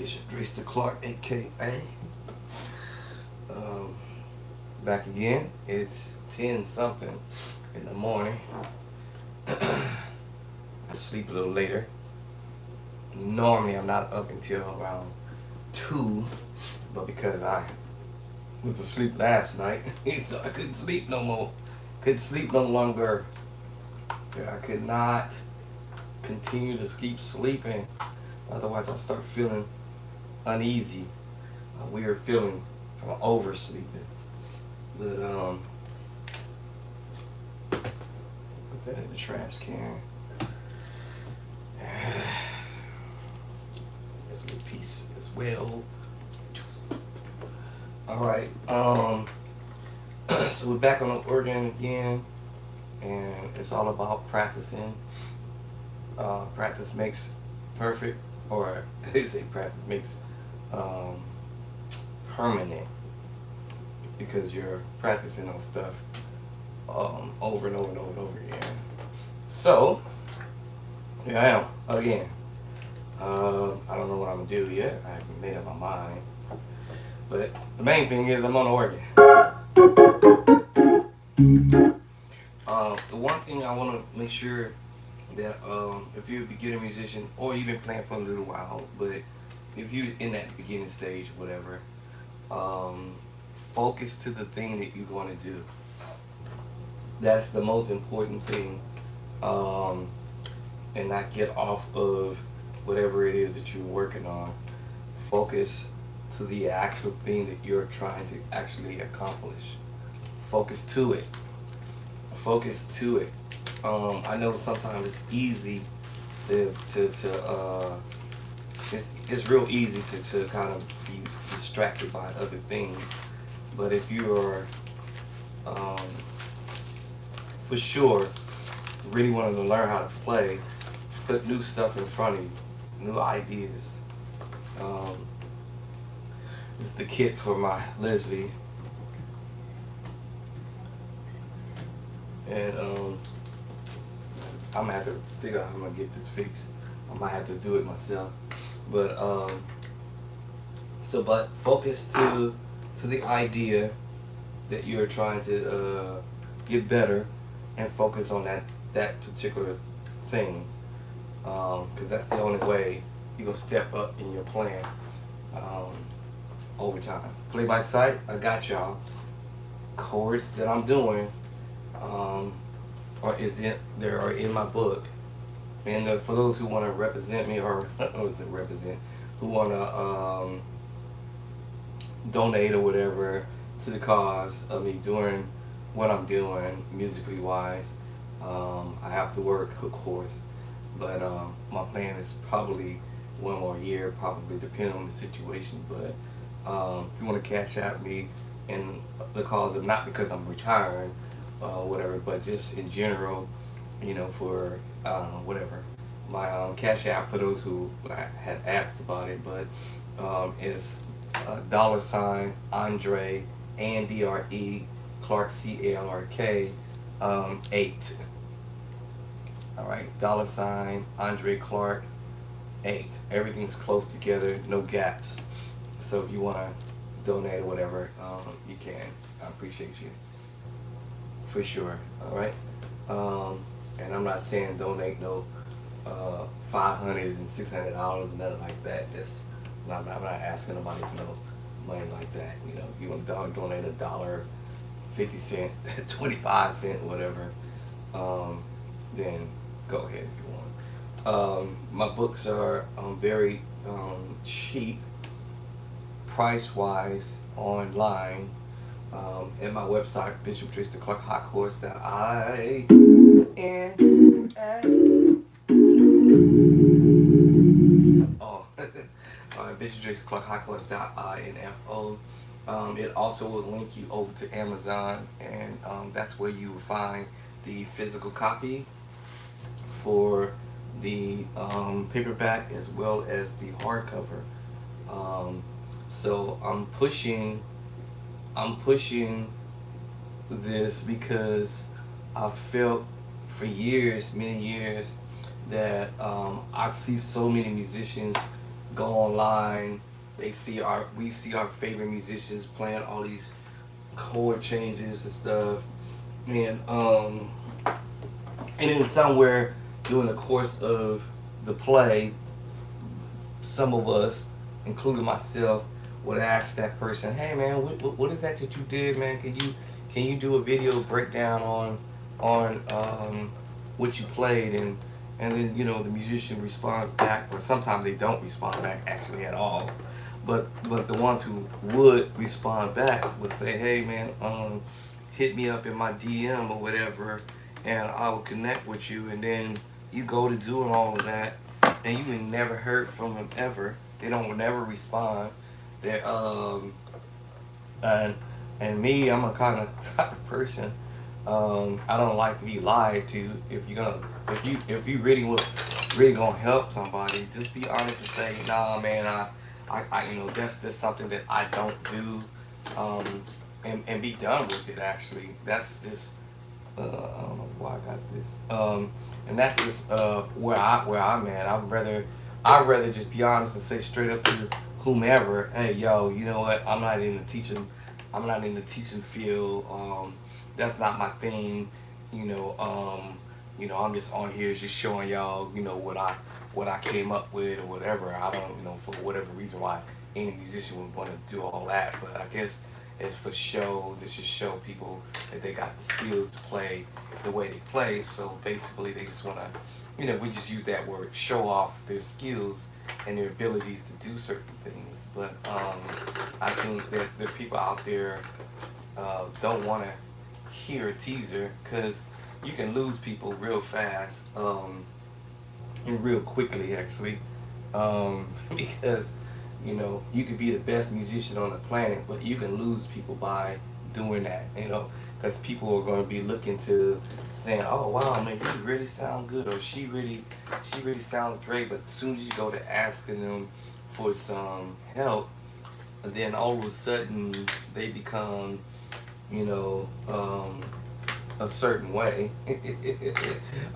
Bishop Drayster Clark, aka back again. It's 10 something in the morning. I sleep a little later. Normally I'm not up until around 2, but because I was asleep last night, so I couldn't sleep no more. Couldn't sleep no longer. I could not continue to keep sleeping. Otherwise I start feeling uneasy, a weird feeling from oversleeping. But put that in the trash can. There's a little piece as well. Alright, so we're back on the organ again, and it's all about practicing. Practice makes perfect, or they say practice makes permanent, because you're practicing on stuff over and over and over and over again. So here I am again. I don't know what I'm gonna do yet. I haven't made up my mind. But the main thing is I'm on the organ. The one thing I want to make sure that if you're a beginner musician or you've been playing for a little while, but if you're in that beginning stage, whatever, focus to the thing that you're going to do. That's the most important thing, and not get off of whatever it is that you're working on. Focus to the actual thing that you're trying to actually accomplish. Focus to it. Focus to it. I know sometimes it's easy it's real easy to kind of be distracted by other things. But if you are for sure really wanting to learn how to play, put new stuff in front of you, new ideas. This is the kit for my Leslie, and I'm gonna have to figure out how I'm gonna get this fixed. I might have to do it myself, but but focus to the idea that you're trying to get better, and focus on that particular thing, because that's the only way you're gonna step up in your playing over time. Play by sight, I got y'all. Chords that I'm doing there are in my book, and for those who want to represent me, or who want to donate or whatever to the cause of me doing what I'm doing musically wise. I have to work, of course, but my plan is probably one more year, probably depending on the situation. But if you want to cash out me in the cause of, not because I'm retiring, whatever, but just in general, for whatever. My cash app, for those who had asked about it, but is $ Andre ANDRE Clark CALRK 8. All right, $ Andre Clark 8. Everything's close together, no gaps. So if you want to donate or whatever, you can. I appreciate you for sure. All right, and I'm not saying donate no $500 and $600 and nothing like that. I'm not asking nobody for no money like that. If you want to donate $1.50, 25 cents, whatever, then go ahead if you want. My books are very cheap, price wise, online, at my website, Bishop Drayster Clark Hot Course, that Bishop Drayster Clark Hot Course.info. It also will link you over to Amazon, and that's where you will find the physical copy for the paperback as well as the hardcover. So I'm pushing this because I felt for years, many years, that I see so many musicians go online. We see our favorite musicians playing all these chord changes and stuff, and and then somewhere during the course of the play, some of us, including myself, would ask that person, "Hey man, what is that you did, man? Can you do a video breakdown on what you played?" And then the musician responds back, but sometimes they don't respond back actually at all. But the ones who would respond back would say, "Hey man, hit me up in my DM or whatever, and I will connect with you." And then you go to doing all of that, and you ain't never heard from them ever. They don't never respond. They and me, I'm a kind of type of person. I don't like to be lied to. If you really gonna help somebody, just be honest and say, "Nah, man, that's something that I don't do," um, and be done with it. Actually, that's just I don't know why I got this. And that's just where I'm at. I'd rather just be honest and say straight up to whomever, "Hey, yo, you know what? I'm not in the teaching field. That's not my thing. You know, I'm just on here just showing y'all, what I came up with or whatever. I don't, for whatever reason why any musician would want to do all that, but I guess it's for show. This should show people that they got the skills to play the way they play. So basically, they just want to, we just use that word, show off their skills and their abilities to do certain things. But I think that the people out there don't want to hear a teaser because you can lose people real fast and real quickly, actually, because you could be the best musician on the planet, but you can lose people by doing that, because people are going to be looking to saying, "Oh wow, man, you really sound good," or she really sounds great. But as soon as you go to asking them for some help, then all of a sudden they become, you know, um, a certain way.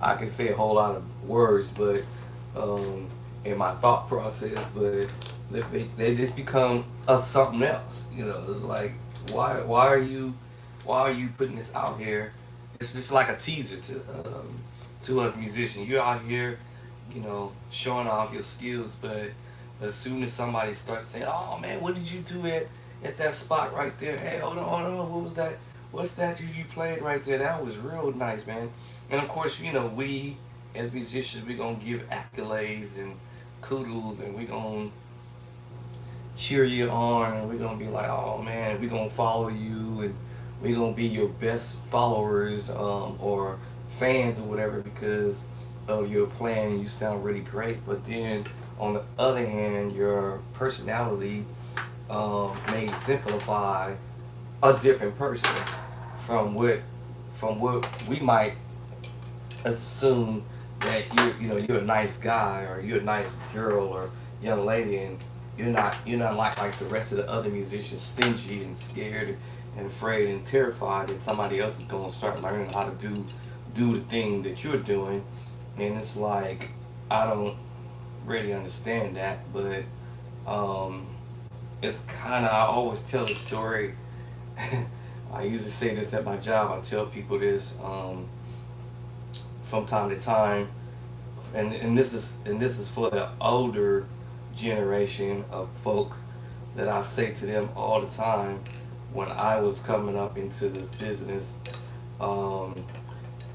I can say a whole lot of words, but um, in my thought process, but they just become a something else. It's like, why are you putting this out here? It's just like a teaser to us musicians. You're out here, showing off your skills, but as soon as somebody starts saying, "Oh man, what did you do at that spot right there? Hey, hold on, what was that? What's that you played right there? That was real nice, man." And of course, we as musicians, we gonna give accolades and kudos, and we gonna cheer you on, and we're gonna be like, "Oh man, we're gonna follow you, and we're gonna be your best followers or fans or whatever because of your playing and you sound really great." But then on the other hand, your personality may exemplify a different person from what we might assume that you're a nice guy or you're a nice girl or young lady, and you're not like the rest of the other musicians, stingy and scared and afraid and terrified that somebody else is gonna start learning how to do the thing that you're doing. And it's like, I don't really understand that, but um, it's kind of, I always tell the story. I usually say this at my job. I tell people this from time to time, and this is for the older generation of folk, that I say to them all the time when I was coming up into this business. Um,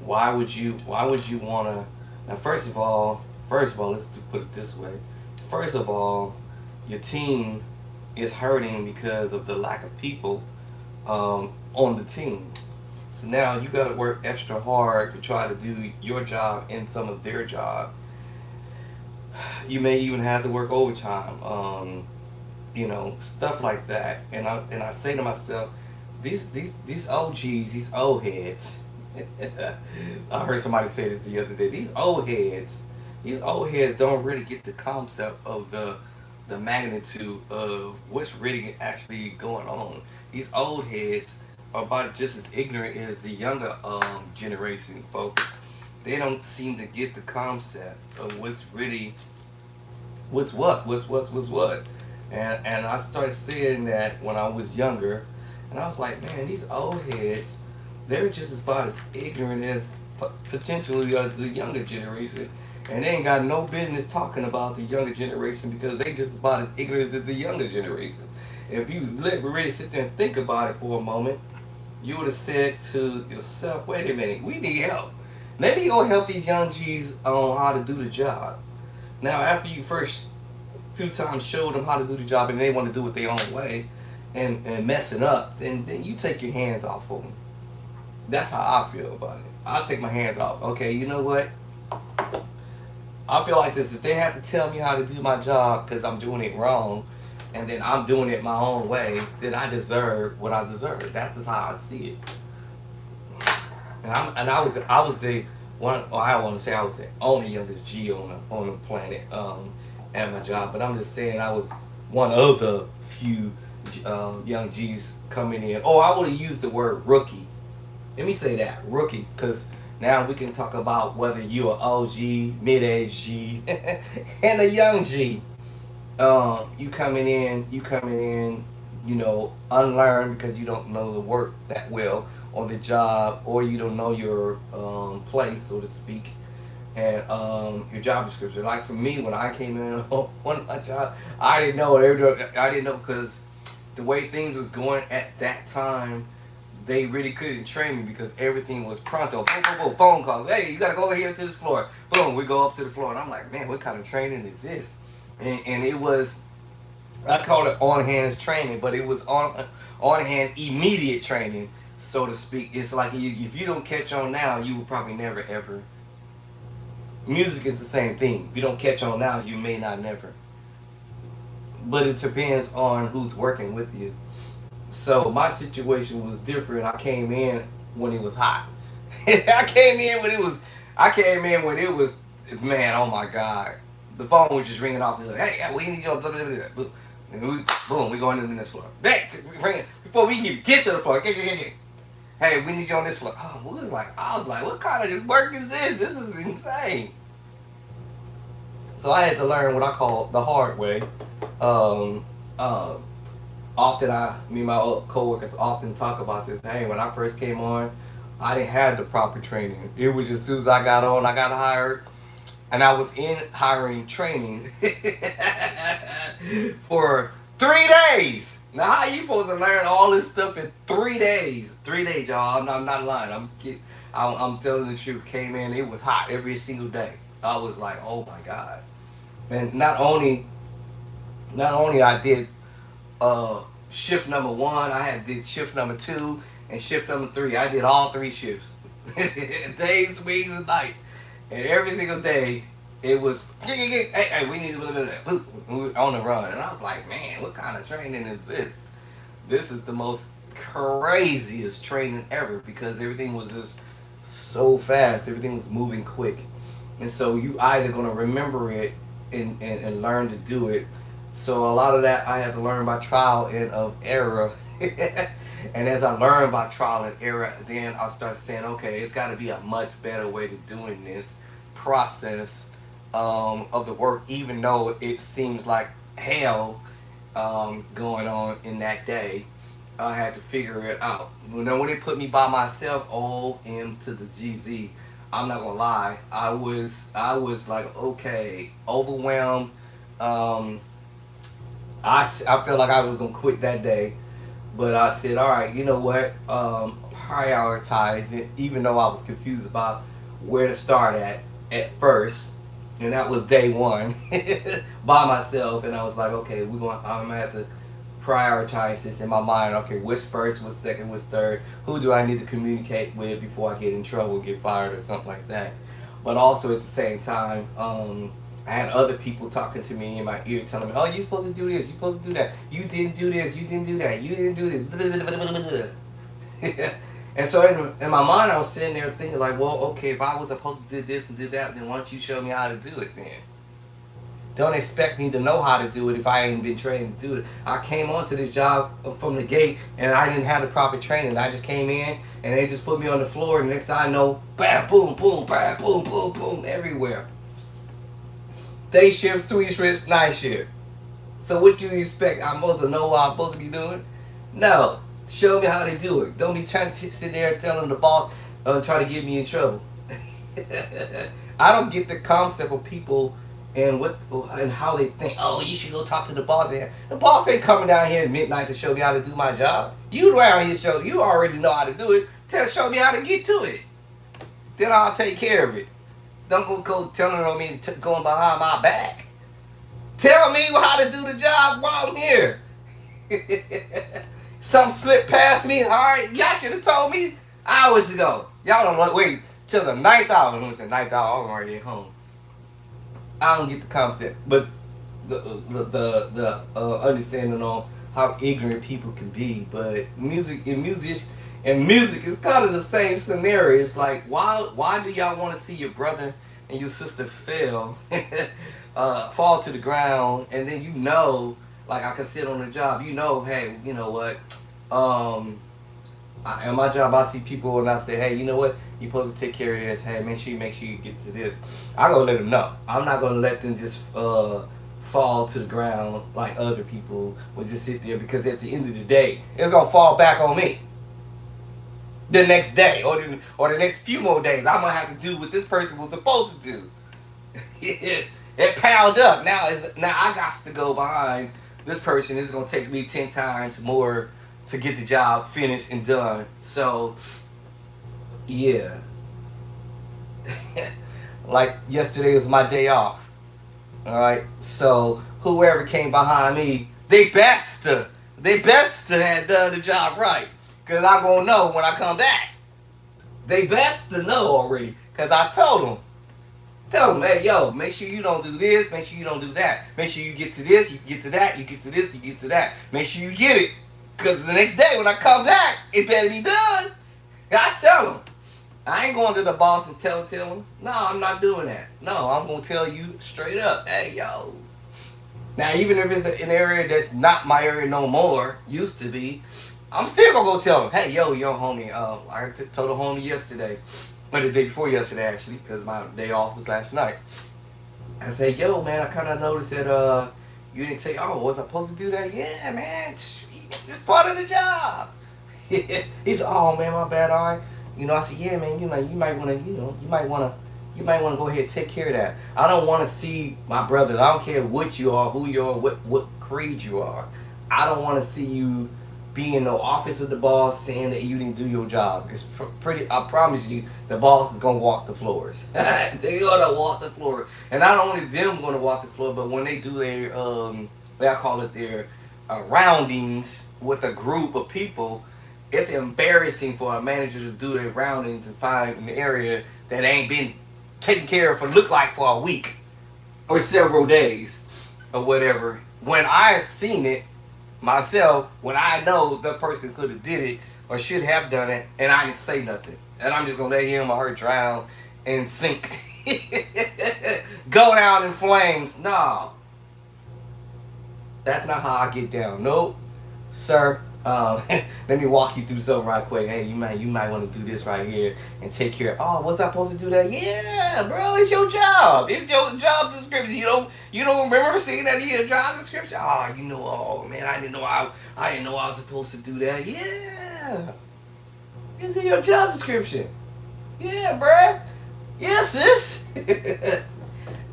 why would you want to? Now, first of all, let's put it this way. First of all, your team is hurting because of the lack of people on the team. So now you got to work extra hard to try to do your job and some of their job. You may even have to work overtime, stuff like that. And I say to myself, these OGs, these old heads. I heard somebody say this the other day. These old heads don't really get the concept of the magnitude of what's really actually going on. These old heads are about just as ignorant as the younger generation folks. They don't seem to get the concept of what's what, what's what. And I started seeing that when I was younger, and I was like, man, these old heads, they're just about as ignorant as potentially the younger generation, and they ain't got no business talking about the younger generation because they just about as ignorant as the younger generation. If you really sit there and think about it for a moment, you would have said to yourself, wait a minute, we need help. Maybe you'll help these young G's on how to do the job. Now, after you first few times showed them how to do the job and they want to do it their own way and messing up, then you take your hands off of them. That's how I feel about it. I'll take my hands off. Okay, you know what? I feel like this. If they have to tell me how to do my job because I'm doing it wrong, and then I'm doing it my own way, then I deserve what I deserve. That's just how I see it. And I was the one. Well, I don't want to say I was the only youngest G on the planet at my job, but I'm just saying I was one of the few young G's coming in. Oh, I would have used the word rookie. Let me say that rookie, because now we can talk about whether you're an OG, mid-age G, and a young G. You coming in, unlearned because you don't know the work that well on the job, or you don't know your place, so to speak, and your job description. Like for me, when I came in on one of my jobs, I didn't know what everything. I didn't know because the way things was going at that time, they really couldn't train me because everything was pronto. Boom, boom, boom, phone call. Hey, you gotta go over here to this floor. Boom, we go up to the floor, and I'm like, man, what kind of training is this? And it was, I called it on hands training, but it was on hand immediate training, so to speak. It's like if you don't catch on now, you will probably never ever. Music is the same thing. If you don't catch on now, you may not never. But it depends on who's working with you. So my situation was different. I came in when it was hot. I came in when it was. I came in when it was. Man, oh my God, the phone was just ringing off. Like, hey, we need your blah blah blah. Boom, and boom, we going into this floor. Back, before we even get to the floor. Hey, we need you on this floor. Oh, I was like, what kind of work is this? This is insane. So I had to learn what I call the hard way. Um, uh, me and my coworkers often talk about this. Hey, when I first came on, I didn't have the proper training. It was just as soon as I got on, I got hired, and I was in hiring training for 3 days. Now, how you supposed to learn all this stuff in 3 days? 3 days, y'all. I'm not lying. I'm kidding. I'm telling the truth. Came in, it was hot every single day. I was like, oh my God. And not only I did shift number one, I had did shift number two and shift number three. I did all three shifts, days, weeks, and nights, and every single day it was hey, we need on the run. And I was like, man, what kind of training is this? This is the most craziest training ever because everything was just so fast. Everything was moving quick, and so you either gonna remember it and learn to do it. So a lot of that I had to learn by trial and of error. And as I learned by trial and error, then I started saying, okay, it's got to be a much better way to doing this process of the work, even though it seems like hell going on in that day. I had to figure it out. When they put me by myself, OM to the GZ, I'm not gonna lie, I was like, okay, overwhelmed. I felt like I was gonna quit that day, but I said, all right, you know what? Prioritize it, even though I was confused about where to start at first, and that was day one by myself. And I was like, okay, I'm gonna have to prioritize this in my mind. Okay, what's first, what's second, what's third? Who do I need to communicate with before I get in trouble, get fired, or something like that? But also at the same time, I had other people talking to me in my ear telling me, oh, you're supposed to do this, you're supposed to do that, you didn't do this, you didn't do that, you didn't do this. And so in my mind, I was sitting there thinking like, well, okay, if I was supposed to do this and do that, then why don't you show me how to do it then? Don't expect me to know how to do it if I ain't been trained to do it. I came onto this job from the gate and I didn't have the proper training. I just came in and they just put me on the floor, and next thing I know, bam, boom, boom, bam, boom, boom, boom, everywhere. Day shift, swing shift, night shift. So what do you expect? I'm supposed to know what I'm supposed to be doing? No. Show me how they do it. Don't be trying to sit there and telling the boss, try to get me in trouble. I don't get the concept of people and what and how they think. Oh, you should go talk to the boss. The boss ain't coming down here at midnight to show me how to do my job. You around here show you already know how to do it. Show me how to get to it. Then I'll take care of it. Don't go telling on me going behind my back. Tell me how to do the job while I'm here. Something slipped past me. All right, y'all should have told me hours ago. Y'all don't wait till the ninth hour. When it's the ninth hour, I'm already at home. I don't get the concept, but the understanding on how ignorant people can be. But music is kind of the same scenario. It's like why do y'all want to see your brother and your sister fail, fall to the ground, and then like I can sit on the job. Hey, you know what? In my job, I see people and I say, hey, you know what? You're supposed to take care of this. Hey, make sure you get to this. I'm gonna let them know. I'm not gonna let them just fall to the ground like other people would just sit there, because at the end of the day, it's gonna fall back on me. The next day or the next few more days, I'm gonna have to do what this person was supposed to do. It piled up. Now I got to go behind this person. It's gonna take me 10 times more to get the job finished and done. So yeah. Like yesterday was my day off. Alright? So whoever came behind me, they best to have done the job right. Cause I'm gonna know when I come back. They best to know already. Cause I told them. Tell them, hey, yo, make sure you don't do this, make sure you don't do that. Make sure you get to this, you get to that, you get to this, you get to that. Make sure you get it. Because the next day when I come back, it better be done. I tell them. I ain't going to the boss and tell him. No, I'm not doing that. No, I'm going to tell you straight up. Hey, yo. Now, even if it's an area that's not my area no more, used to be, I'm still going to go tell him, hey, yo, homie. I told a homie yesterday, or the day before yesterday, actually, because my day off was last night. I said, yo, man, I kind of noticed that you didn't say, oh, was I supposed to do that? Yeah, man. It's part of the job. He said, "Oh man, my bad. All right." I said, "Yeah, man. You might want to go ahead and take care of that. I don't want to see my brothers. I don't care what you are, who you are, what creed you are. I don't want to see you be in the office with the boss saying that you didn't do your job. It's I promise you, the boss is gonna walk the floors. They're gonna walk the floor, and not only them gonna walk the floor, but when they do their I call it their roundings with a group of people, it's embarrassing for a manager to do their roundings and find an area that ain't been taken care of for a week or several days or whatever. When I've seen it myself, when I know the person could have did it or should have done it, and I didn't say nothing, and I'm just gonna let him or her drown and sink, go down in flames. No. That's not how I get down. Nope, sir. Let me walk you through something right quick. Hey, you might want to do this right here and take care of. Oh, was I supposed to do that? Yeah, bro, it's your job. It's your job description. You don't remember seeing that in your job description? Oh, oh man, I didn't know I was supposed to do that. Yeah, it's in your job description. Yeah, bruh. Yeah, sis.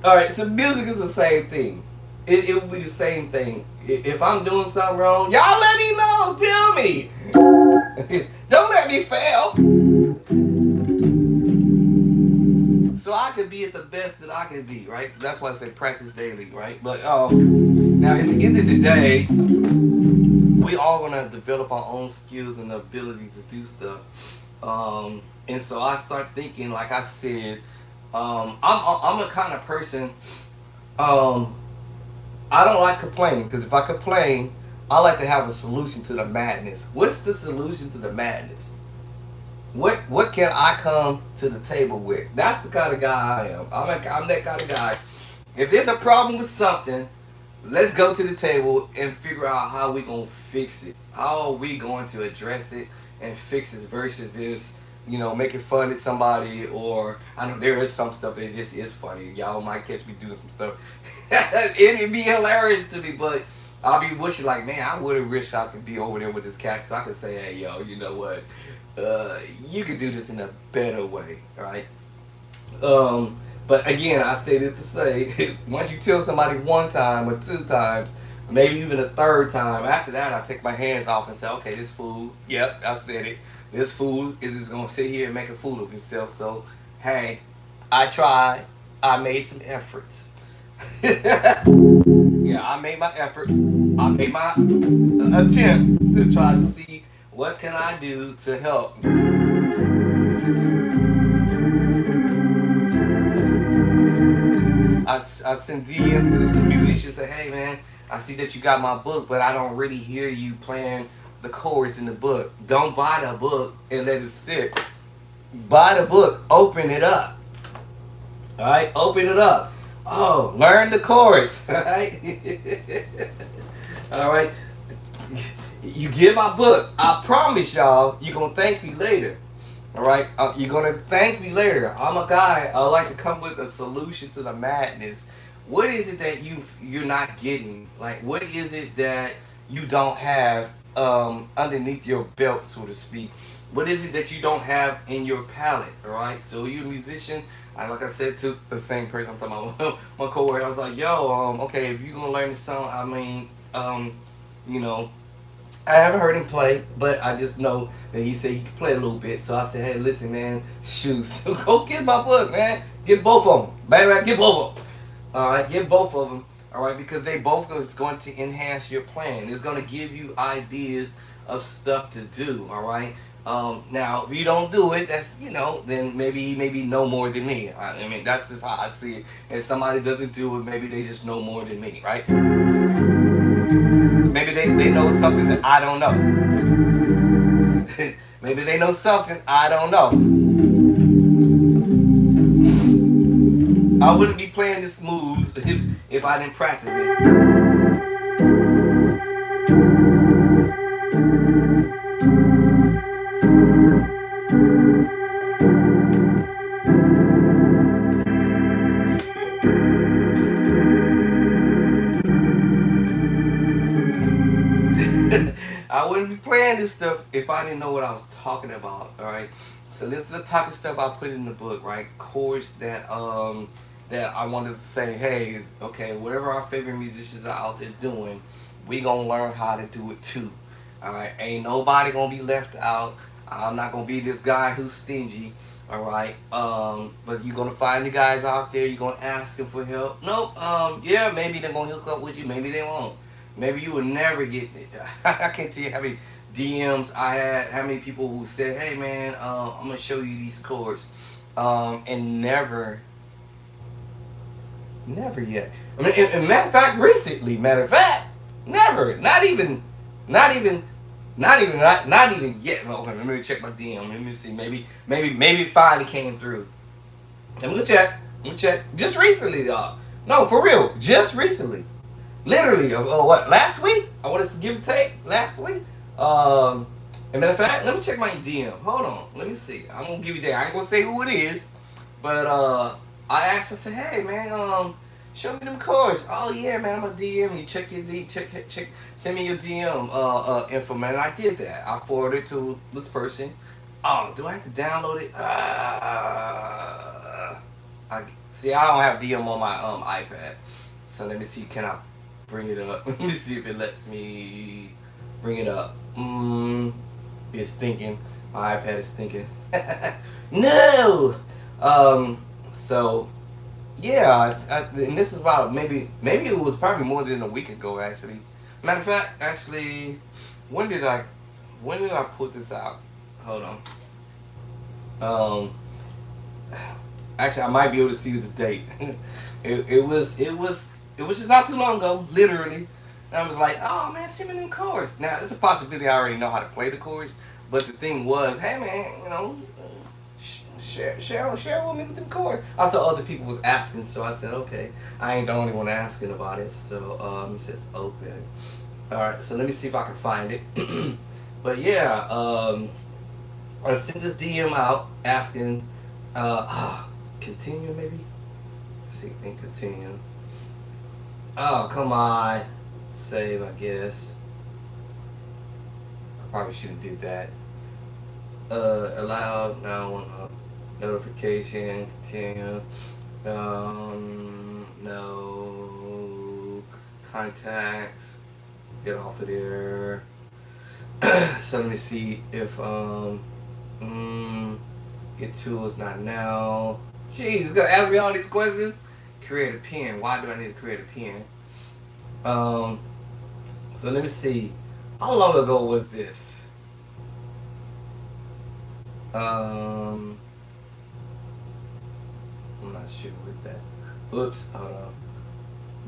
All right, so music is the same thing. It would be the same thing. If I'm doing something wrong, y'all let me know. Tell me. Don't let me fail. So I could be at the best that I can be, right? That's why I say practice daily, right? But now at the end of the day, we all gonna develop our own skills and ability to do stuff. And so I start thinking, like I said, I'm a kind of person. I don't like complaining, because if I complain, I like to have a solution to the madness. What's the solution to the madness? What can I come to the table with? That's the kind of guy I am. I'm that kind of guy. If there's a problem with something, let's go to the table and figure out how we gonna fix it. How are we going to address it and fix it versus this making fun at somebody, or I know there is some stuff that just is funny. Y'all might catch me doing some stuff. It'd be hilarious to me, but I'll be wishing like, man, I would have wished I could be over there with this cat so I could say, hey, yo, you know what? You could do this in a better way, right? But again, I say this to say, once you tell somebody one time or two times, maybe even a third time, after that, I take my hands off and say, okay, this fool, yep, I said it. This fool is just gonna sit here and make a fool of himself. So, hey, I tried. I made some efforts. Yeah, I made my effort. I made my attempt to try to see what can I do to help. I send DMs to some musicians, say, hey man, I see that you got my book, but I don't really hear you playing the chorus in the book. Don't buy the book and let it sit. Buy the book, open it up. Alright, open it up. Oh, learn the chords. Alright? Alright. You get my book. I promise y'all, you're gonna thank me later. All right, you're gonna thank me later. I'm a guy. I like to come with a solution to the madness. What is it that you're not getting? Like, what is it that you don't have underneath your belt, so to speak? What is it that you don't have in your palette? All right. So you're a musician. Like I said to the same person I'm talking about, my coworker. I was like, yo, okay, if you're gonna learn this song, I mean, you know. I haven't heard him play, but I just know that he said he could play a little bit. So I said, hey, listen, man, shoot, so go get my book, man. Get both of them. Matter of fact, get both of them. All right, get both of them. All right, because they both is going to enhance your plan. It's going to give you ideas of stuff to do. All right. Now, if you don't do it, that's then maybe know more than me. I mean, that's just how I see it. If somebody doesn't do it, maybe they just know more than me, right? Maybe they know something that I don't know. Maybe they know something I don't know. I wouldn't be playing this moves if I didn't practice it. I wouldn't be playing this stuff if I didn't know what I was talking about. All right. So this is the type of stuff I put in the book, right? Chords that I wanted to say, hey, okay, whatever our favorite musicians are out there doing, we gonna learn how to do it too. All right. Ain't nobody gonna be left out. I'm not gonna be this guy who's stingy. All right. But you're gonna find the guys out there. You're gonna ask them for help. Nope. Yeah, maybe they're gonna hook up with you. Maybe they won't. Maybe you will never get it. I can't tell you how many DMs I had, how many people who said, hey man, I'm going to show you these chords. And never yet. I mean, and matter of fact, recently, never. Not even yet. Okay, let me check my DM. Let me see. Maybe it finally came through. Let me check. Just recently, y'all. No, for real. Just recently. Literally, what, last week? I want to give a take last week. And matter of fact, let me check my DM. Hold on, let me see. I'm gonna give you that. I ain't gonna say who it is, but I asked. I said, hey man, show me them chords. Oh yeah, man, I'm a DM. You check your check. Send me your DM info, man. And I did that. I forwarded it to this person. Oh, do I have to download it? I see. I don't have DM on my iPad. So let me see. Can I bring it up? Let me see if it lets me bring it up. It's thinking. My iPad is thinking. No. So yeah, and this is about maybe it was probably more than a week ago actually. Matter of fact, actually, when did I put this out? Hold on. Actually, I might be able to see the date. It was just not too long ago, literally. And I was like, oh man, send me them chords. Now, it's a possibility I already know how to play the chords, but the thing was, hey man, share with me with them chords. I saw other people was asking, so I said, okay, I ain't the only one asking about it. So it says open. All right, so let me see if I can find it. But yeah, I sent this DM out asking, continue maybe? See, think continue. Oh, come on. Save, I guess. I probably should have did that. Allow, now notification, continue. No contacts. Get off of there. So let me see if get tools not now. Jeez, it's gonna ask me all these questions. Create a pin. Why do I need to create a pin? Um, so let me see. How long ago was this? Um, I'm not sure with that. Oops, hold on.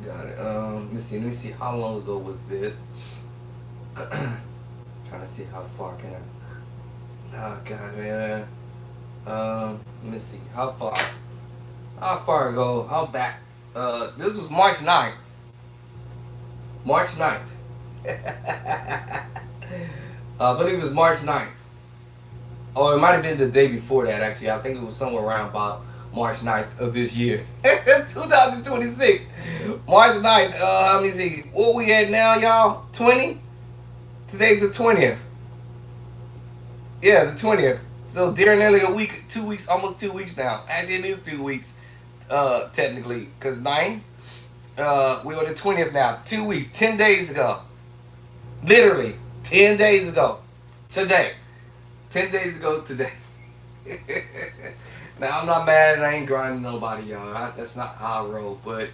Got it. Let me see. Let me see. How long ago was this? Trying to see how far can I. Oh God, man. Let me see. How far? How far ago? How back? This was March 9th. March 9th. I believe it was March 9th. Oh, it might have been the day before that, actually. I think it was somewhere around about March 9th of this year. 2026. March 9th. Let me see. What we at now, y'all? 20? Today's the 20th. Yeah, the 20th. So, dear nearly a week, 2 weeks, almost 2 weeks now. Actually, it is 2 weeks, technically. Because 9, we're on the 20th now. 2 weeks, 10 days ago. Literally, 10 days ago. Today. 10 days ago today. Now, I'm not mad and I ain't grinding nobody, y'all. That's not how I roll. But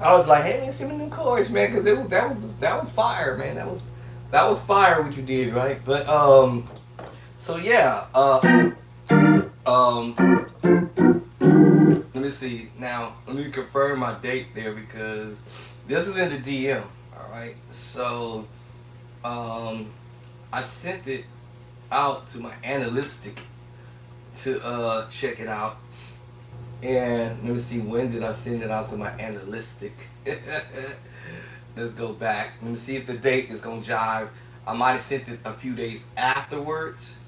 I was like, hey, man, send me new chords, man. Because that was fire, man. That was fire what you did, right? But, so yeah. Um, let me see. Now, let me confirm my date there because this is in the DM. All right. So, I sent it out to my analytic to check it out. And let me see, when did I send it out to my analytic? Let's go back. Let me see if the date is gonna jive. I might have sent it a few days afterwards.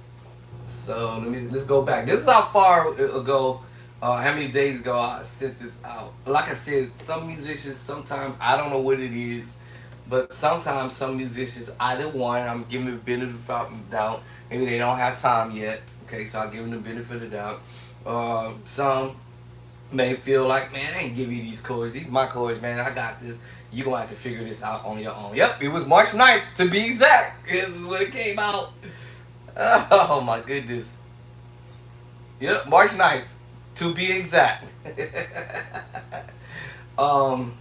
So let's go back. This is how far ago, how many days ago I sent this out. Like I said, some musicians sometimes I don't know what it is, but sometimes some musicians either one I'm giving them the benefit of the doubt. Maybe they don't have time yet. Okay, so I give them the benefit of the doubt. Some may feel like, man, I ain't give you these chords. These are my chords, man. I got this. You're going to have to figure this out on your own. Yep, it was March 9th, to be exact. This is when it came out. Oh, my goodness. Yep, March 9th, to be exact. um,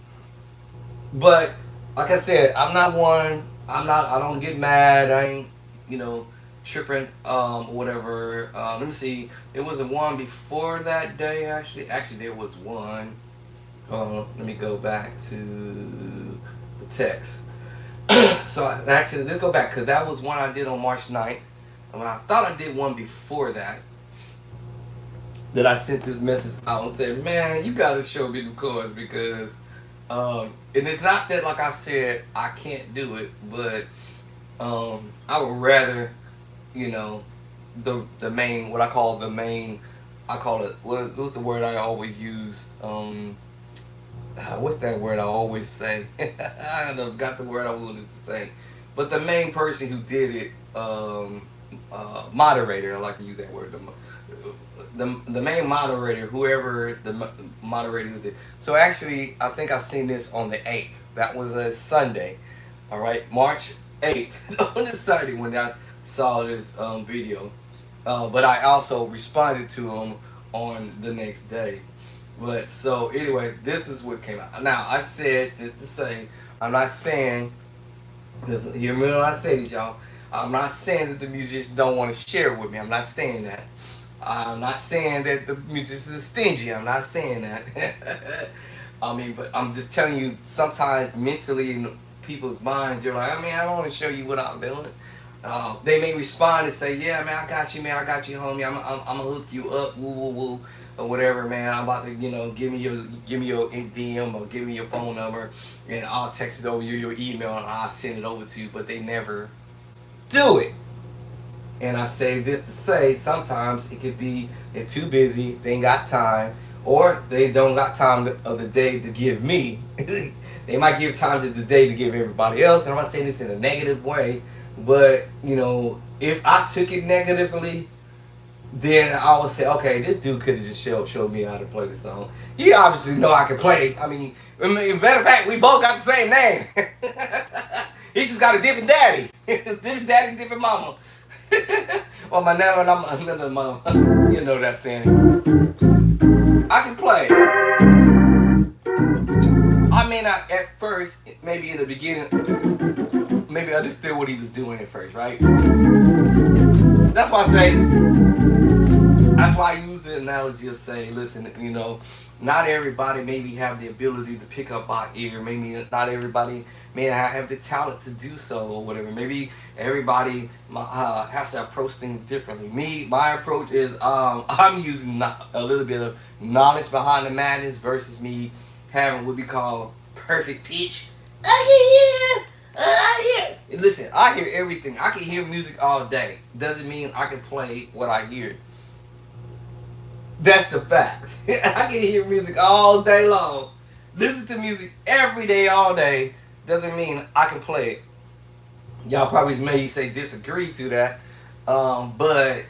but, like I said, I'm not one. I don't get mad. I ain't, you know, tripping, whatever. Let me see. There was a one before that day, actually. Actually, there was one. Let me go back to the text. So, actually, let's go back, because that was one I did on March 9th. And when I thought I did one before that I sent this message out and said, man, you got to show me the chords because, and it's not that, like I said, I can't do it, but I would rather, you know, the main, what I call the main, I call it, what's the word I always use? What's that word I always say? I don't know, got the word I wanted to say. But the main person who did it, moderator, I like to use that word, the main moderator, whoever the moderator who did. So actually, I think I seen this on the 8th. That was a Sunday. All right, March 8th on the Sunday when I saw this video. But I also responded to him on the next day. But so anyway, this is what came out. Now I said this to say, I'm not saying. Hear me when I say this, y'all. I'm not saying that the musicians don't want to share with me. I'm not saying that. I'm not saying that the musicians are stingy. I'm not saying that. I mean, but I'm just telling you, sometimes mentally in people's minds, you're like, I mean, I don't want to show you what I'm doing. They may respond and say, yeah, man, I got you, man. I got you, homie. I'm going to hook you up, woo, woo, woo, or whatever, man. I'm about to, give me your DM or give me your phone number, and I'll text it over your email, and I'll send it over to you. But they never do it. And I say this to say sometimes it could be they're too busy, they ain't got time, or they don't got time of the day to give me. They might give time to the day to give everybody else. And I'm not saying this in a negative way, but you know, if I took it negatively, then I would say, okay, this dude could have just showed me how to play the song. He obviously know I can play. I mean, matter of fact, we both got the same name. He just got a different daddy. Different daddy, different mama. Well, my name and I'm another mama. You know that saying. I can play. I may not at first, maybe in the beginning, maybe understood what he was doing at first, right? That's why I say, that's why I use the analogy of say, listen, you know, not everybody maybe have the ability to pick up by ear. Maybe not everybody may not have the talent to do so or whatever. Maybe everybody has to approach things differently. Me, my approach is I'm using a little bit of knowledge behind the madness versus me having what we call perfect pitch. I hear. Listen, I hear everything. I can hear music all day. Doesn't mean I can play what I hear. That's the fact. I can hear music all day long. Listen to music every day, all day. Doesn't mean I can play it. Y'all probably may say disagree to that, but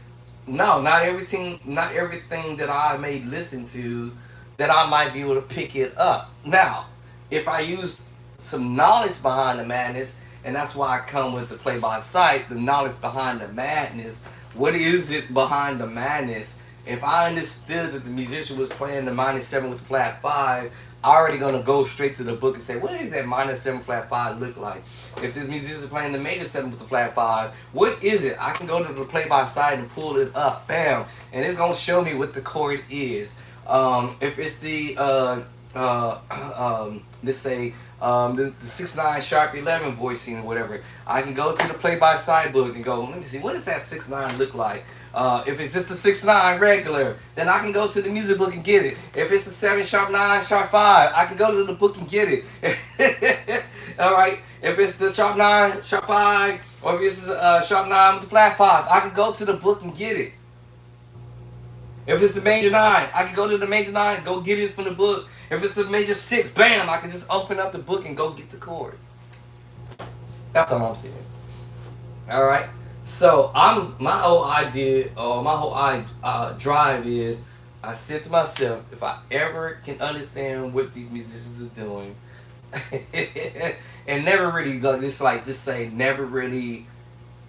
no, not everything that I may listen to, that I might be able to pick it up. Now, if I use some knowledge behind the madness, and that's why I come with the play by sight, the knowledge behind the madness. What is it behind the madness? If I understood that the musician was playing the -7 with the flat 5, I already gonna go straight to the book and say, what does that -7 flat 5 look like? If this musician is playing the major 7 with the flat 5, what is it? I can go to the play by side and pull it up, bam, and it's gonna show me what the chord is. If it's the let's say the 6/9 sharp 11 voicing or whatever, I can go to the play by side book and go, let me see, what does that 6/9 look like? If it's just a 6/9 regular, then I can go to the music book and get it. If it's a 7 sharp 9 sharp 5, I can go to the book and get it. All right. If it's the sharp 9 sharp 5, or if it's a sharp 9 with the flat 5, I can go to the book and get it. If it's the major 9, I can go to the major 9, go get it from the book. If it's a major 6, bam, I can just open up the book and go get the chord. That's all I'm saying. All right. So my whole idea, or my whole drive is, I said to myself, if I ever can understand what these musicians are doing, and never really never really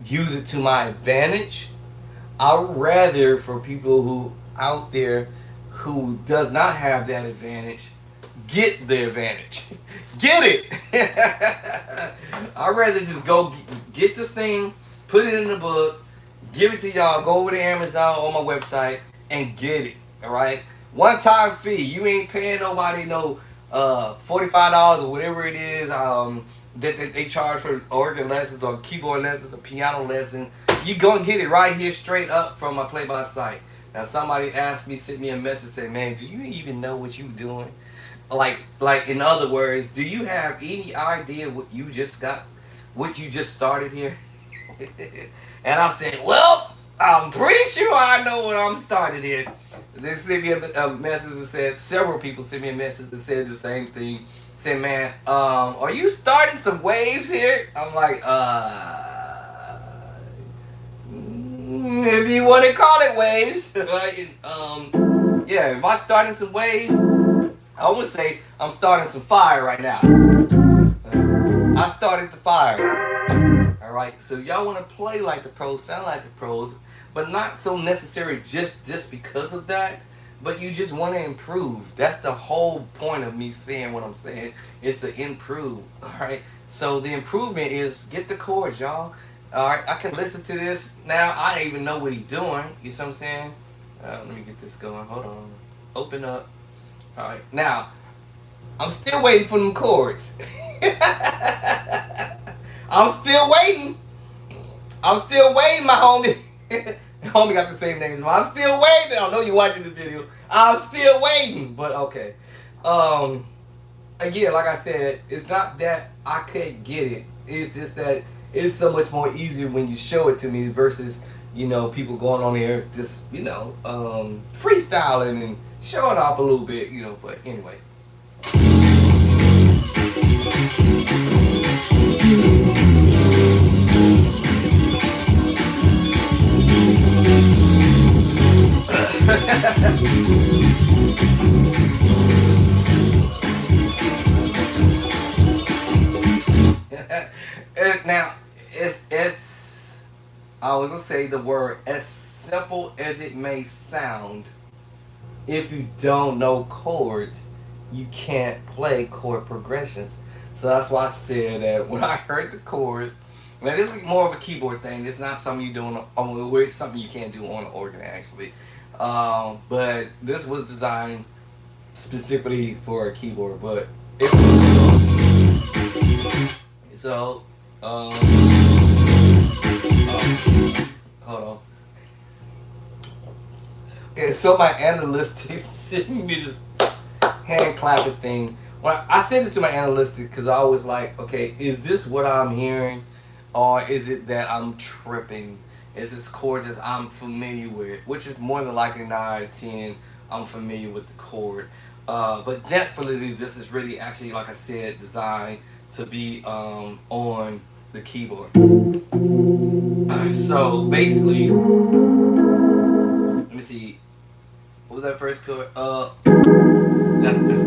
use it to my advantage, I would rather for people who out there who does not have that advantage get the advantage. Get it. I'd rather just go get this thing, put it in the book, give it to y'all, go over to Amazon on my website and get it. All right, one time fee. You ain't paying nobody no $45 or whatever it is that they charge for organ lessons or keyboard lessons or piano lesson. You gonna get it right here straight up from my play by site. Now somebody asked me, sent me a message, say, man, do you even know what you doing? Like in other words, do you have any idea what you just started here? And I said, well, I'm pretty sure I know what I'm started here. They sent me a message that said, several people sent me a message that said the same thing. Said, man, are you starting some waves here? I'm like, if you want to call it waves, right? Yeah, if I'm starting some waves, I would say I'm starting some fire right now. I started the fire. All right, so y'all want to play like the pros, sound like the pros, but not so necessary just because of that. But you just want to improve. That's the whole point of me saying what I'm saying, is to improve. All right, so the improvement is get the chords, y'all. All right, I can listen to this now. I don't even know what he's doing. You see what I'm saying? Let me get this going. Hold on. Open up. All right, now I'm still waiting for them chords. I'm still waiting. I'm still waiting, my homie. Homie got the same name as mine. I'm still waiting. I know you're watching this video. I'm still waiting. But okay. Again, like I said, it's not that I couldn't get it. It's just that it's so much more easier when you show it to me versus people going on there just, freestyling and showing off a little bit, but anyway. Now, it's I was gonna say the word as simple as it may sound. If you don't know chords, you can't play chord progressions. So that's why I said that when I heard the chords. Now this is more of a keyboard thing. It's not something you do it's something you can't do on the organ actually. But this was designed specifically for a keyboard. But if so, hold on. Okay, so my analyst is sending me this hand clapping thing. When I send it to my analyst because I was like, okay, is this what I'm hearing, or is it that I'm tripping? Is this chords as I'm familiar with, which is more than likely 9 out of 10. I'm familiar with the chord, but definitely this is really actually, like I said, designed to be on the keyboard. So basically, let me see. What was that first chord? This is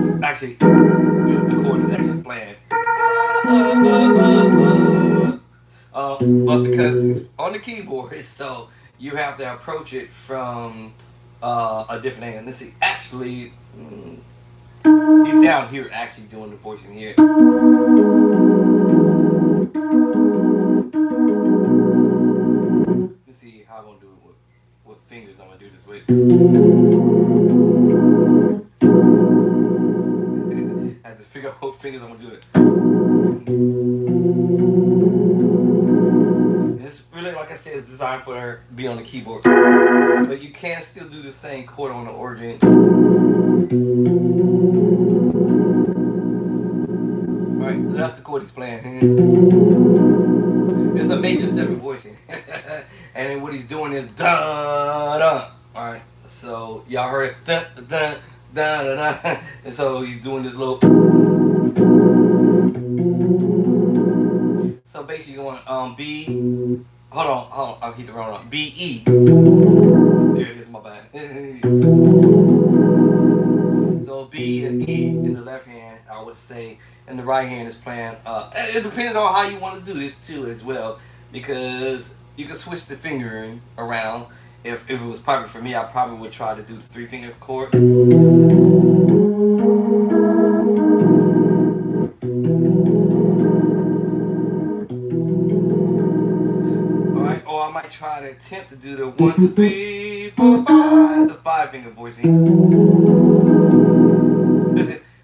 the chord is actually playing. But because it's on the keyboard, so you have to approach it from a different angle. Let's see. Actually, he's down here actually doing the voicing here. Let's see how I'm gonna do it with what fingers I'm gonna do this with. I have to figure out what fingers I'm gonna do it. It's really, like I said, it's designed for her to be on the keyboard, but you can still do the same chord on the organ. All right, so that's the chord he's playing. It's a major 7 voicing, and then what he's doing is dun dun. All right, so y'all heard dun dun dun dun, and so he's doing this little. So basically, going B. Hold on, I'll keep the wrong one. B E. There it is, my bad. So B and E in the left hand, I would say, and the right hand is playing. It depends on how you want to do this too, as well, because you can switch the fingering around. If it was probably for me, I probably would try to do the 3-finger chord. Alright, or I might try to attempt to do the 1, 2, 3, 4, 5, the 5-finger voicing.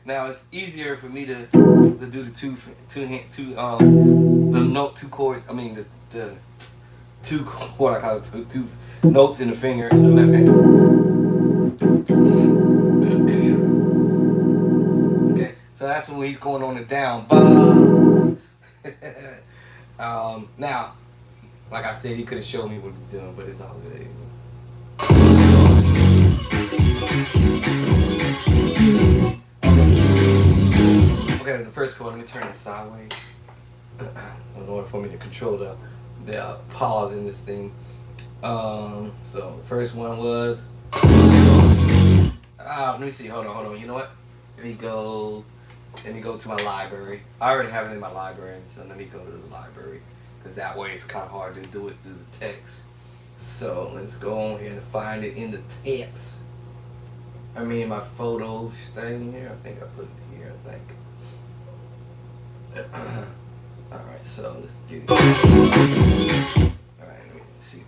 Now it's easier for me to do the two chords. I mean the two, what I call it, two notes in the finger in the left hand. Okay, so that's when he's going on the down. Now, like I said, he could have showed me what he's doing, but it's all good. Okay, the first chord, let me turn it sideways in order for me to control the pause in this thing. So the first one was. Let me see. Hold on. You know what? Let me go to my library. I already have it in my library, so let me go to the library, because that way it's kind of hard to do it through the text. So let's go on here and find it in the text. I mean, my photos thing here. I think I put it here. I think. Alright, so let's get it. Alright, let me see.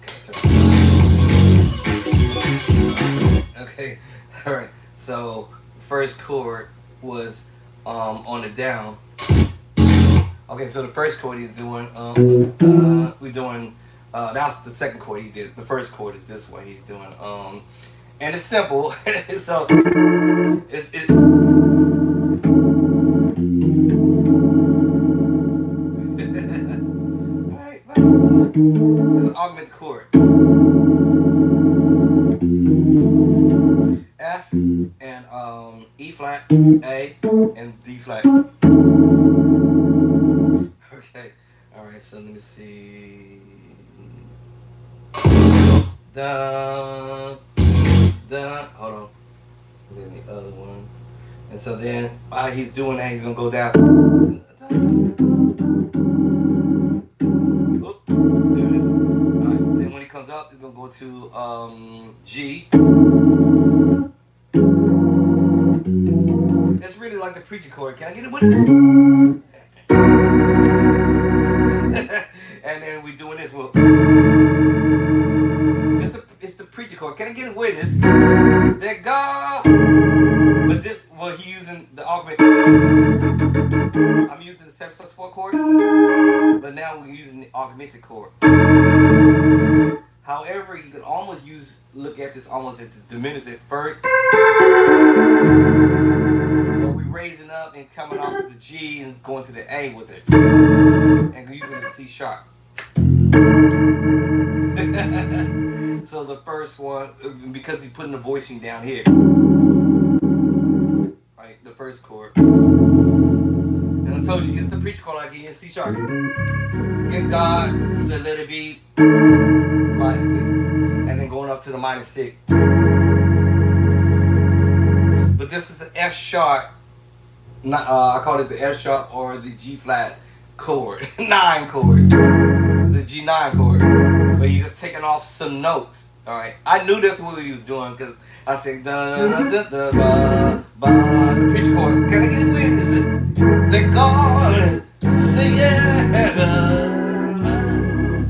Okay, alright. So first chord was on the down. Okay, so the first chord he's doing we're doing that's the second chord he did. The first chord is this one he's doing. And it's simple. So it's Alright, it's an augmented chord. A, and D flat. Okay. All right. So let me see. Da da. Hold on. And then the other one. And so then while he's doing that, he's gonna go down. Oop, there it is. Alright, then when he comes up, he's gonna go to G. It's really like the preacher chord. Can I get it with it? And then we doing this. Well, it's the preacher chord. Can I get a witness that God? But this, well, he using the augment. I'm using the 7/4 chord, but now we're using the augmented chord. However, you can almost look at this almost as the diminished at first, but we raising up and coming off of the G and going to the A with it, and using the C sharp. So the first one, because he's putting the voicing down here, right? The first chord. And I told you, it's the preacher chord like in C sharp. Get God, so let it be, and then going up to the -6. But this is the F sharp. Not, I call it the F sharp or the G flat chord, 9 chord, the G9 chord. But he's just taking off some notes. All right, I knew that's what he was doing because I said da da da da ba ba. The preacher chord. Can I get a witness? The God sing it.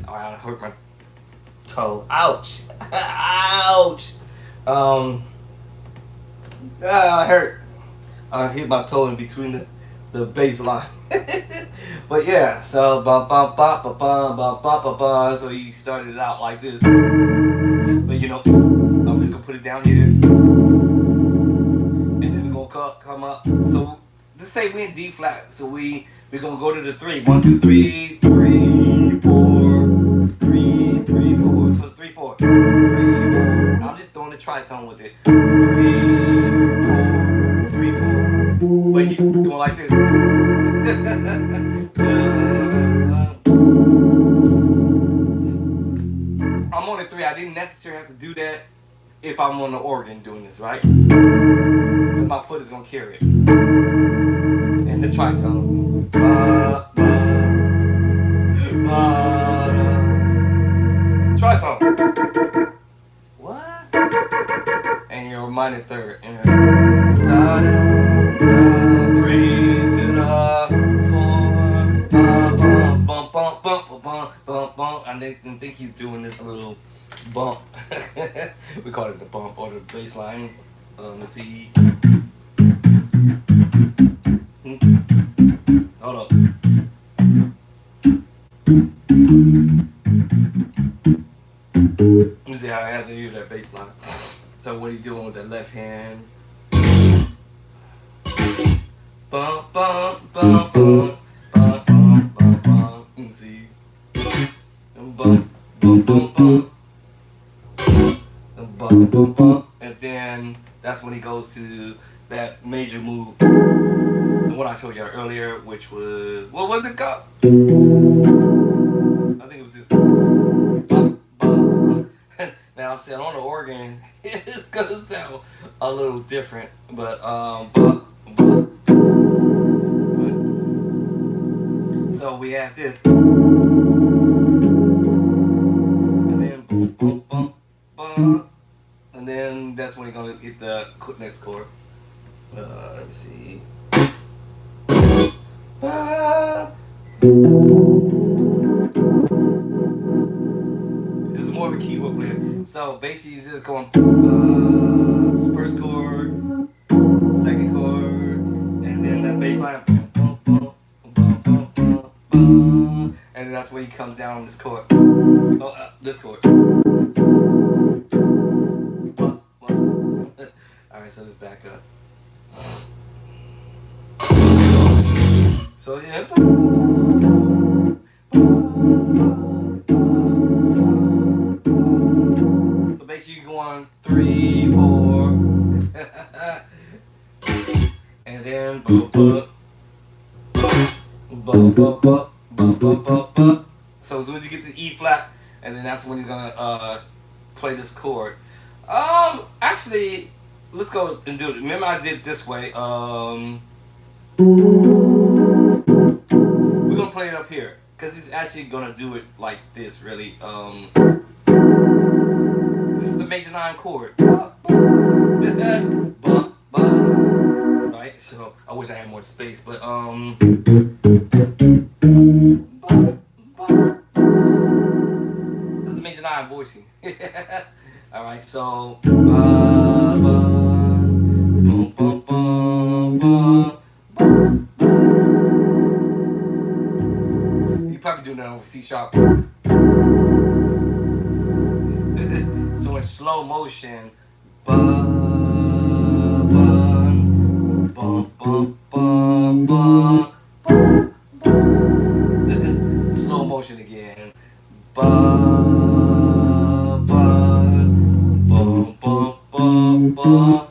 All right, I hurt my toe. Ouch! Ouch! I hurt. I hit my toe in between the bass line. But yeah, so bum bum bum bum bum bum bum bum bum. So he started it out like this. But you know, I'm just gonna put it down here, and then we're gonna come up. So let's say we're in D flat. So we're gonna go to the 3. 1, 2, 3, 3, 4, 3, 3, 4. So it's 3, 4, 3, 4. I'm just throwing the tritone with it. 3, 4, 3, 4. But he's going like this. I'm on the 3. I didn't necessarily have to do that if I'm on the organ doing this, right? But my foot is gonna carry it. And the tritone. Tritone. What? And your minor third. And 3 to the 4. Bump, bump, bump, bump, bump, bump, bump. I didn't think he's doing this little bump. We call it the bump or the bass line. Let's see. Hold up. Let me see how I have to hear that bass line. So what are you doing with that left hand? Bump, bump, bump, bump, bump, bump, bump, bump. Let me see. Bump, bump, bump, bump. Bump, bump, bump. And then that's when he goes to that major move. The one I told you earlier, which was, what was it called? I think it was this. Bump, bump. Now, see, on the organ, it's gonna sound a little different, but bump, bump. So we have this, and then bump, bump, bump, bump, and then that's when you're gonna hit the next chord. Let me see. This is more of a keyboard player. So basically, he's just going first chord, second chord, and then that bass line. And that's when he comes down on this chord. Oh, this chord. Alright, so let's back up. So yeah. So basically you go on 3, 4. So as soon as you get to E flat, and then that's when he's gonna play this chord. Actually, let's go and do it. Remember I did it this way. We're gonna play it up here because he's actually gonna do it like this. Really. This is the major 9 chord. Right. So I wish I had more space, but this is the major 9 voicing. All right. So boom, boom, boom, boom. You probably do that on C sharp. So in slow motion, bum, bum, bum, bum, bum, bum, bum. Slow motion again. Bum, bum, bum, bum, bum, bum.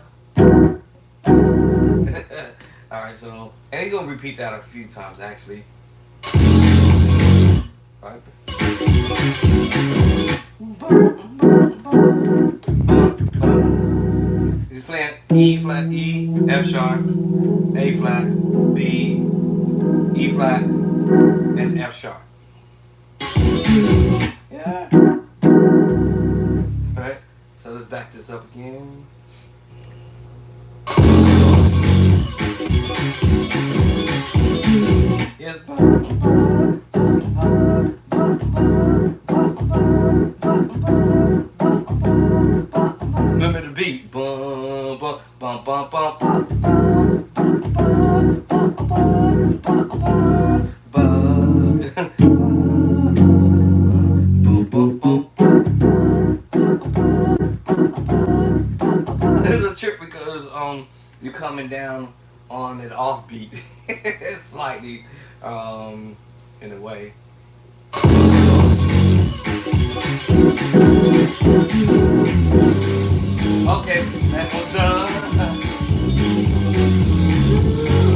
All right, so and he's gonna repeat that a few times actually. All right. He's playing E flat, E, F sharp, A flat, B, E flat, and F sharp. Yeah. Alright, so let's back this up again. Yeah. Remember the beat. Bum, bum, bum, bum, bum, bum, This is a trick because you're coming down on an offbeat slightly in a way. Okay, that was done.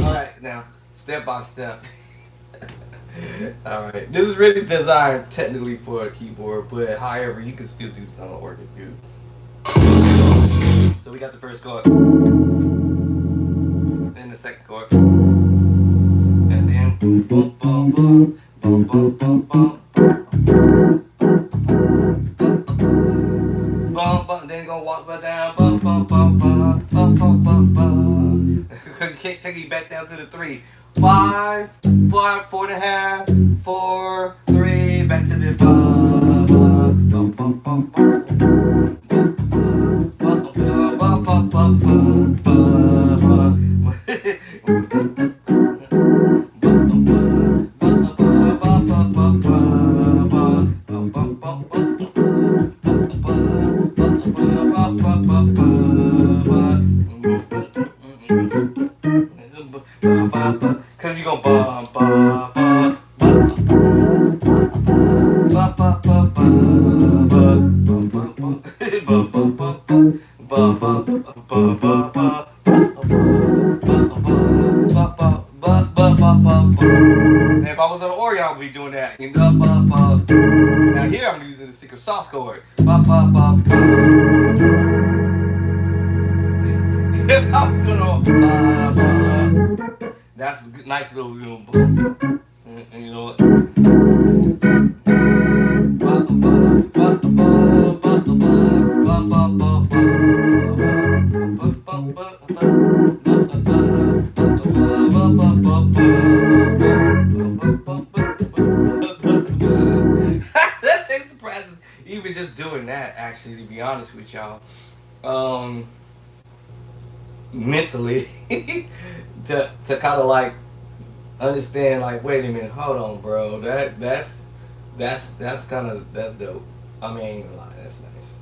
Alright, now, step by step. Alright, this is really designed technically for a keyboard, but however, you can still do some work if you. So we got the first chord, then the second chord, and then boom, boom, boom, boom, boom, boom, boom, boom. Then gonna walk back down, because you can't take you back down to the 3. 5, 4, 4.5, 4, 3, back to the Cause you go bum bum bum and if I was on Oreo, I would be doing that. Now here I'm using the secret sauce chord. If I was doing that's a nice little, you know what? That takes some practice, even just doing that. Actually, to be honest with y'all, mentally, to kind of like understand, like, wait a minute, hold on, bro, that's kind of that's dope. I mean, I ain't gonna lie, that's nice.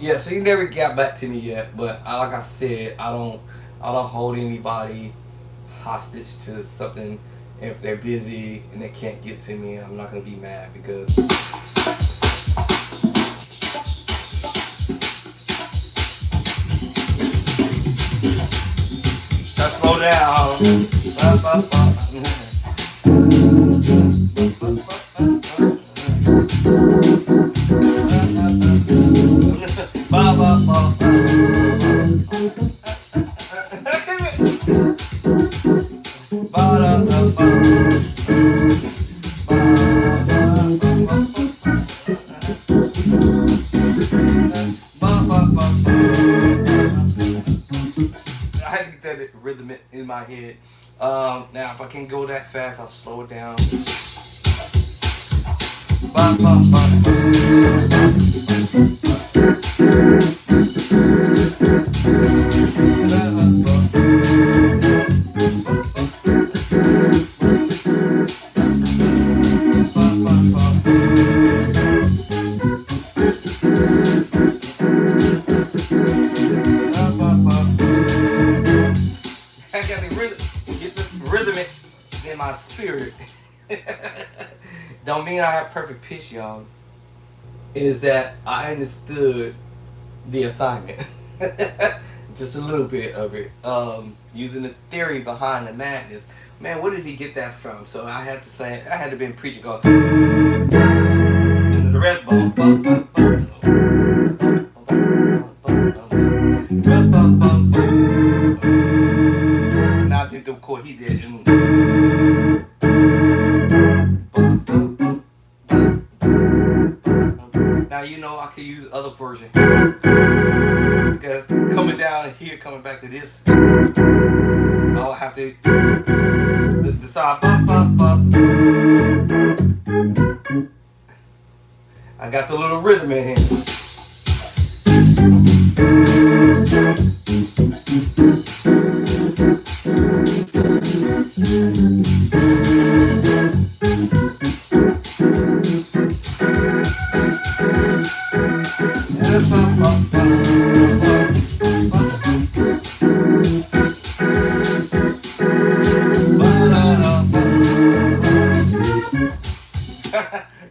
Yeah, so you never got back to me yet, but like I said, I don't hold anybody hostage to something. If they're busy and they can't get to me, I'm not gonna be mad because. Now slow down. head. Now if I can't go that fast, I'll slow it down. Ba, ba, ba, I got the rhythm, get the rhythm in my spirit. Don't mean I have perfect pitch, y'all. Is that I understood the assignment, just a little bit of it, using the theory behind the madness. Man, where did he get that from? So I had to say, I had to be preaching, go into the red ball. Now I did the chord he did. Now you know I could use other version because coming down here, coming back to this, I'll have to decide. I got the little rhythm in here.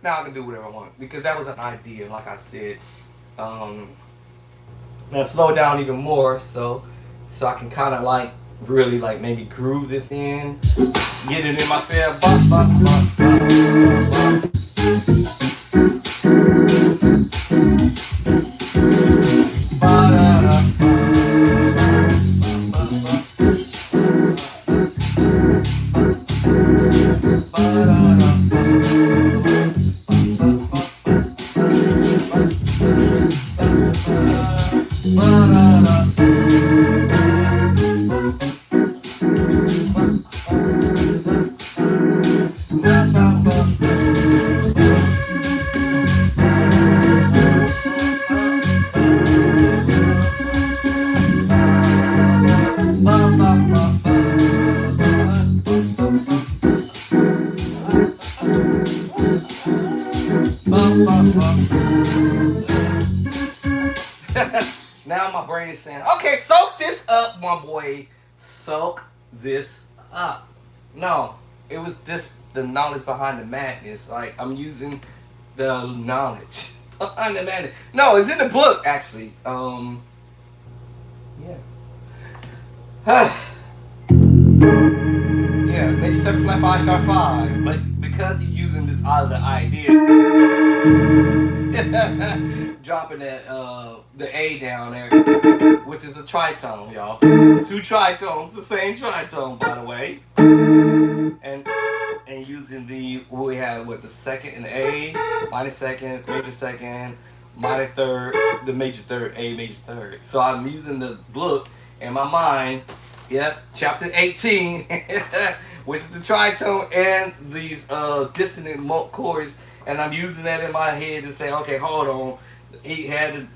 Now I can do whatever I want because that was an idea, like I said. Now slow it down even more, so I can kind of like really like maybe groove this in, get it in my fair. Now my brain is saying, okay, soak this up, my boy. Soak this up. No, it was this the knowledge behind the madness. Like I'm using the knowledge behind the madness. No, it's in the book actually. Yeah. Yeah, major 7 flat 5 sharp 5. But because he's using this other idea, dropping the A down there, which is a tritone, y'all. 2 tritones, the same tritone, by the way. And using the what we had with the second and the A, minor second, major second, minor third, the major third, A major third. So I'm using the book in my mind. Yep, chapter 18, which is the tritone and these dissonant chords, and I'm using that in my head to say, okay, hold on, he had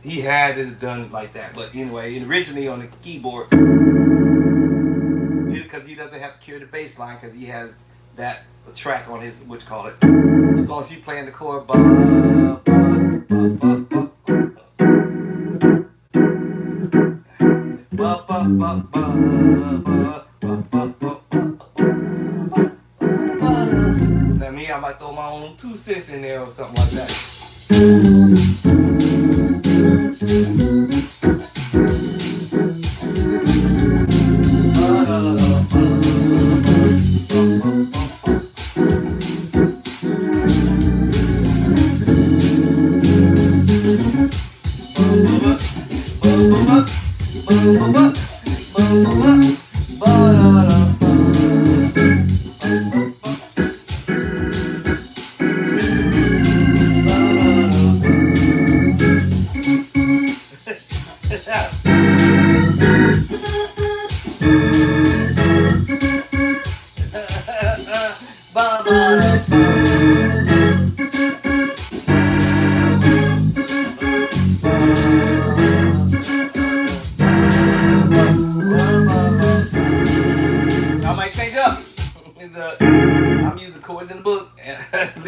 it done it like that. But anyway, originally on the keyboard, because he doesn't have to carry the bass line because he has that track on his what you call it. As long as he's playing the chord, ba, ba, ba, ba, ba. Ba, ba, ba, ba, ba, ba, ba, now me, I might throw my own 2 cents in there or something like that.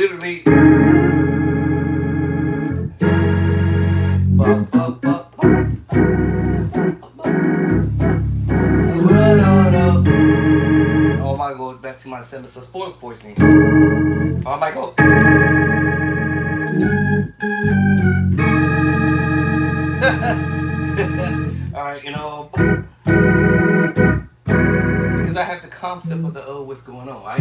literally. Ba, ba, ba, ba. Oh, I might go back to my 7/4 voicing. Oh, I might go. Alright, because I have the concept of what's going on, right?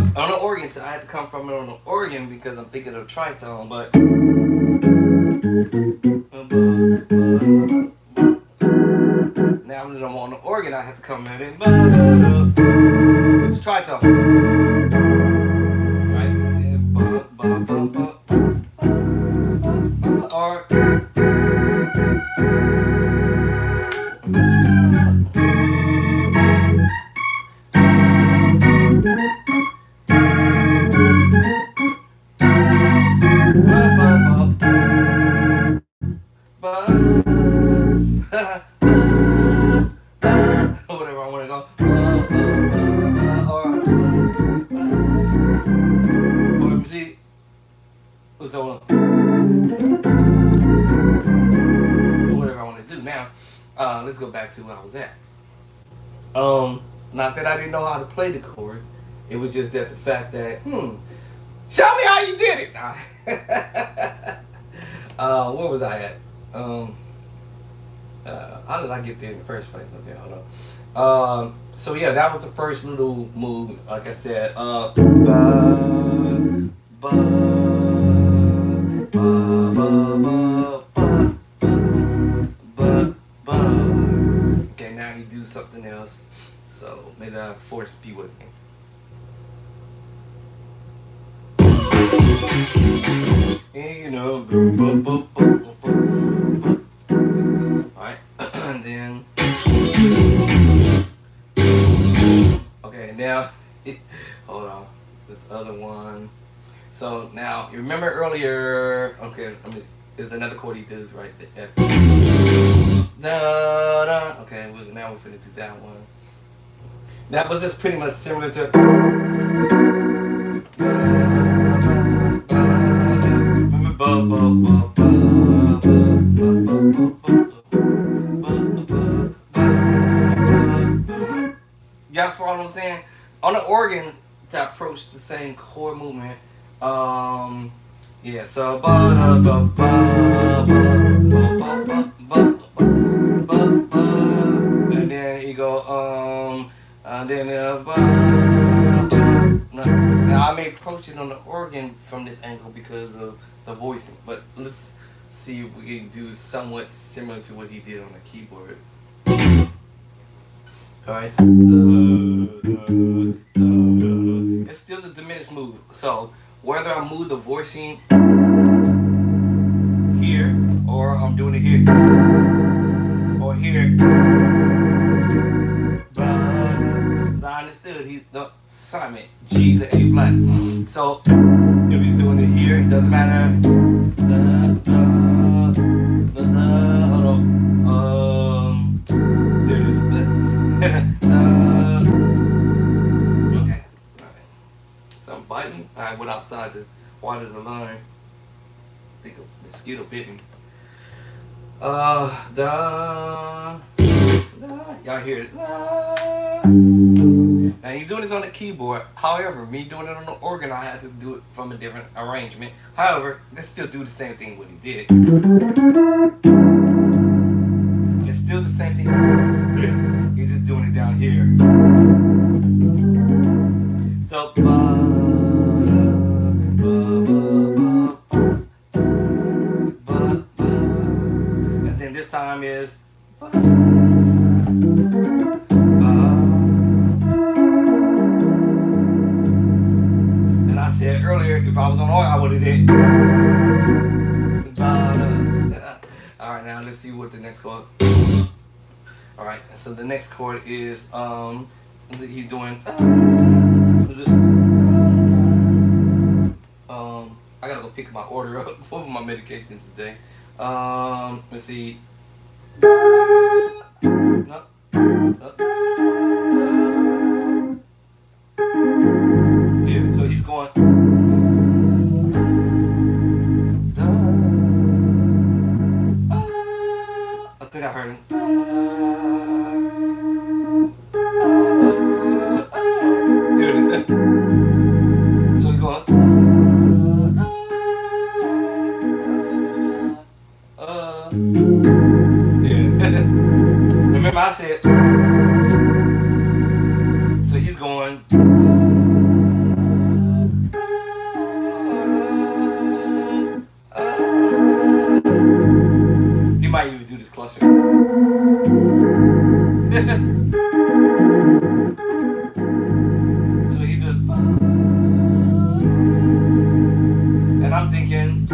But on the organ, so I had to come from it on the organ because I'm thinking of tritone, but now that I'm on the organ, I have to come at it. It's tritone, right? Or whatever I want to go. Or see, so whatever I want to do now. Let's go back to where I was at. Not that I didn't know how to play the chords. It was just that the fact that, show me how you did it. Where was I at? How did I get there in the first place? Okay, hold on. So yeah, that was the first little move. Like I said, ba, ba, ba. Okay, now you do something else. So may the force be with me. And alright, and then okay, now hold on, this other one. So now you remember earlier, okay, there's another chord he does right there. Da, da. Okay, now we're finna do that one. That was just pretty much similar to y'all follow what I'm saying? On the organ to approach the same chord movement. Yeah, so and then you go and then now I may approach it on the organ from this angle because of the voicing, but let's see if we can do somewhat similar to what he did on the keyboard. Alright, so, it's still the diminished move. So whether I move the voicing here or I'm doing it here or here, but I understood he's the assignment G to A flat. So if he's doing it here, it doesn't matter. Hold on. There it is. Okay. Alright. So I'm biting. I went outside to water the line. I think a mosquito bit me. Y'all hear it. Now he's doing this on the keyboard. However, me doing it on the organ, I had to do it from a different arrangement. However, let's still do the same thing what he did. It's still the same thing. Yes, he's just doing it down here. So and then this time is and I said earlier, if I was on organ, I would have did. Alright, now let's see what the next chord. All right, so the next chord is he's doing. I gotta go pick my order up for my medication today. Let's see. No. Yeah, so he's going. I think I heard him. Here it is. So he's going. Yeah. Remember I said. So he's going. He might even do this cluster. So he just. And I'm thinking.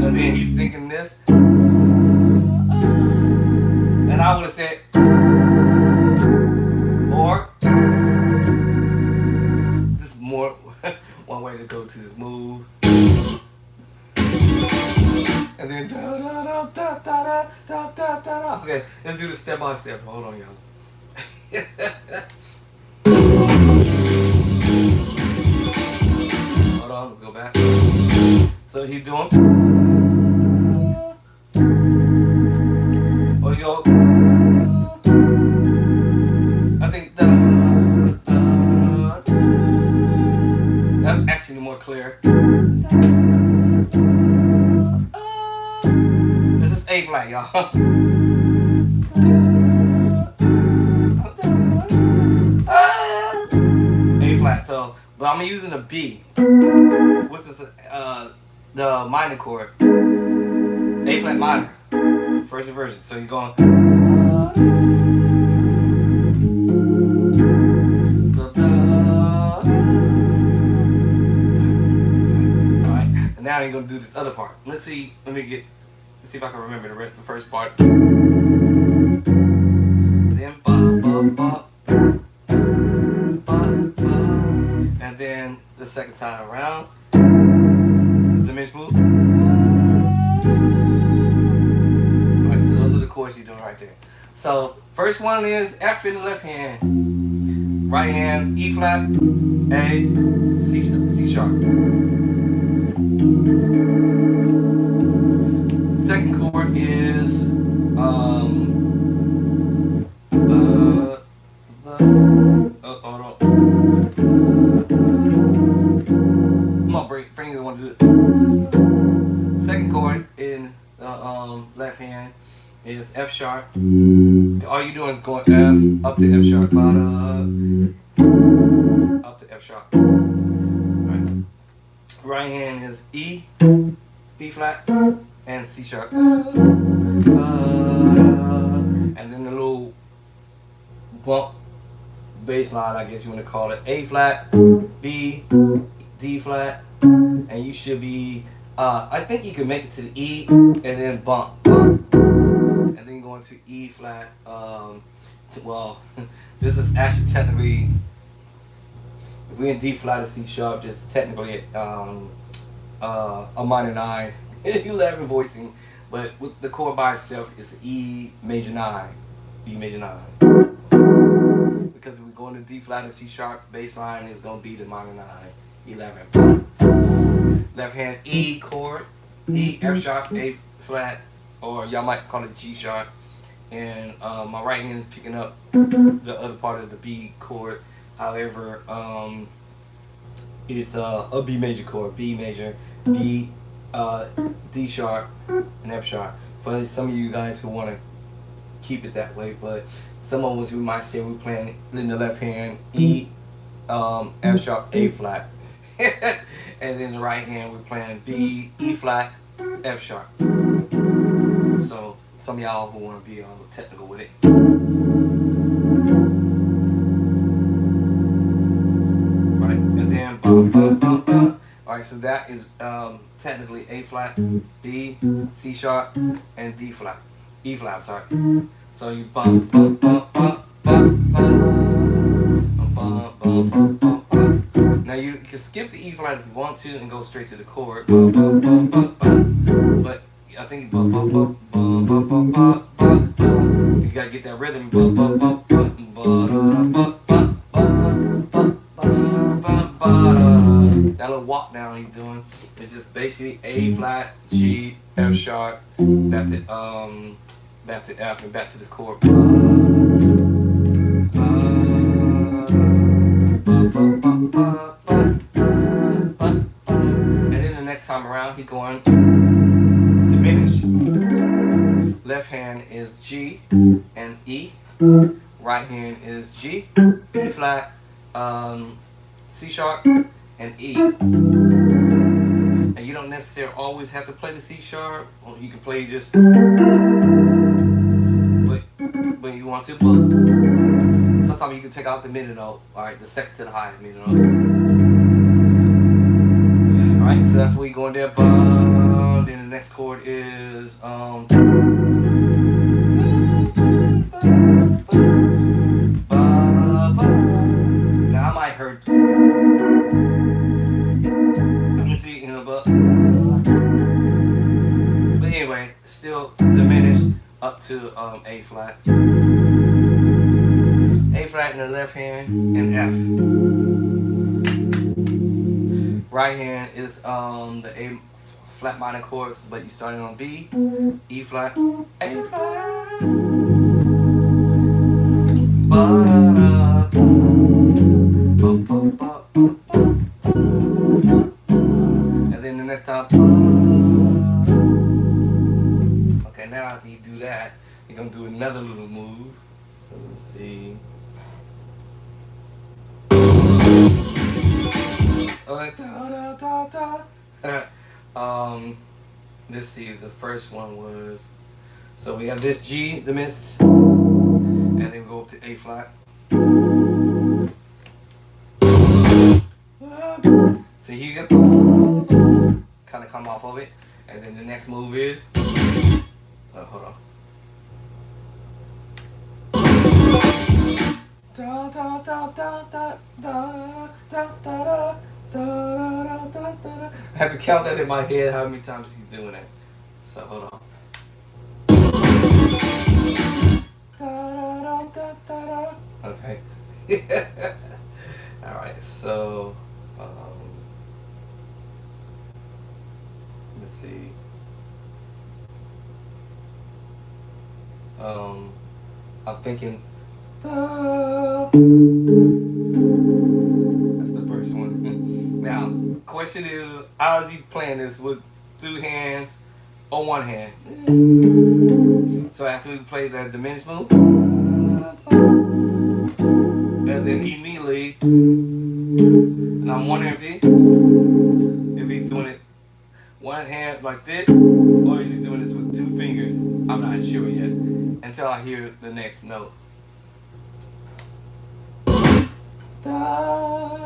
And then he's thinking this. And I would have said. Or. This is more one way to go to this move. And then da da da da da da da da. Okay, let's do this step by step. Hold on, y'all. Hold on, let's go back. So he's doing. Oh, you go. I think da da. That's actually more clear. This is A flat, y'all. A flat. So, but I'm using a B. What's this? The minor chord. A flat minor. First inversion. So you're going. So alright. And now you're gonna do this other part. Let's see. Let's see if I can remember the rest of the first part. Then ba ba ba. And then the second time around, the diminished move. Alright, so those are the chords you're doing right there. So first one is F in the left hand, right hand E flat, A, C sharp. Second chord is finger want to do it. Second chord in the left hand is F sharp. All you're doing is going F up to F sharp, up to F sharp. Right hand is E, B flat, and C sharp. And then the little bump bass line, I guess you want to call it, A flat, B, D flat, and you should be, I think you can make it to the E and then bump, and then going to E flat. Well, this is actually technically, if we're in D flat or C sharp, this is technically a minor 9, 11 voicing, but with the chord by itself, it's E major 9, E major 9. Because if we're going to D flat and C sharp, bass line is going to be the minor 9, 11. Left hand E chord, E, F sharp, A flat, or y'all might call it G sharp. And my right hand is picking up the other part of the B chord. However, it's a B major chord, B major, B, D sharp, and F sharp. For some of you guys who want to keep it that way, but some of us we might say we're playing in the left hand E, F sharp, A flat. And then the right hand we're playing B, E flat, F sharp. So some of y'all who want to be technical with it. ba ba ba ba. All right, so that is technically A flat, B, C sharp, and D flat, E flat. I'm sorry. So you bum bum bum bum bum bum bum bum bum bum. Now you can skip the E flat if you want to and go straight to the chord. Bum bum bum bum bum. But I think bum bum bum bum bum bum bum bum. You gotta get that rhythm. Bum bum bum bum bum bum bum bum bum. That little walk down he's doing is just basically A flat, G, F sharp, back to F and back to the chord. And then the next time around, he going diminish. Left hand is G and E. Right hand is G, B flat, C sharp, and E. And you don't necessarily always have to play the C sharp. Or you can play just when you want to. But sometimes you can take out the middle note. All right, the second to the highest middle note. All right, so that's where you going there. Then the next chord is now I might hurt. Let me see, but anyway, still diminished up to A flat. A flat in the left hand and F. Right hand is the A flat minor chords, but you starting on B, E flat, A flat. And then the next time. Okay, now after you do that, you're gonna do another little move. So let's see. Let's see. The first one was, so we have this G, the miss, and then we go up to A flat. So you get kind of come off of it, and then the next move is. Hold on. Da da da da da da da da da da. I have to count that in my head how many times he's doing that. So hold on. Okay. All right. So let's see. I'm thinking. That's the first one. Now, question is, how is he playing this with two hands or one hand? So after we play that diminished move, and then immediately, and I'm wondering if he's doing it one hand like this, or is he doing this with two fingers? I'm not sure yet until I hear the next note. Da,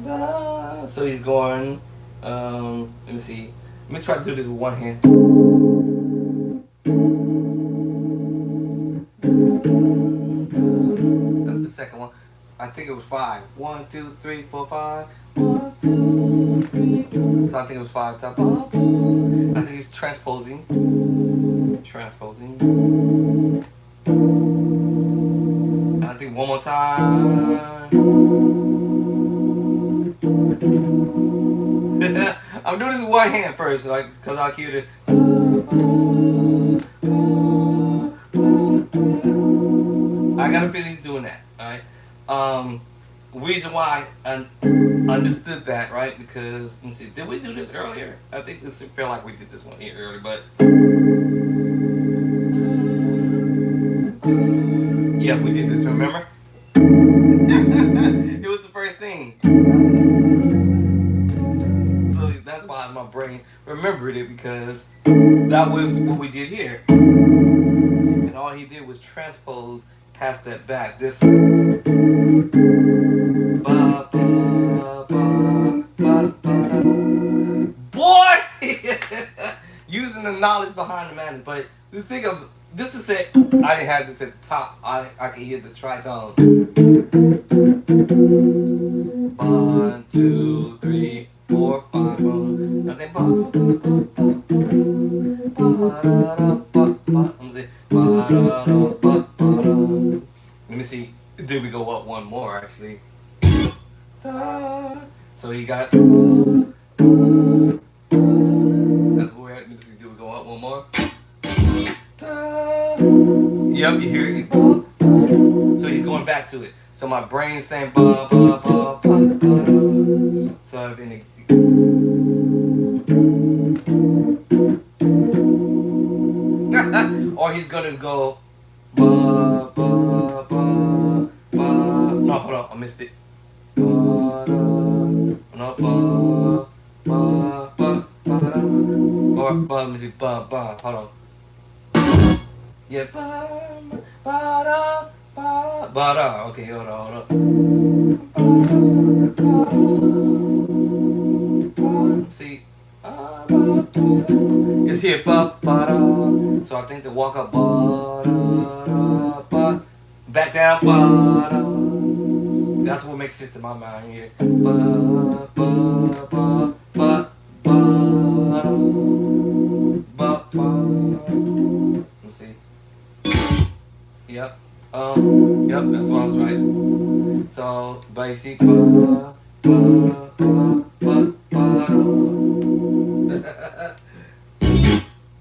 da. So he's going, let me see. Let me try to do this with one hand. That's the second one. I think it was 5. 1, 2, 3, 4, 5. 1, 2, 3, 4. So I think it was 5 times. I think he's transposing. And I think one more time. I'm doing this with one hand first, like, because I'll cue the. I got a feeling he's doing that, alright? Reason why I understood that, right? Because, let me see, did we do this earlier? I think this felt like we did this one here earlier, but. Yeah, we did this, remember? It was the first thing. So that's why my brain remembered it, because that was what we did here. And all he did was transpose past that back. This. Ba, ba, knowledge behind the madness. But the thing of this is it. I didn't have this at the top. I can hear the tritone. 1, 2, 3, 4, 5. And then ba ba ba ba ba da da ba ba. Let me see. Ba da da ba ba da. Let me see. Did we go up one more actually? Da. So you got. That's where we at. Let me see. Did we go up one more? Da. Yep, you hear it. So he's going back to it. So my brain's saying ba ba ba ba ba. So if any. Or he's gonna go ba ba ba ba. No, hold on, I missed it. Ba da. No, ba ba ba ba da. Or ba. Let me see. Ba ba. Hold on. Yeah, ba ba da ba da. Okay, hold on, hold on. See, it's here ba ba da. So I think to walk up ba da da ba, back down ba da. That's what makes sense in my mind here. Ba ba ba ba ba ba ba. Let's see. Yep. Yep, that's what I was right. So basic ba ba ba ba ba.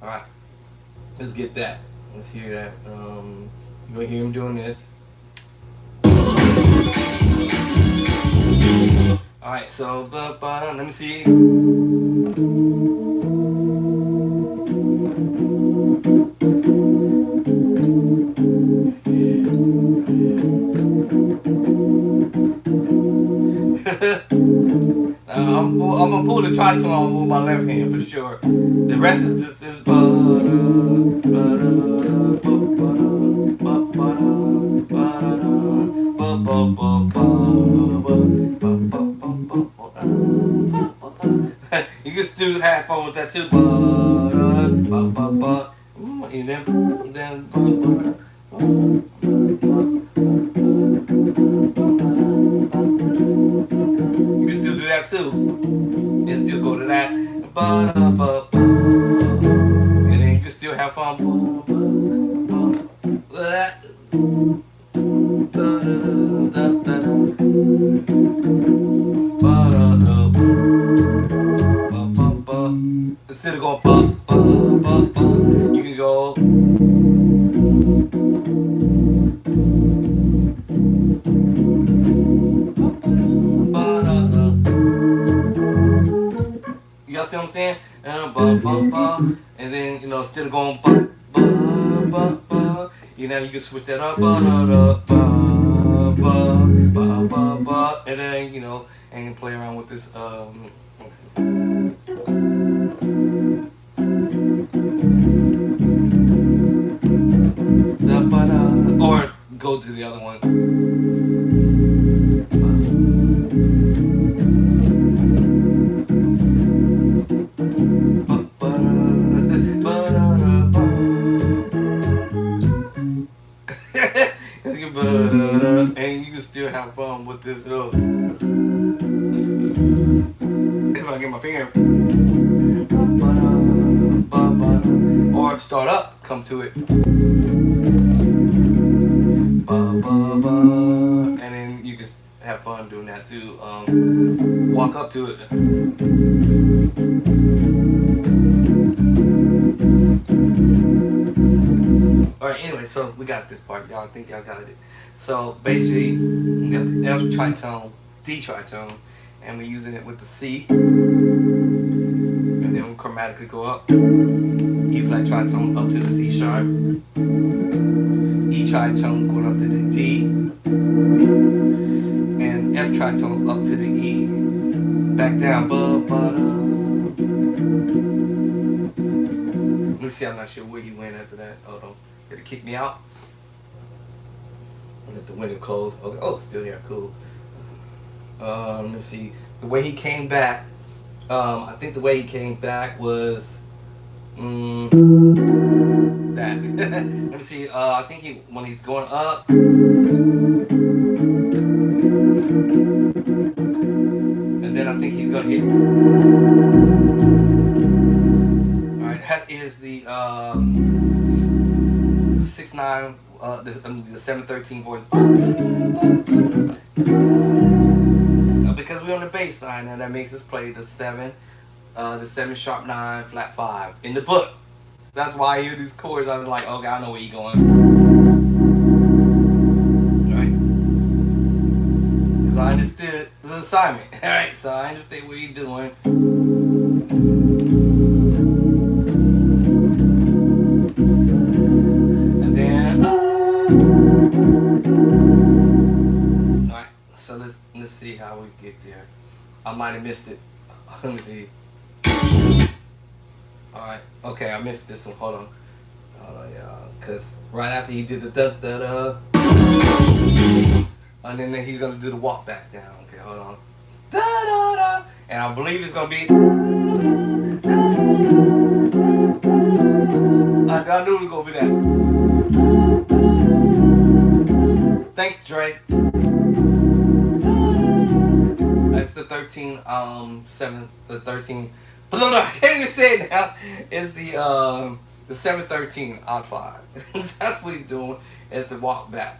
Alright. Let's get that. Let's hear that. You're gonna hear him doing this. Alright, so ba ba. Let me see. I'm gonna pull the tritone. I'll move my left hand for sure. The rest of this is ba da ba da ba ba da ba da ba ba ba ba ba. You can still have fun with that too. Ba da ba ba ba. And then ba ba da. You can still do that too. And still go to that. Ba-da-ba-ba. And then you can still have fun. Instead of going ba ba ba ba, you can go. You see what I'm saying? And then, instead of going ba ba ba ba, you can switch that up, ba da da ba ba ba ba ba, and then and play around with this da ba da, or go to the other one. And you can still have fun with this if I get my finger or start up, come to it, and then you can have fun doing that too. Walk up to it. Alright, anyway, so we got this part. Y'all think y'all got it. So basically, we got the F tritone, D tritone, and we're using it with the C. And then we chromatically go up. E flat tritone up to the C sharp. E tritone going up to the D. And F tritone up to the E. Back down. Ba, ba, da. Let me see, I'm not sure where he went after that. Hold on. Did it kick me out? Let the window close. Okay. Oh, still here. Cool. Let me see. The way he came back, I think the way he came back was, That. Let me see. I think when he's going up, and then I think he's gonna hit. All right, that is the 6/9. The 7/13 voice. Because we're on the bass line, and that makes us play the 7 sharp 9 flat 5 in the book. That's why I hear these chords. I was like, okay, I know where you're going. Alright? Because I understood this assignment. Alright, so I understand what you're doing. And then, alright, so let's see how we get there. I might have missed it. Let me see. Alright, okay, I missed this one. Hold on. Y'all. Because right after he did the da da da, and then he's going to do the walk back down. Okay, hold on. Da da da. And I believe it's going to be. I knew it was going to be that. Thanks, Dre. That's the 13. I can't even say it now. It's the 7/13 odd 5. That's what he's doing. Is to walk back.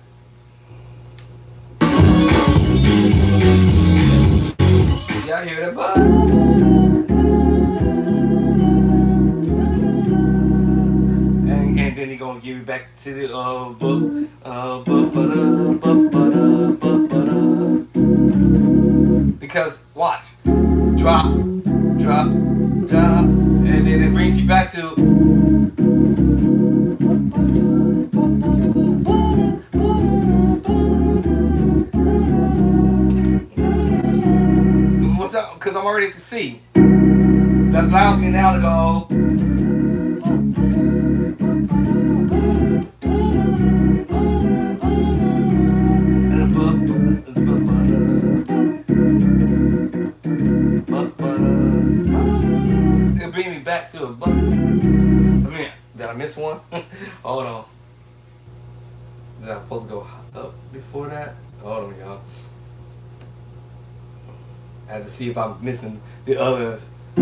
Y'all hear that? And then he gonna give you back to the book. Because watch, drop, and then it brings you back to. What's up? Because I'm already at the C. That allows me now to go. It'll bring me back to a buck. Man, did I miss one? Hold on. Did I supposed to go up before that? Hold on, y'all. I had to see if I'm missing the others. I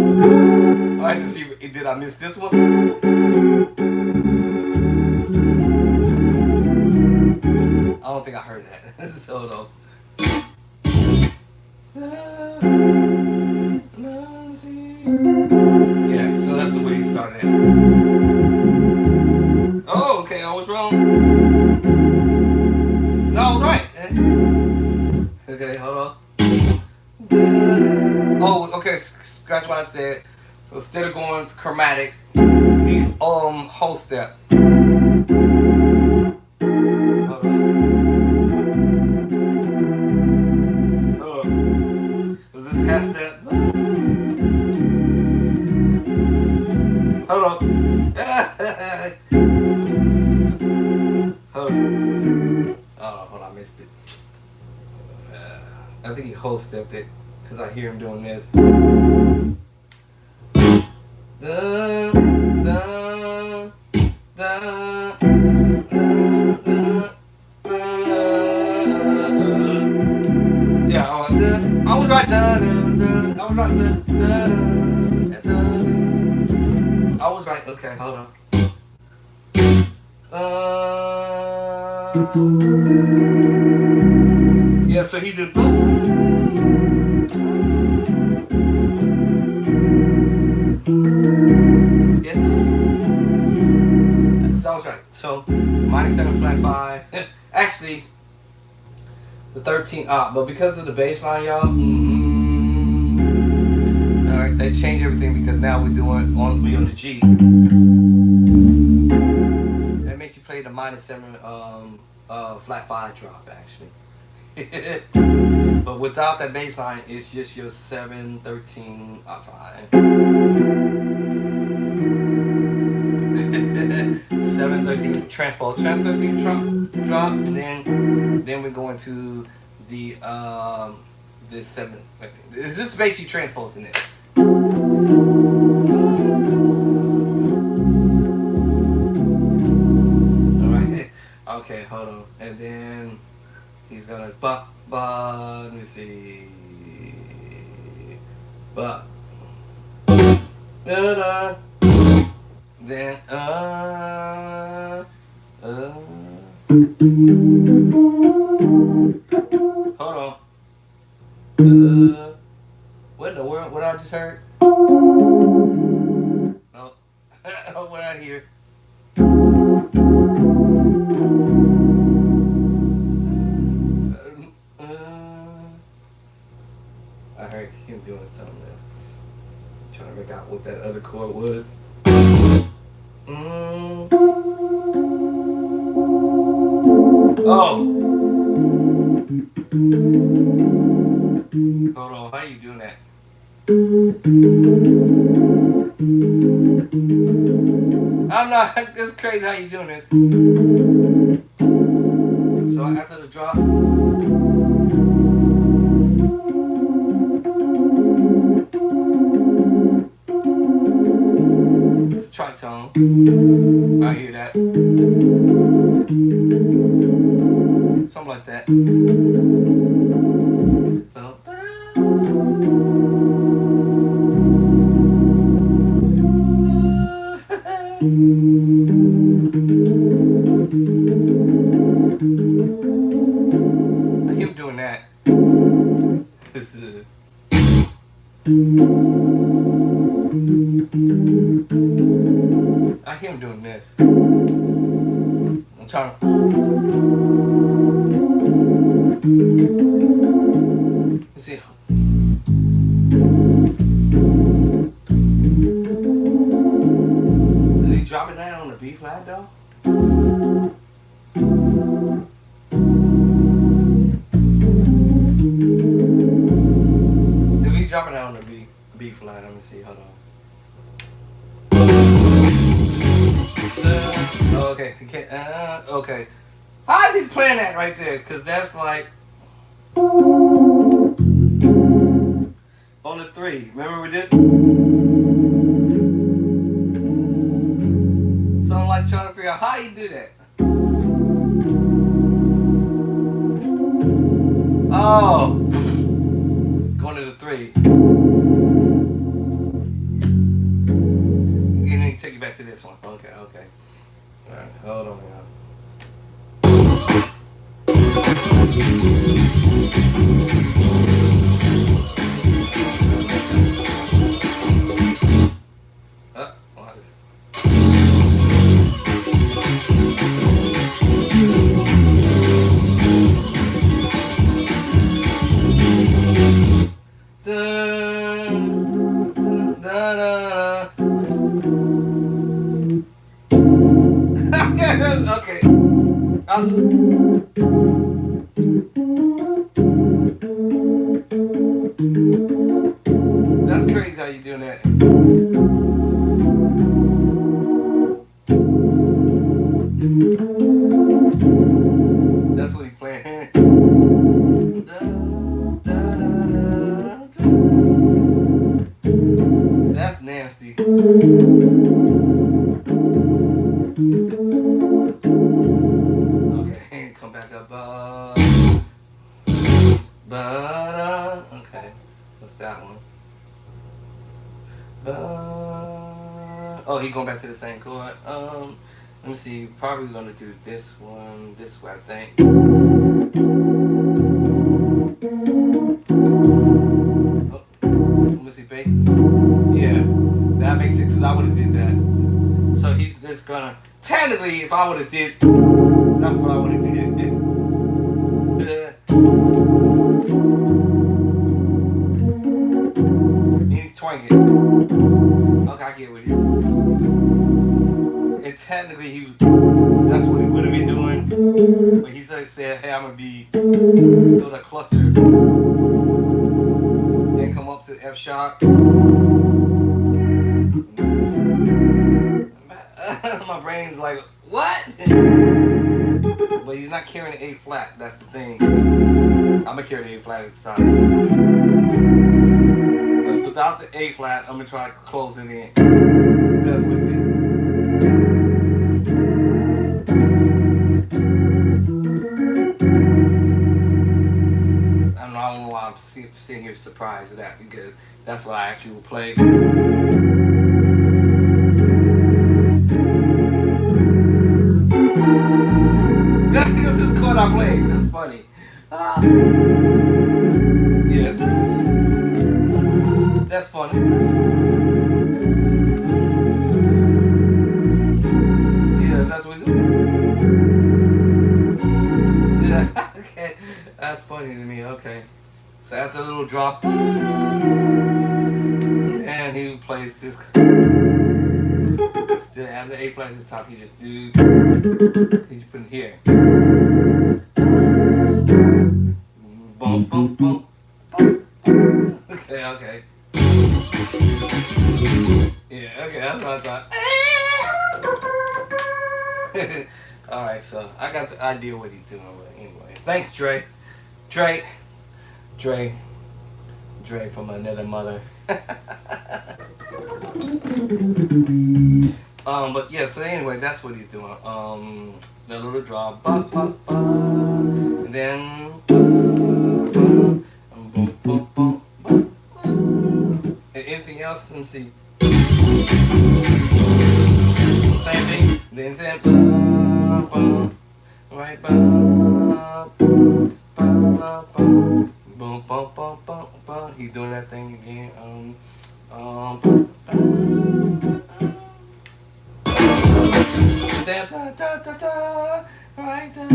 had to see if did I miss this one? I don't think I heard that. So hold yeah, so that's the way he started it. Oh, okay, I was wrong. No, I was right. Okay, hold on. Oh, okay, scratch what I said. So instead of going to chromatic, he whole step. Hold on. Was this half step? Hold on. Hold on. Oh, hold on, I missed it. I think he whole stepped it because I hear him doing this. Da, da, da, yeah, I was right. I was right. I was right. Okay, hold on. Yeah, so he did. Yeah. So I was right. So -7 flat 5. Actually, the 13 but because of the bass line, y'all. Alright, they changed everything because now we on the G. That makes you play the -7 flat 5 drop actually. But without that bass line, it's just your 7/13 5. 7/13 transpose, 7/13 drop, and then we go into the 7/13. It's just basically transposing it. But da, then hold on. What in the world? What I just heard? Oh, oh, what I hear? I heard him doing something else. Trying to make out what that other chord was. Mm. Oh, hold on. How you doing that? I'm not. It's crazy how you doing this. So after the drop. It's a tritone. I hear that. Something like that. So. Him doing that. I hear him doing this. I'm trying to. Let's see. Is he dropping that on the B flat though? If he's dropping that on the B flat, let me see. Hold on. Okay, okay. How is he playing that right there? Cause that's like on the 3. Remember we did? So I'm like trying to figure out how you do that. Oh, going to the 3. And then take you back to this one. Okay. All right, hold on now. Okay. That's crazy how you doing that. That's what he's playing. That's nasty. Okay, come back up. Okay, what's that one? Oh, he going back to the same chord. Let me see. Probably gonna do this one this way, I think. Oh, let me see, babe. Yeah, that makes sense. Cause I would have did that. So he's just gonna. Technically, if I would have did, that's what I would have did. He's twanging. Okay, I get with you. And technically, that's what he would have been doing. But he just said, "Hey, I'm gonna build a cluster and come up to F sharp." My brain's like, what? But he's not carrying the A flat. That's the thing. I'm gonna carry the A flat at the time. But without the A flat, I'm gonna try to close it in. That's what it did. I don't know why I'm sitting here surprised at that because that's what I actually will play. This is chord I played. That's funny. Yeah, that's funny. Yeah, that's what we do. Yeah, okay. That's funny to me. Okay. So after a little drop, and he plays this. Still after the A flat at the top, he just do. He's putting here. Bump, bump, bump, bump. Okay, okay. Yeah, okay, that's what I thought. Alright, so I got the idea what he's doing, but anyway. Thanks, Dre. Dre. Dre. Dre from another mother. But yeah, so anyway, that's what he's doing. The little drop, ba, ba, ba, and then boom, boom, boom, boom. And anything else? Let me see. Same thing. Then ba, ba, right, ba, ba, ba, ba, boom, boom, boom, boom, boom. He's doing that thing again. Da, da, da, da, da, right da,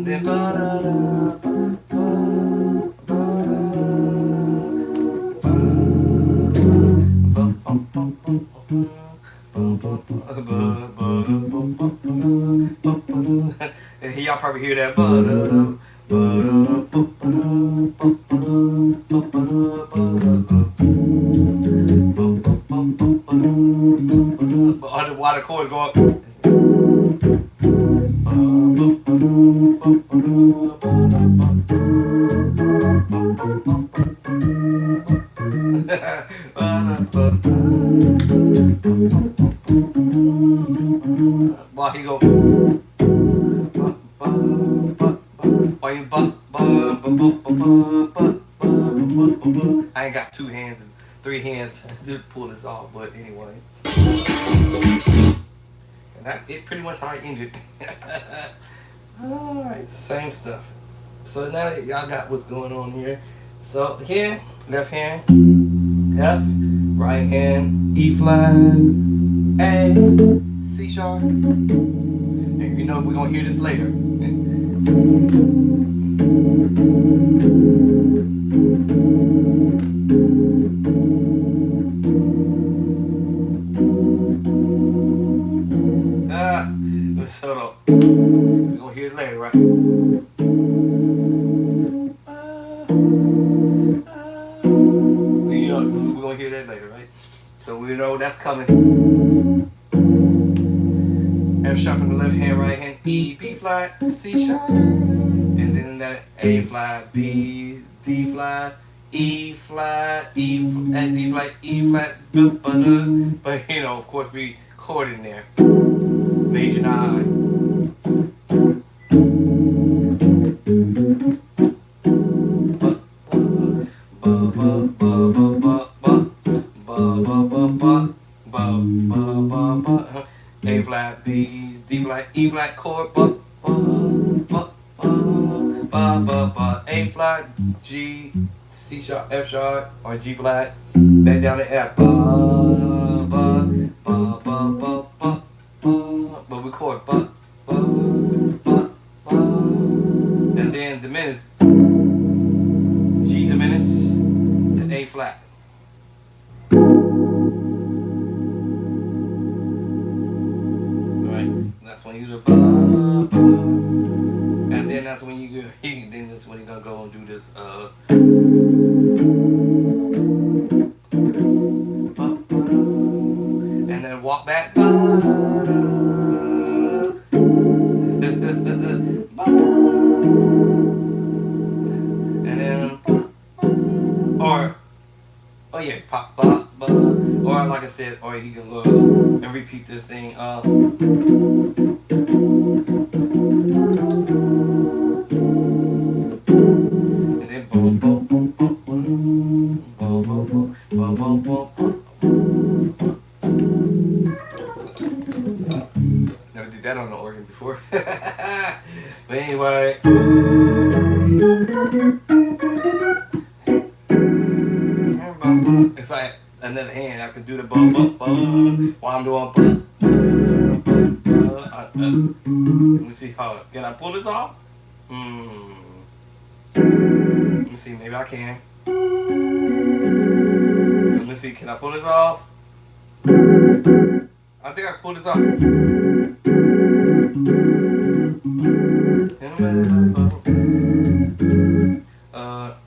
then ba da da ba ba ba y'all probably hear that. Why the chord go up? Why he go? Why you I ain't got 2 hands and 3 hands to pull this off, but anyway. And it pretty much how I ended. Alright, same stuff. So now that y'all got what's going on here. So here, left hand, F, right hand, E flat, A, C sharp. And you know we're gonna hear this later. Let's hold on. We're gonna hear it later, right? You know, we're gonna hear that later, right? So we know that's coming. F sharp in the left hand, right hand, E, B flat, C sharp, and then that A flat, B, D flat, E flat, E and D flat, E flat, but you know, of course, we chord in there. Major 9. A flat, B, D flat, E flat chord, A flat, G, C sharp, F sharp, or G flat, back down to F, but we chord, and then diminish, G diminish to A flat. That's when you do the and then that's when you go. Then that's when you're gonna go and do this. And then walk back. And then, or oh yeah, pop, or like I said. this, or you can go and repeat this thing. And then boom, boom, boom, boom, boom, boom, boom, boom, boom, boom, boom. Never did that on the organ before. But anyway. If I had another hand, I could do the bum bum bum while I'm doing bum. Let me see how. Can I pull this off? Let me see. Maybe I can. Let me see. Can I pull this off? I think I can pull this off.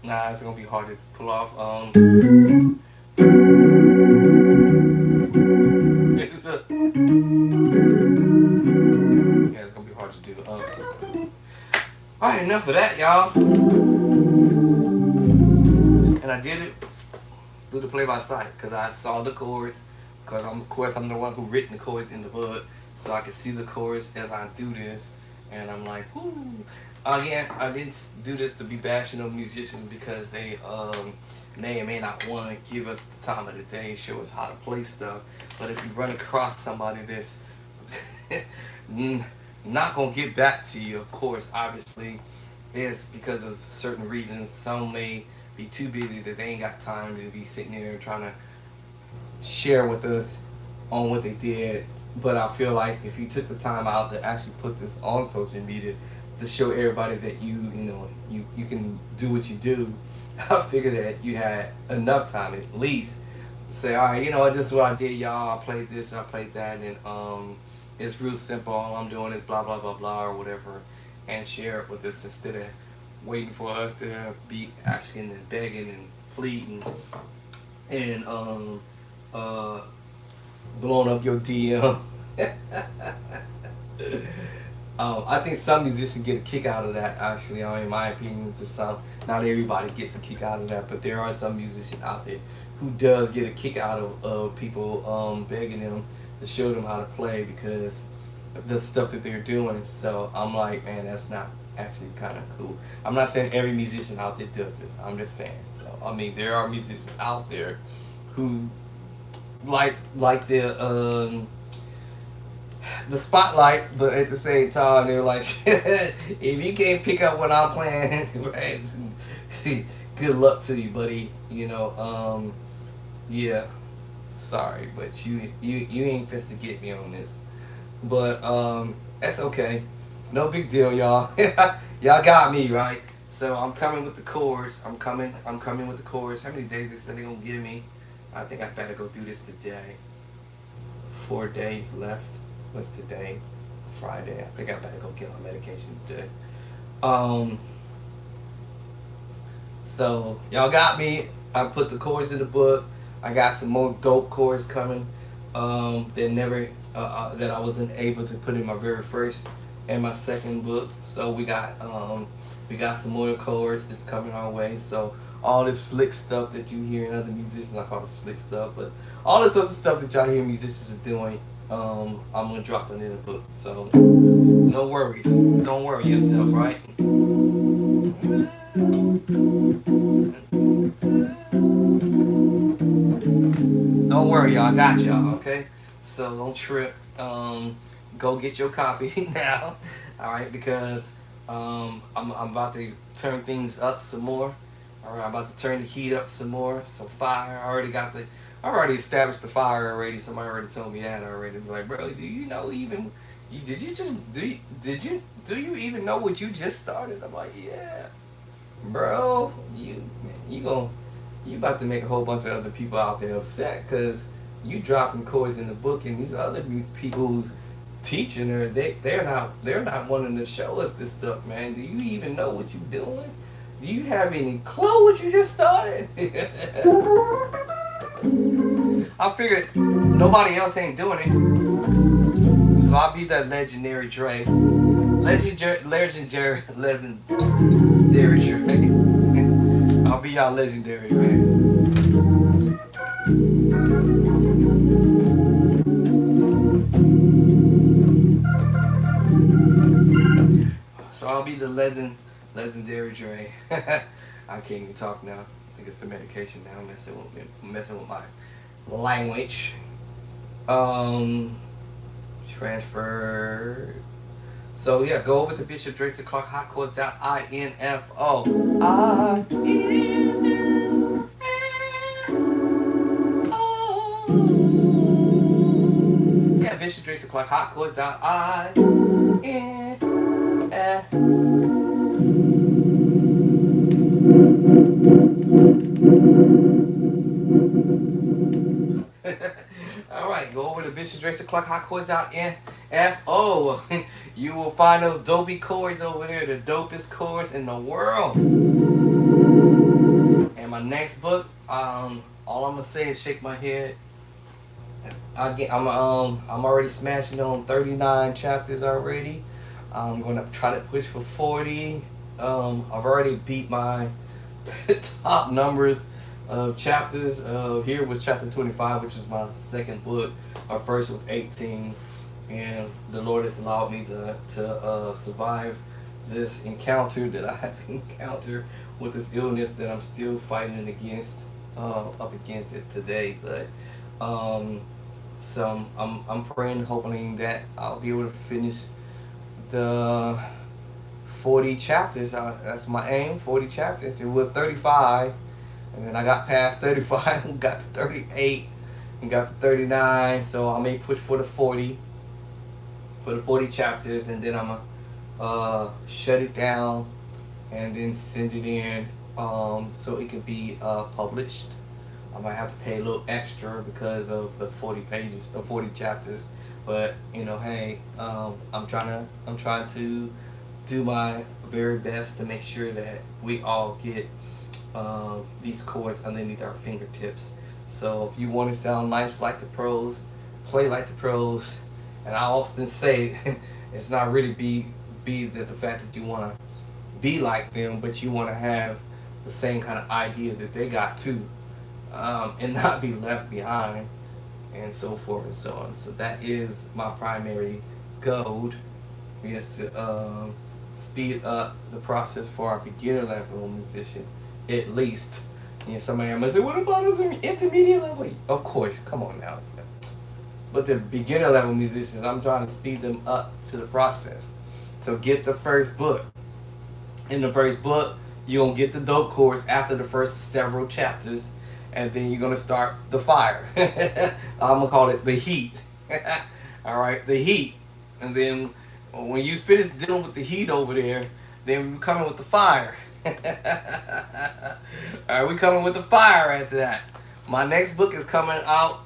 Nah, it's gonna be hard to pull off. It's yeah, it's gonna be hard to do. Alright, enough of that, y'all. And I did it through the play by sight because I saw the chords. Because of course I'm the one who written the chords in the book, so I can see the chords as I do this, and I'm like, whoo. Again, I didn't do this to be bashing on musicians because they may or may not want to give us the time of the day, show us how to play stuff. But if you run across somebody that's not gonna get back to you, of course, obviously, it's because of certain reasons. Some may be too busy that they ain't got time to be sitting there trying to share with us on what they did. But I feel like if you took the time out to actually put this on social media to show everybody that you can do what you do, I figure that you had enough time at least to say, all right, this is what I did, y'all. I played this, I played that, and it's real simple. All I'm doing is blah blah blah blah or whatever, and share it with us instead of waiting for us to be asking and begging and pleading and blowing up your DM. I think some musicians get a kick out of that. Actually, in my opinion, it's just some. Not everybody gets a kick out of that, but there are some musicians out there who does get a kick out of people begging them to show them how to play because of the stuff that they're doing. So I'm like, man, that's not actually kind of cool. I'm not saying every musician out there does this. I'm just saying. So there are musicians out there who like the spotlight, but at the same time they're like, if you can't pick up what I'm playing, right, good luck to you, buddy. Yeah, sorry, but you ain't fist to get me on this. But that's okay, no big deal, y'all. Y'all got me right. So I'm coming with the chords. I'm coming with the chords. How many days they said they gonna give me? I think I better go do this today. 4 days left. What's today? Friday. I think I better go get my medication today. So y'all got me. I put the chords in the book. I got some more dope chords coming. That I wasn't able to put in my very first and my second book. So we got some more chords that's coming our way. So all this slick stuff that you hear in other musicians, I call it slick stuff, but all this other stuff that y'all hear musicians are doing, I'm gonna drop it in the book. So no worries. Don't worry yourself, right? Don't worry, y'all. I got y'all, okay? So don't trip. Go get your copy now, all right? Because I'm about to turn things up some more. All right, I'm about to turn the heat up some more. Some fire. I already established the fire already. Somebody already told me that already. Like, bro, do you know even? Do you even know what you just started? I'm like, yeah, bro. You about to make a whole bunch of other people out there upset because you dropping chords in the book and these other people who's teaching her, they're not wanting to show us this stuff, man. Do you even know what you're doing? Do you have any clue what you just started? I figured nobody else ain't doing it, so I'll be that legendary Dre, legendary Dre. I'll be y'all legendary, man. legendary Dre. I can't even talk now. I think it's the medication now messing with my language. Um, Transfer. So yeah, go over to Bishop Drake to Clark Hotcourse.info. Yeah, Bishop Drake to Clark Hotcourse.info. All right, go over to Bishop Drake to Clark Hotcourse.info. You will find those dopey chords over there, the dopest chords in the world. And my next book, all I'm gonna say is shake my head. I'm already smashing on 39 chapters already. I'm gonna try to push for 40. I've already beat my top numbers of chapters. Here was chapter 25, which is my second book. My first was 18, and the Lord has allowed me to survive this encounter that I have encountered with this illness that I'm still fighting against, up against it today. But so I'm praying, hoping that I'll be able to finish the 40 chapters. That's my aim. 40 chapters. It was 35, and then I got past 35 and got to 38 and got to 39. So I may push for the 40 chapters, and then I'm gonna shut it down and then send it in, so it can be published. I might have to pay a little extra because of the 40 pages, the 40 chapters. But hey, I'm trying to do my very best to make sure that we all get these chords underneath our fingertips. So if you want to sound nice like the pros, play like the pros. And I often say it's not really be that the fact that you want to be like them, but you want to have the same kind of idea that they got too, and not be left behind, and so forth and so on. So that is my primary goal, is to speed up the process for our beginner level musician, at least. Somebody might say, what about us intermediate level? Of course, come on now. But the beginner level musicians, I'm trying to speed them up to the process. So get the first book. In the first book, you're going to get the dope chords after the first several chapters, and then you're going to start the fire. I'm going to call it the heat. All right, the heat. And then when you finish dealing with the heat over there, then we're coming with the fire. All right, we're coming with the fire after that. My next book is coming out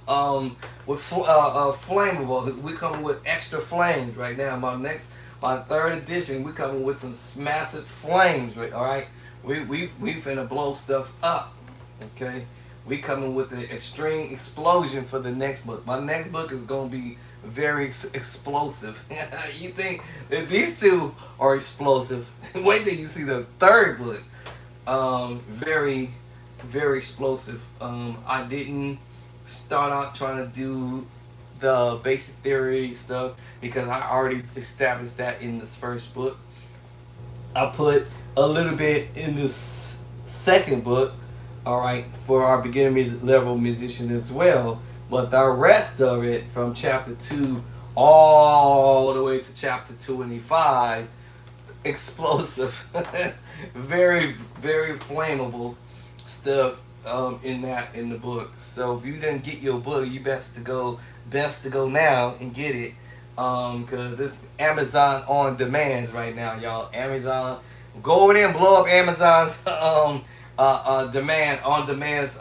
with flammable. We're coming with extra flames right now. My third edition, we're coming with some massive flames. Right, all right, we finna blow stuff up. Okay, we coming with the extreme explosion for the next book. My next book is gonna be very explosive. You think that these two are explosive? Wait till you see the third book. Very, very explosive. I didn't start out trying to do the basic theory stuff because I already established that in this first book. I put a little bit in this second book, all right, for our beginner level musician as well. But the rest of it, from chapter 2 all the way to chapter 25, explosive, very, very flammable stuff in the book. So if you didn't get your book, you best to go now and get it, because it's Amazon on demands right now, y'all. Amazon, go over there and blow up Amazon's demands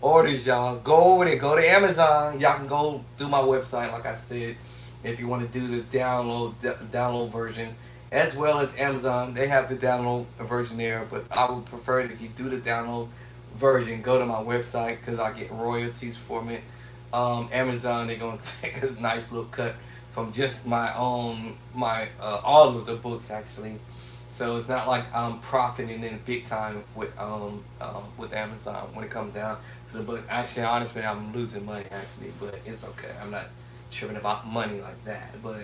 orders, y'all. Go over there, go to Amazon. Y'all can go through my website, like I said, if you want to do the download version, as well as Amazon. They have the download version there, but I would prefer it if you do the download version, go to my website, because I get royalties from it. Amazon, they're gonna take a nice little cut from just my all of the books, actually. So it's not like I'm profiting in big time with Amazon when it comes down to the book. Actually, honestly, I'm losing money, actually, but it's okay. I'm not tripping about money like that. But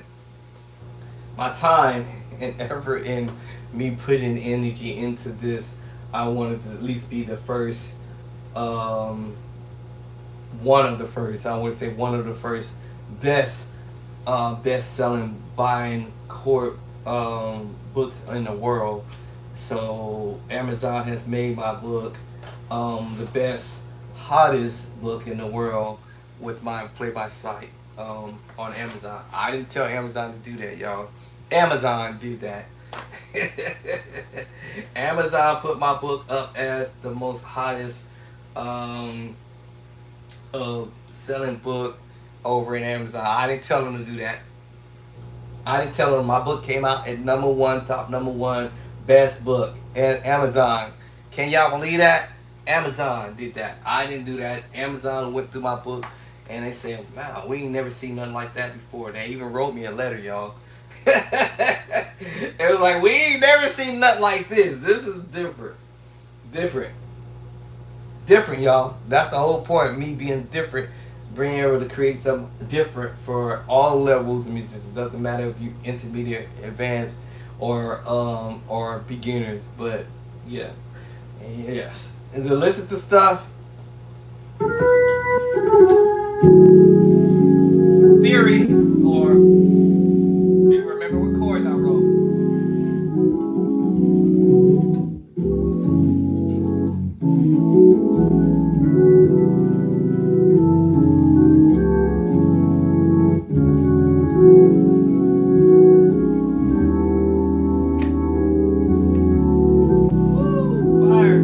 my time and effort in me putting energy into this, I wanted to at least be the first, um, one of the first. I would say one of the first best, best selling buying court books in the world. So Amazon has made my book the best, hottest book in the world with my play by site on Amazon. I didn't tell Amazon to do that, y'all. Amazon did that. Amazon put my book up as the most hottest um, selling book over in Amazon. I didn't tell them to do that. I didn't tell them my book came out at number one, top number one, best book at Amazon. Can y'all believe that? Amazon did that. I didn't do that. Amazon went through my book and they said, "Wow, we ain't never seen nothing like that before." They even wrote me a letter, y'all. It was like, "We ain't never seen nothing like this. This is different, different, different, y'all." That's the whole point. Of me being different, being able to create something different for all levels of musicians. It doesn't matter if you intermediate, advanced, or beginners. But yeah, yes. And to listen to stuff, theory, or you remember what chords I wrote. Woo, fire.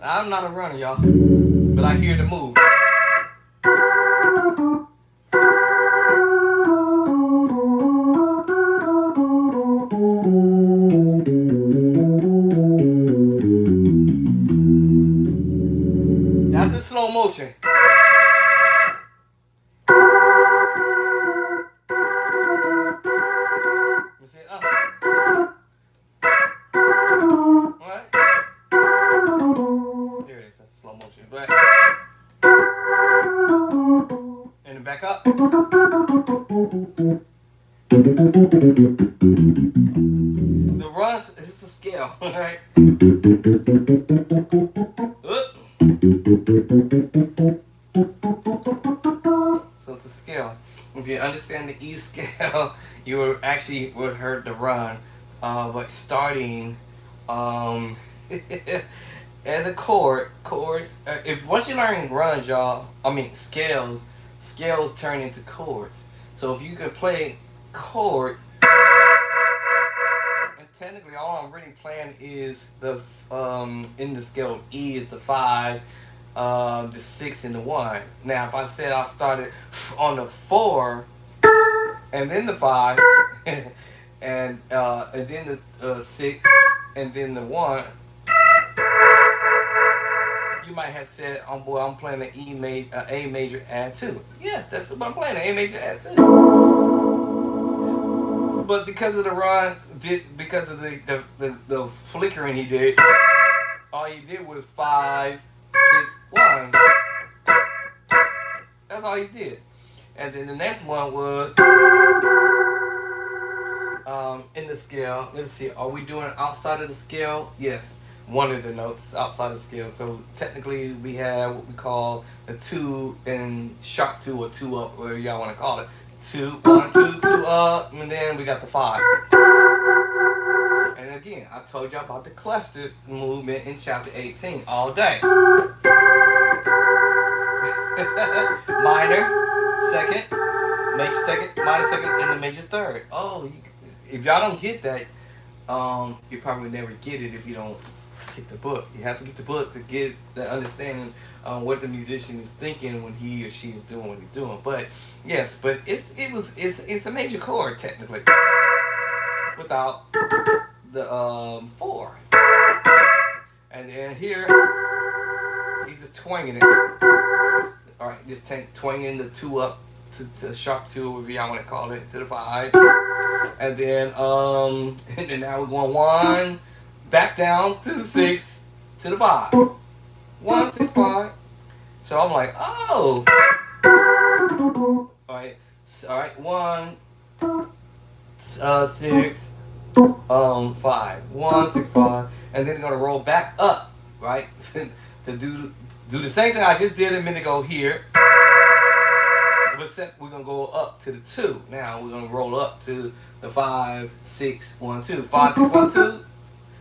I'm not a runner, y'all, but I hear the move. That's in slow motion. You see, what? There it is. That's slow motion. But and then back up. The runs is the scale, right? Oop. So it's a scale. If you understand the E scale, you would actually would hurt the run. But starting um, as a chords. If once you learn runs, y'all, I mean scales turn into chords. So if you could play chord, and technically all I'm really playing is the in the scale E is the 5, the 6 and the 1. Now if I said I started on the 4 and then the 5 and then the 6 and then the 1, you might have said, "Oh boy, I'm playing an A major add 2." Yes, that's what I'm playing, an A major add 2. But because of the runs, because of the flickering he did, all he did was 5, 6, 1. That's all he did. And then the next one was in the scale. Let's see, are we doing outside of the scale? Yes. One of the notes outside of the scale. So technically we have what we call the 2 and sharp 2 or 2 up, whatever y'all want to call it. 2, 1, 2, 2 up, and then we got the 5. And And again, I told y'all about the clusters movement in chapter 18 all day. Minor, second, major second, minor second, and the major third. Oh, if y'all don't get that, you probably never get it if you don't get the book. You have to get the book to get the understanding what the musician is thinking when he or she is doing what he's doing. But yes, but it's a major chord technically without the four. And then here he's just twanging it. All right, just twanging the two up to sharp two, whatever y'all want to call it, to the five. And then and then now we're going one, back down to the six, to the five. 1, 6, 5. So I'm like, oh. All right, 1, 6, 5. 1, 6, 5, and then gonna roll back up, right? To do the same thing I just did a minute ago here. But we're gonna go up to the 2. Now we're gonna roll up to the 5, 6, 1, 2. 5, 6, 1, 2.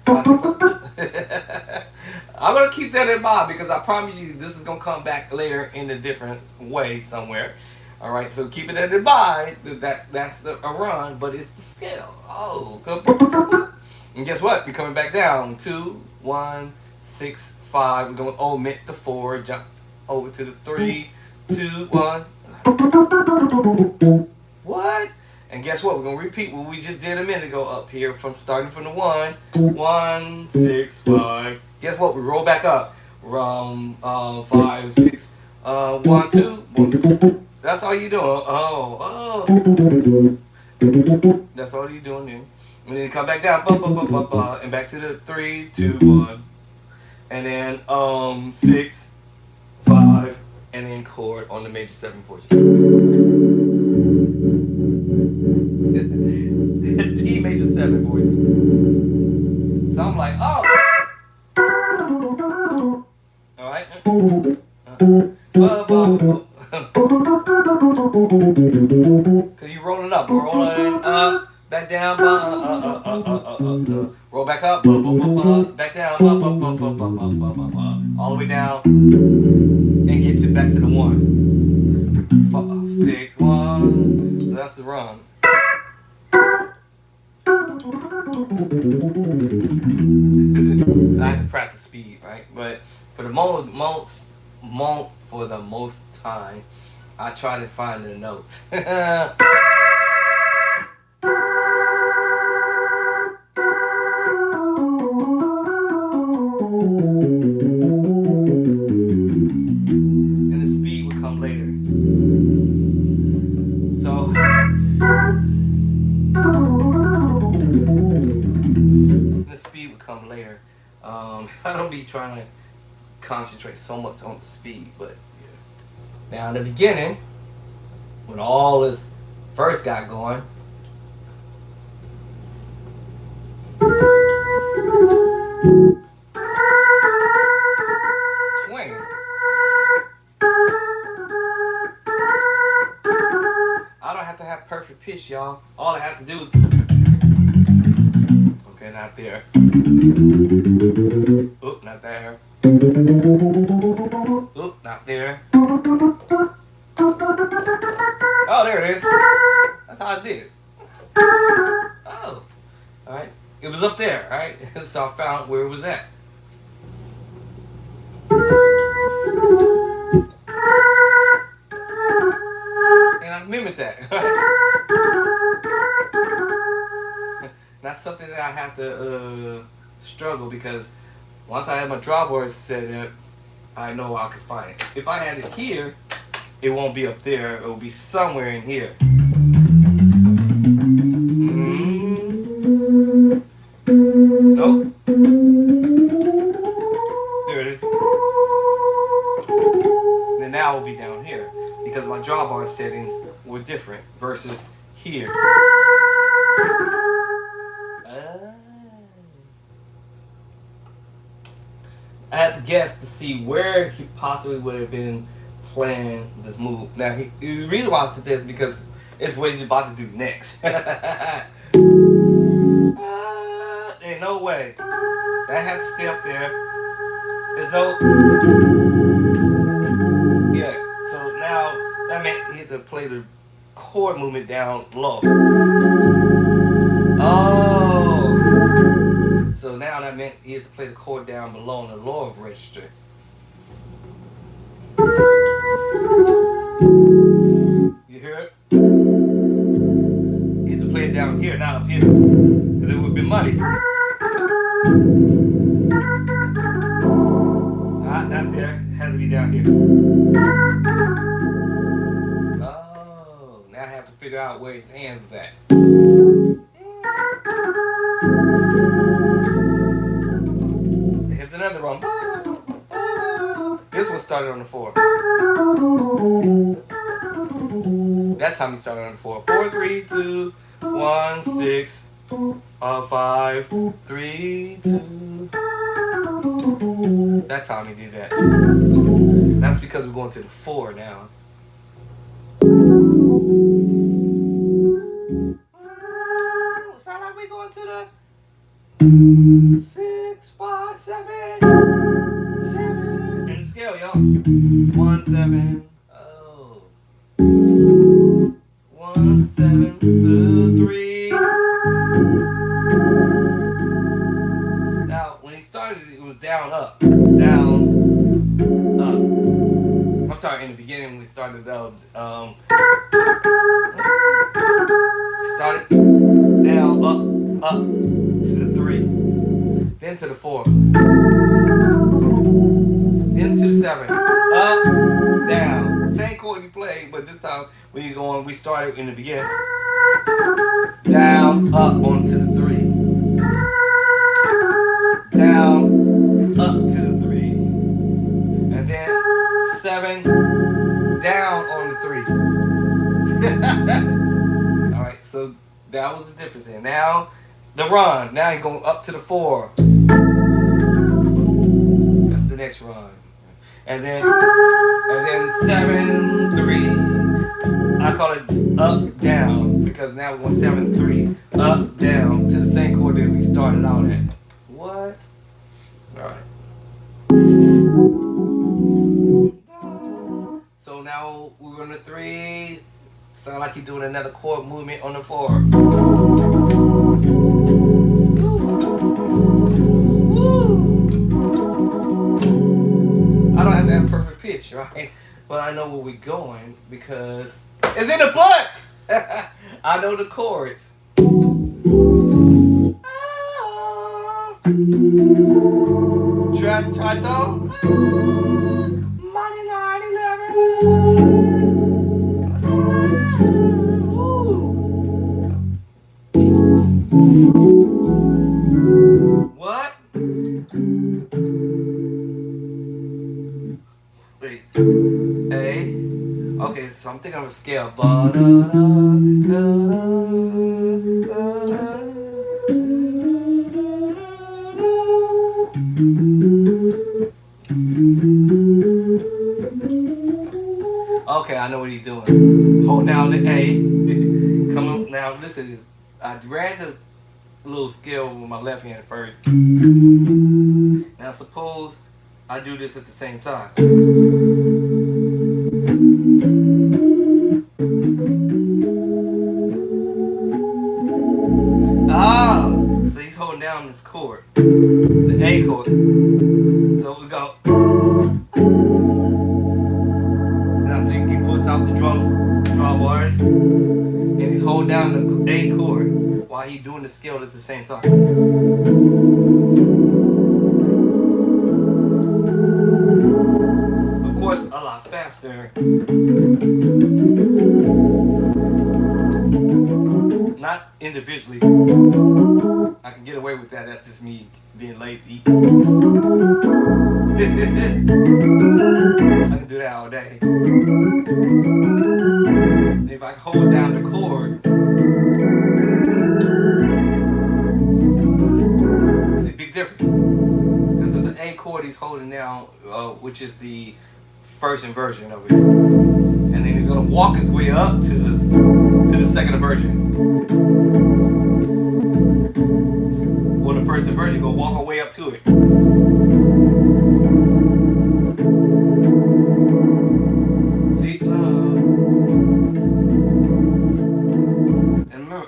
5, 6, 1, 2. I'm gonna keep that in mind because I promise you this is gonna come back later in a different way somewhere. All right, so keep it in mind that's a run, but it's the scale. Oh, and guess what? We're coming back down. 2, 1, 6, 5. We're gonna omit the 4. Jump over to the 3, 2, 1. What? And guess what? We're gonna repeat what we just did a minute ago up here from starting from the 1, 1, 6, 5. Guess what? We roll back up. 5, 6, 1, 2. 1. That's all you doing. Oh. That's all you doing then. And then come back down, and back to the 3, 2, 1. And then 6, 5, and then chord on the major 7 portion. D major 7 voice. So I'm like, oh. All right. Cause you rolling up, back down, roll back up, back down, all the way down, and get back to the 1. 5, 6, 1. So that's the run. I have to practice speed, right? But for the most time, I try to find the notes. And the speed will come later. So the speed will come later. I don't be trying to concentrate so much on the speed, but yeah. Now in the beginning, when all this first got going, swing. I don't have to have perfect pitch, y'all. All I have to do is okay, not there. Oop, not there. Oop, not there. Oh, there it is. That's how I did it. Oh, all right. It was up there, right? So I found where it was at. And I mimicked that. Not something that I have to struggle because once I have my drawboard set up, I know I can find it. If I had it here, it won't be up there. It will be somewhere in here. Nope. There it is. Then now it will be down here because my drawbar settings were different versus here. I had to guess to see where he possibly would have been playing this move. Now, the reason why I said this is because it's what he's about to do next. Ain't no away. That had to stay up there. There's no. Yeah. So now that meant he had to play the chord movement down low. Oh. So now that meant he had to play the chord down below in the lower register. You hear it? He had to play it down here, not up here. Because it would have been muddy. Not there. It had to be down here. Oh, now I have to figure out where his hands is at. Here's another one. This one started on the 4. That time he started on the 4. 4, 3, 2, 1, 6, 5, 3, 2. That time he did that. That's because we're going to the 4 now. Sound like we're going to the 6, 5, 7, 7. In the scale, y'all. 1, 7. Oh. 1, 7, 2, 3. Now, when he started, it was down, up, down, up. I'm sorry. In the beginning, we started out. Started down, up to the 3, then to the 4, then to the 7, up, down. Same chord he played, but this time when you're going, we started in the beginning. Down, up onto the 3. Down, up to the 3. And then 7, down on the 3. Alright, so that was the difference here. Now, the run. Now you're going up to the 4. That's the next run. And then 7, 3. I call it up, down, because now we're going 7, 3, up, down, to the same chord that we started out at. What? Alright. So now we're on the 3. Sound like you're doing another chord movement on the 4. I don't have to have perfect pitch, right? But I know where we're going because it's in the book. I know the chords. Tritone. Money 9, 11. What? Wait. A. Okay, so I'm thinking of a scale. Okay, I know what he's doing. Hold down the A. Come on, now listen. I ran the little scale with my left hand first. Now suppose I do this at the same time. So he's holding down this chord, the A chord. So we go. Now he puts out the drum bars, and he's holding down the A chord while he's doing the scale at the same time. Of course, a lot faster. Not individually. I can get away with that. That's just me being lazy. I can do that all day. And if I hold down the chord, see, big difference. Because it's the A chord he's holding down, which is the first inversion of it. And then he's going to walk his way up to the second inversion. Well, the first inversion, go walk our way up to it. See? And remember,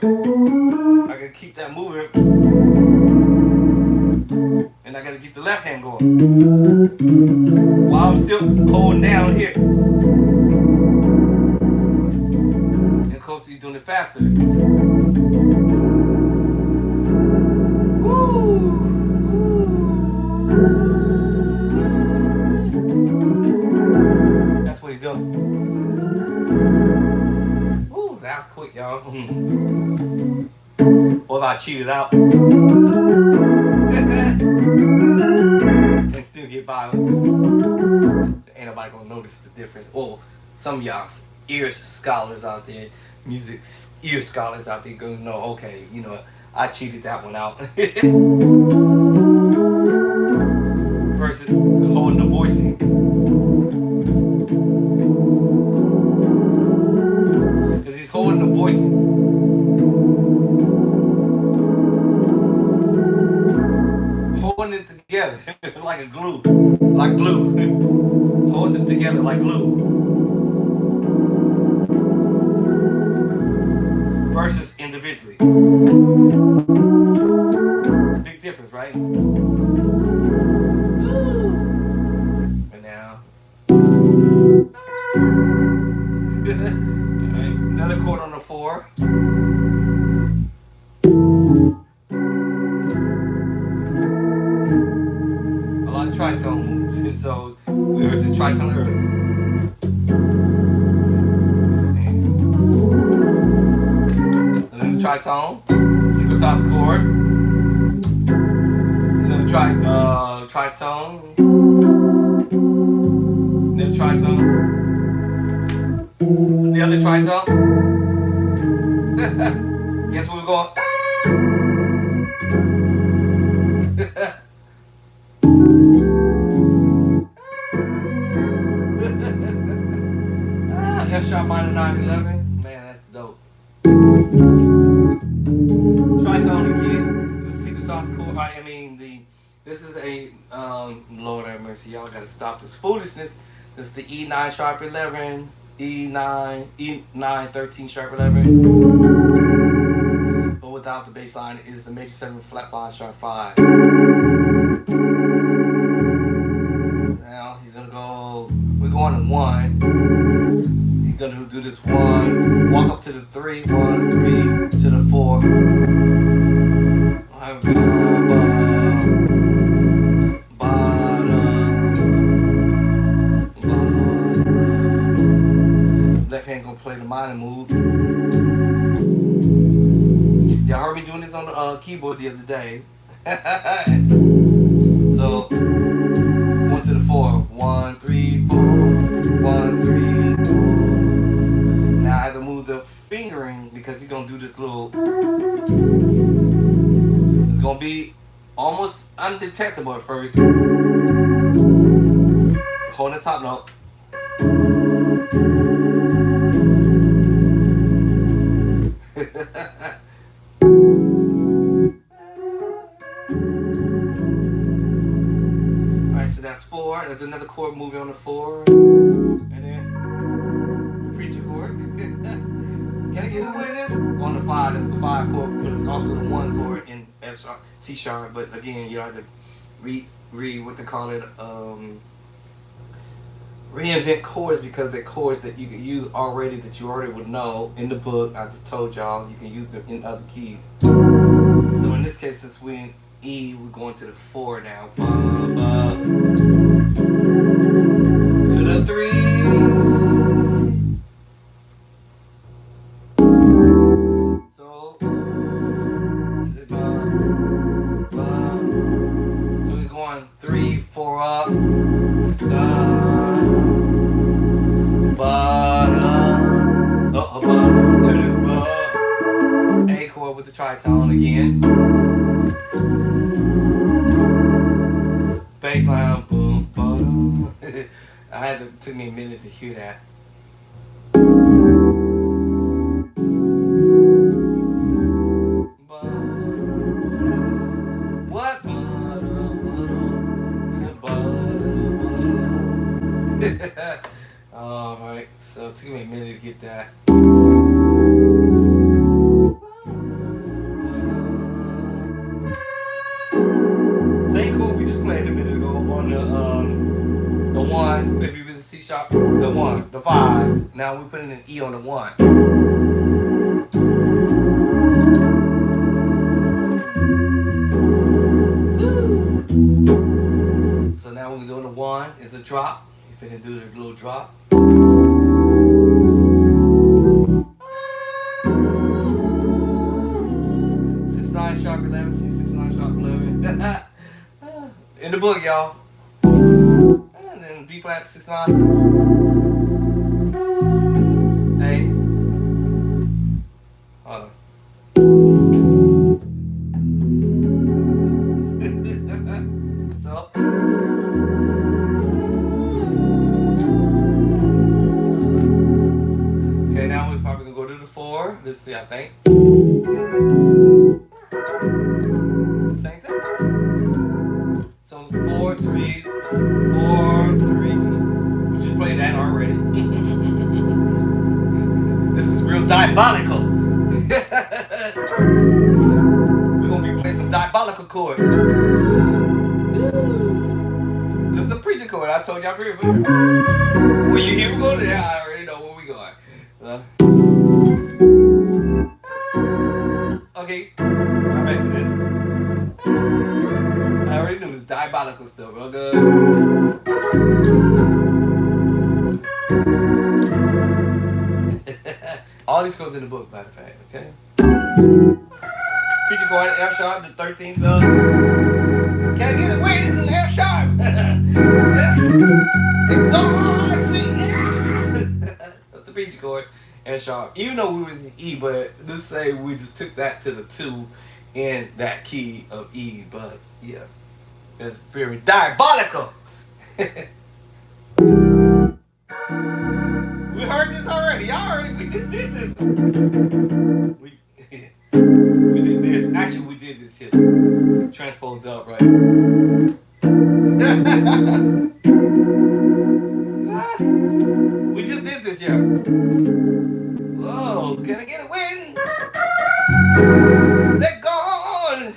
I gotta keep that moving. And I gotta keep the left hand going. While I'm still holding down here. And of course, he's doing it faster. That's what he's doing. Ooh, that was quick, y'all. Or I cheated out. And still get by. Ain't nobody gonna notice the difference. Or some of y'all ear scholars out there, music ear scholars out there gonna know, okay, you know, I cheated that one out. Versus holding the voicing. Because he's holding the voicing. Holding it together like a glue. Like glue. Holding it together like glue. Versus individually. Big difference, right? And now. Alright, another chord on the 4. A lot of tritone moves. So we heard this tritone earlier. Tritone, secret sauce chord, another tritone, another tritone, the other tritone. Guess where we're going? F sharp minor 911. Man, that's dope. Tritone again, the secret sauce chord. This is a Lord have mercy, y'all gotta stop this foolishness. This is the E9 sharp 11, E9 13 sharp 11, but without the bass line is the major 7 flat 5 sharp 5. Now he's gonna go. We're going to 1. He's gonna do this 1, walk up to the 3, 1, 3 to the 4. Left hand gonna play the minor move. Y'all heard me doing this on the keyboard the other day. So 1 to the 4, 1, 3, 4, 1, 3, 4. Now I have to move the fingering because he's gonna do this little. It's gonna be almost undetectable at first. Holding the top note. Alright, so that's 4. There's another chord moving on the 4. And then the preacher chord. Can I get away with this? On the 5, that's the 5 chord, but it's also the 1 chord in F sharp, C sharp. But again, you have to read what they call it, reinvent chords, because they're chords that you can use already, that you already would know in the book. I just told y'all you can use them in other keys. So in this case, since we're in E, we're going to the 4 now. To the 3. So is it so he's going 3, 4 up. A chord with the tritone again. Bass line, boom, boom. It took me a minute to hear that. What? it took me a minute to get that. Same chord we just played a minute ago on the one. If you was a C sharp, the one, the 5. Now we putting an E on the 1. So now we're doing the 1. It's a drop. You're finna do the little drop. 6/9 sharp 11. See 6/9 sharp 11. In the book, y'all. And then B flat 6/9. A. Hold on. So. Okay, now we're probably gonna go to the 4. Let's see, I think. Same thing. So 4, 3, 4, 3. We just played that already. This is real diabolical. We're gonna be playing some diabolical chord. This is a preacher chord. I told y'all previously. When you hear we go there, I already know where we going. Okay, I'm back to this. I already knew the diabolical stuff. Real good. All these chords in the book, by the fact, okay? Preacher chord, F sharp, the 13th sub. Can I get it? Wait, it's an F sharp. God, see. That's the preacher chord, F sharp. Even though we was in E, but let's say we just took that to the 2 in that key of E. But yeah, that's very diabolical. We heard this already. Y'all already. We just did this. We did this. Actually, we did this. Just transpose up, right? We just did this, yeah. Whoa, can I get a win? They're gone.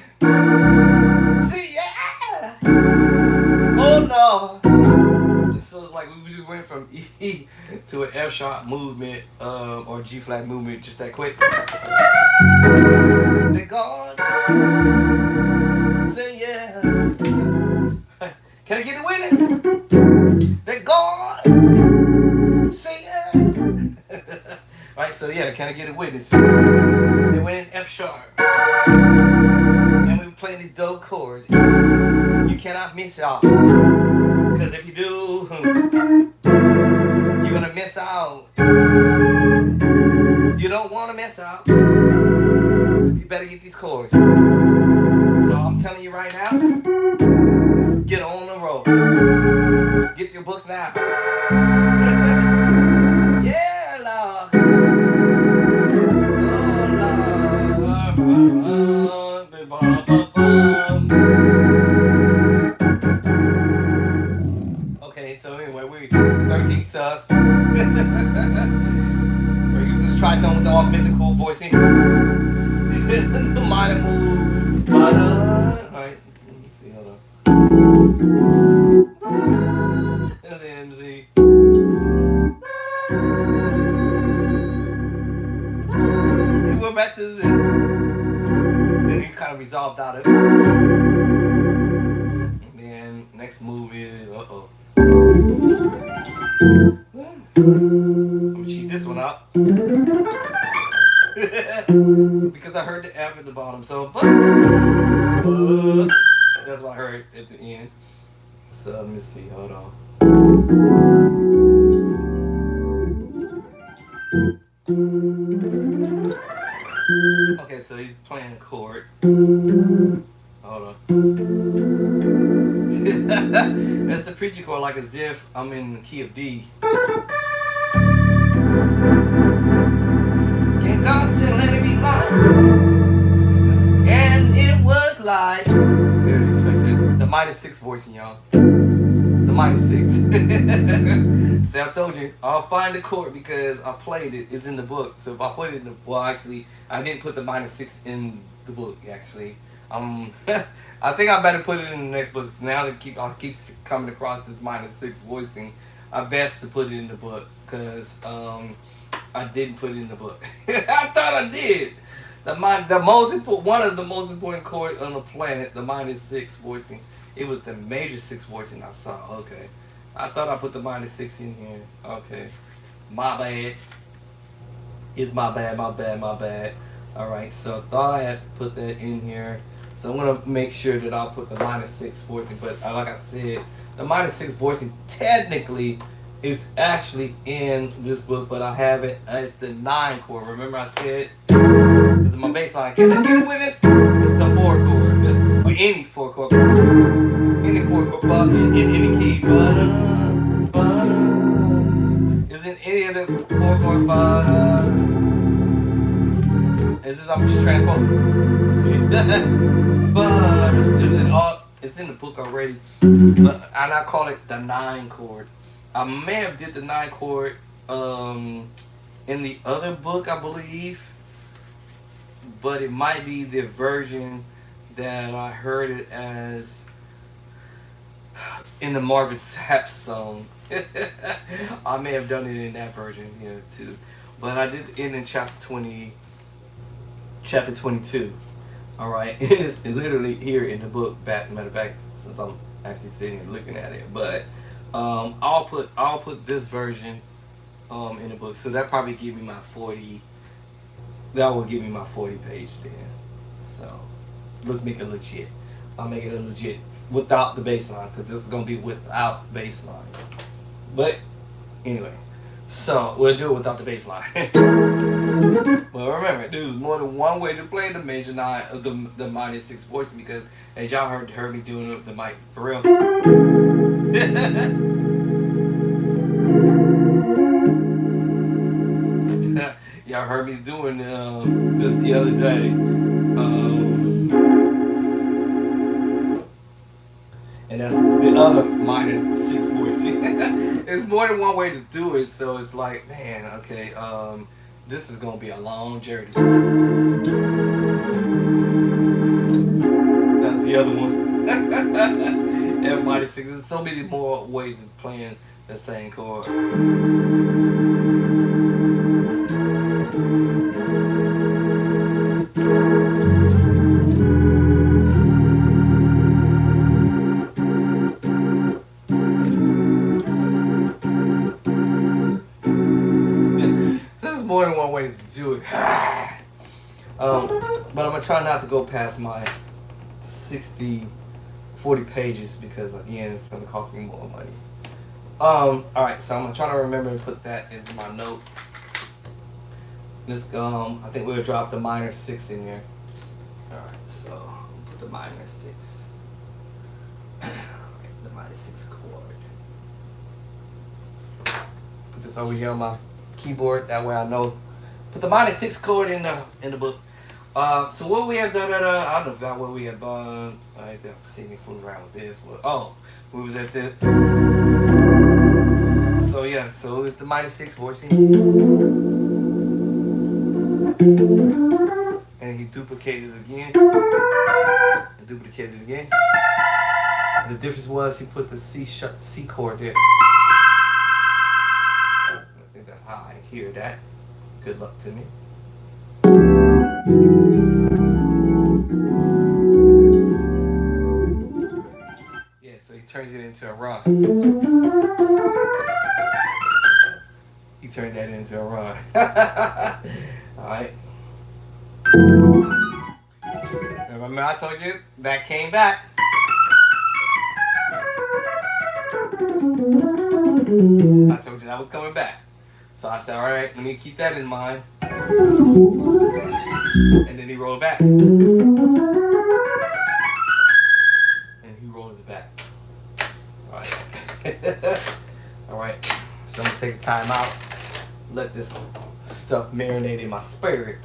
See, yeah. Oh no. So it's like we just went from E to an F sharp movement or G flat movement just that quick. They're gone. Say yeah. Can I get a witness? They're gone. Say yeah. Right, so yeah, can I get a witness? They went in F sharp. And we were playing these dope chords. You cannot miss out. Because if you do, you're going to miss out. You don't want to miss out. You better get these chords. So I'm telling you right now, get on the road. Get your books now. Yeah, Lord. Okay, so anyway, we 13 subs. We're using this tritone with the augmentical voicing. The minor move. Alright, let me see, hold on. There's the MZ. We went back to this. Then he kind of resolved out of it. And then next move is I'm gonna cheat this one out. Because I heard the F at the bottom, so that's what I heard at the end. So let me see, hold on. Okay, so he's playing a chord. Hold on. That's the preacher chord, like as if I'm in the key of D. Can God say let it be light? And it was light. Very expected. The minor 6 voicing, y'all. The minor six. See, I told you, I'll find the chord because I played it. It's in the book. So if I put it in the, well, actually, I didn't put the minor six in the book. Actually, I think I better put it in the next book. So now that I keep coming across this minor six voicing, I best to put it in the book because I didn't put it in the book. I thought I did. The most important, one of the most important chords on the planet, the minor six voicing. It was the major six voicing I saw. Okay, I thought I put the minor six in here. Okay, my bad. It's my bad. My bad. My bad. All right, so I thought I had put that in here. So I'm gonna make sure that I'll put the minor six voicing. But like I said, the minor six voicing technically is actually in this book, but I have it as the 9 chord. Remember I said this is my bass line. Can I get it with this? It's the 4 chord, or any 4 chord, any 4 chord, but in any key. But is it any of the 4 chord? Is this? I'm just transposing. See, but is it all? It's in the book already, but and I call it the 9 chord. I may have did the 9 chord in the other book, I believe, but it might be the version that I heard it as in the Marvin Sapp song. I may have done it in that version here too, but I did it in chapter 22. All right, it's literally here in the book. Matter of fact, since I'm actually sitting and looking at it, but I'll put this version in the book. So that probably give me my 40. That will give me my 40 page then. So let's make it legit. I'll make it a legit without the bass line because this is gonna be without bass line. But anyway, so we'll do it without the bass line. Well, remember, there's more than one way to play the major 9 of the minor 6 voice because as y'all heard me doing the mic for real. Y'all heard me doing this the other day. And that's the other minor 6 voice. It's more than one way to do it, so it's like, man, okay, this is gonna be a long journey. That's the other one. Everybody sings. There's so many more ways of playing the same chord. There's more than one way to do it. But I'm gonna try not to go past my 40 pages because again it's gonna cost me more money. Alright, so I'm gonna try to remember and put that in my note. Let's go. I think we'll drop the minor 6 in there. Alright, so we'll put the minor 6. Alright, the minor 6 chord. Put this over here on my keyboard, that way I know. Put the minor 6 chord in the book. So what we have done at I don't know if that what we have done. I didn't see me fooling around with this. Oh, we was at this. So yeah, so it's the minor 6 voicing. And he duplicated it again. And duplicated it again. The difference was he put the C chord there. I think that's how I hear that. Good luck to me. Yeah, so he turns it into a run. He turned that into a run. Alright. Remember I told you that came back. I told you that was coming back. So I said, alright, let me keep that in mind. And then he rolled back. And he rolls it back. Alright. Alright. So I'm gonna take a time out. Let this stuff marinate in my spirit.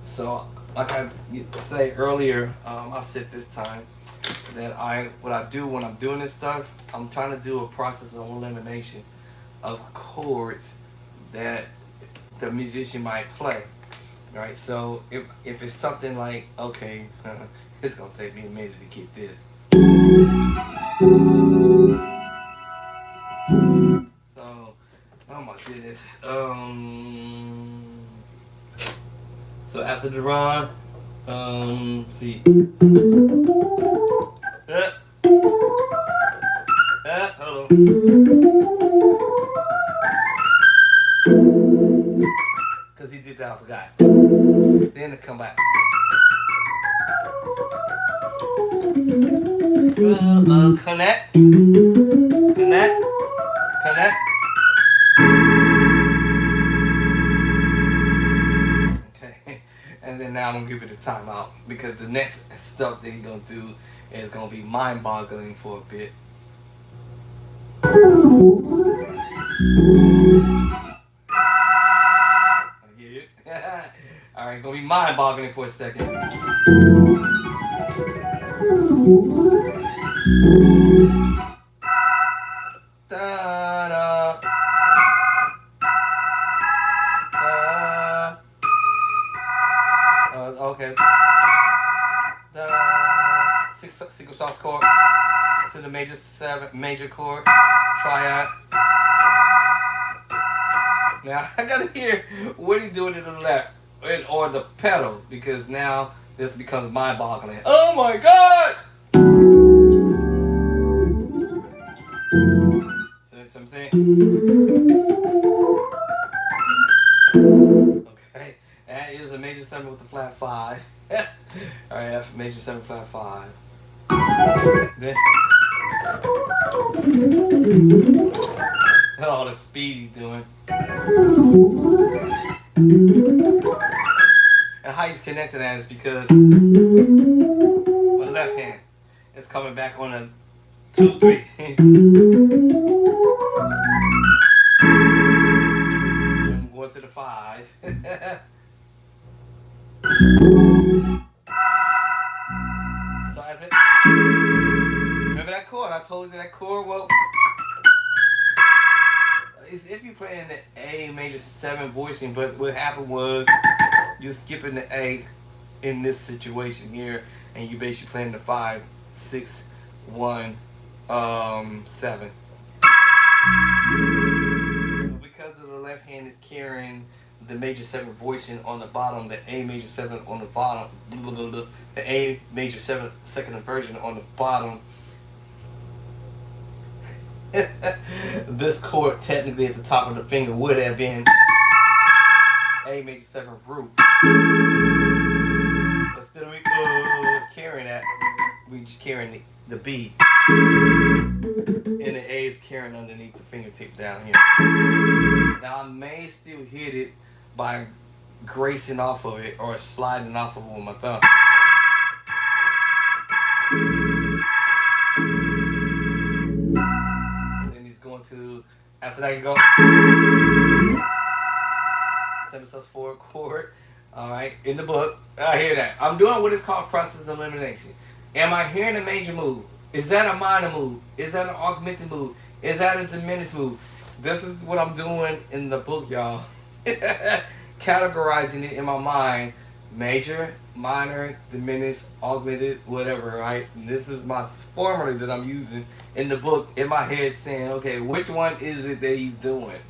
So like I say earlier, I said this time, that what I do when I'm doing this stuff, I'm trying to do a process of elimination of chords that the musician might play. Right? So if it's something like, okay, it's gonna take me a minute to get this. So, oh my goodness. So after the run, see. Uh, hold on. Cause he did that, I forgot. Then to come back. Connect, connect, connect. Okay, and then now I'm gonna give it a timeout because the next stuff that he's gonna do is gonna be mind-boggling for a bit. All right, gonna be mind-boggling for a second. Da-da. Okay. The single sauce chord to the major chord, triad. Now I gotta hear what he's doing to the left or the pedal because now this becomes mind-boggling. Oh my God! See what I'm saying? Okay, that is a major 7 with the flat 5. All right, F major 7 flat 5. Then all the speed he's doing. And how he's connected that is because my left hand is coming back on a 2 3. And going to the 5. So I think, remember that chord? I told you that chord. Well, it's if you play in the A major 7 voicing, but what happened was you're skipping the A in this situation here, and you basically playing the 5 6 1 7. Because of the left hand is carrying the major 7 voicing on the bottom, the A major 7 on the bottom, the A major 7 second inversion on the bottom. This chord technically at the top of the finger would have been A major 7 root. But instead of carrying that, we just carrying the B. And the A is carrying underneath the fingertip down here. Now I may still hit it by gracing off of it or sliding off of it with my thumb. And then he's going to, after that you go 7/4 chord. Alright, in the book, I hear that. I'm doing what is called process elimination. Am I hearing a major move? Is that a minor move? Is that an augmented move? Is that a diminished move? This is what I'm doing in the book, y'all. Categorizing it in my mind. Major, minor, diminished, augmented, whatever, right? And this is my formula that I'm using in the book in my head saying, okay, which one is it that he's doing?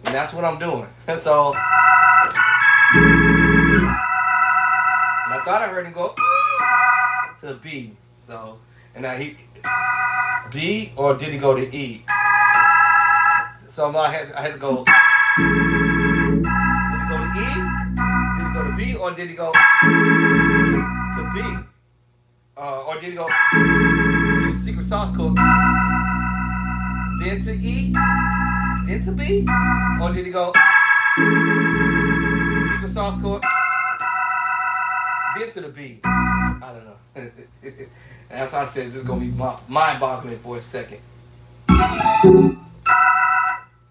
And that's what I'm doing. So, and I thought I heard him go to B. So, and now he B, or did he go to E? So I had to go. Did he go to E? Did he go to B, or did he go to B? Or did he go to the secret sauce chord? Then to E? Then to B? Or did he go secret sauce chord? Then to the B? I don't know. And that's why I said this is gonna be mind-boggling for a second.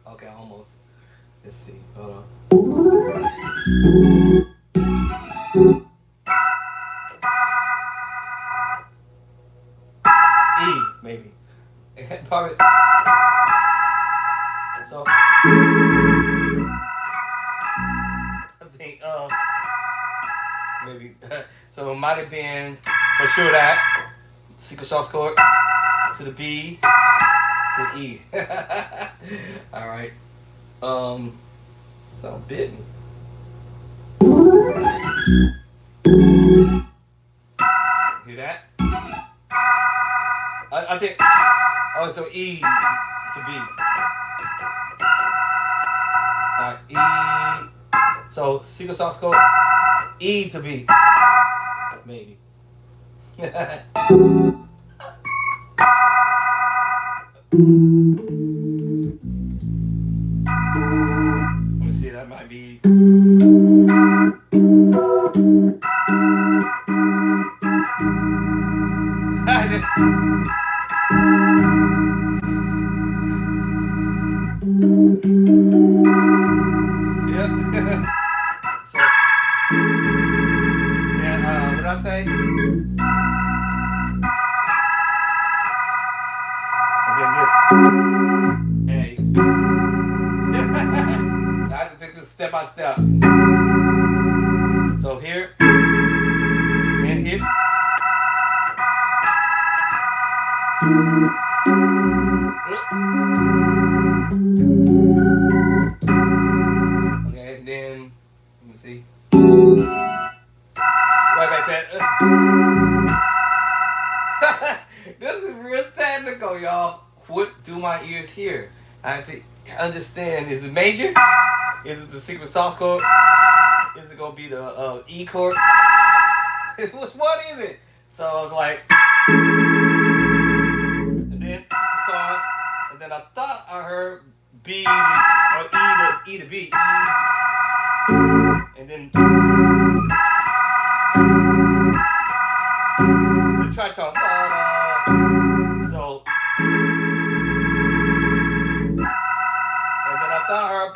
Okay, almost. Let's see. Hold on. E maybe. Probably. So I think maybe so it might have been for sure that secret sauce chord to the B to the E. All right. So bitten. Hear that? I think. Oh, so E to B. Alright, E. So secret sauce chord E to B. Maybe. Let me see. That might be. Yep. So, yeah, what did I say? And then this. Hey. I have to take this step by step. So here, and here. Okay, and then let me see. Right back there. This is real technical, y'all. What do my ears hear? I have to understand. Is it major? Is it the secret sauce chord? Is it gonna be the E chord? Which one is it? So I was like, and then secret sauce, and then I thought I heard B or E to B, E, and then the tritone. So, and then I thought I heard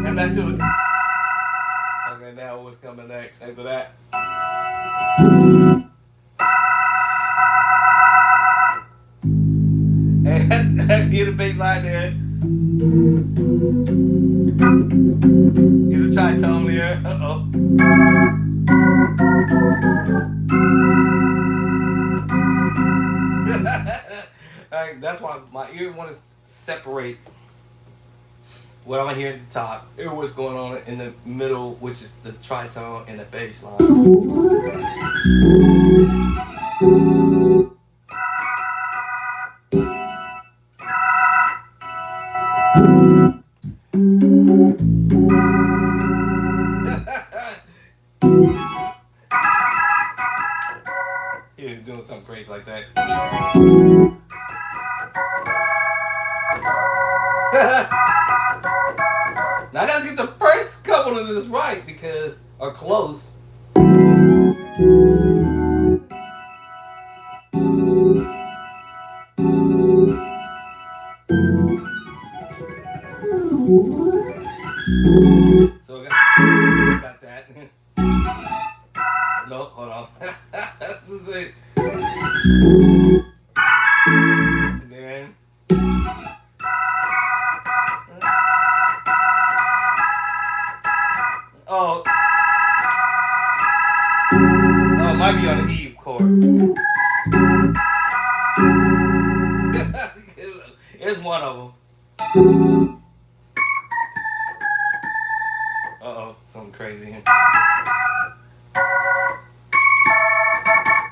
and back to it. Okay, now what's coming next after that? And hear the bass line there. Here's a tritone there. That's why my ear wants to separate what I'm hearing at the top, hear what's going on in the middle, which is the tritone and the bass line. Here, doing something crazy like that. Now I gotta get the first couple of this right because, or close. So I got that. No, hold on. This is it. And then. Oh, it might be on the E chord. It's one of them. Uh-oh, something crazy here.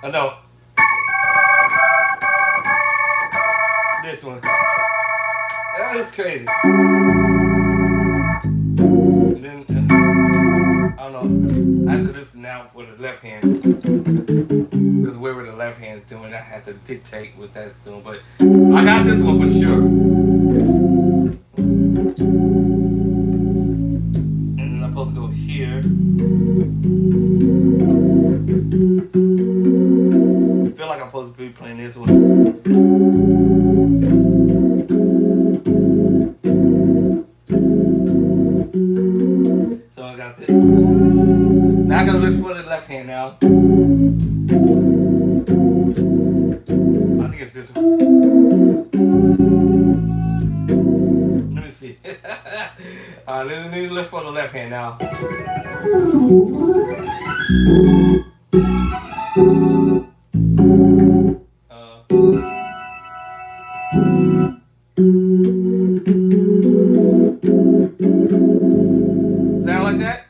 Oh, no. This one. That is crazy. And then, I don't know. I have to listen now for the left hand. Because wherever the left hand's doing, I have to dictate what that's doing. But I got this one for sure. And then I'm supposed to go here. I feel like I'm supposed to be playing this one. So I got this. Now I gotta listen for the left hand now. I think it's this one. Let me see. Let's listen for the left hand now. Sound like that?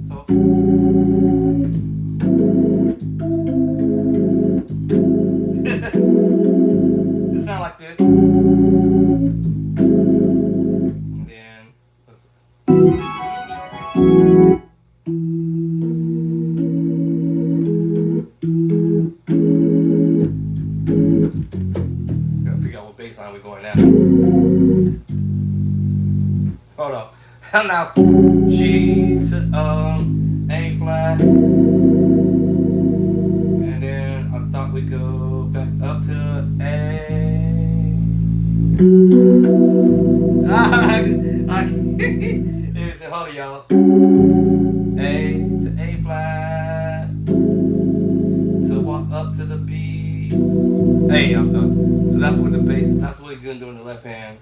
So. It sound like this. And then let's. Gotta figure out what bass line we're going now. Hold on. Now G to A flat, and then I thought we'd go back up to A. It's a hold on, y'all. A to A flat to walk up to the B. Hey, I'm sorry. So that's what the bass. That's what you're gonna do in the left hand.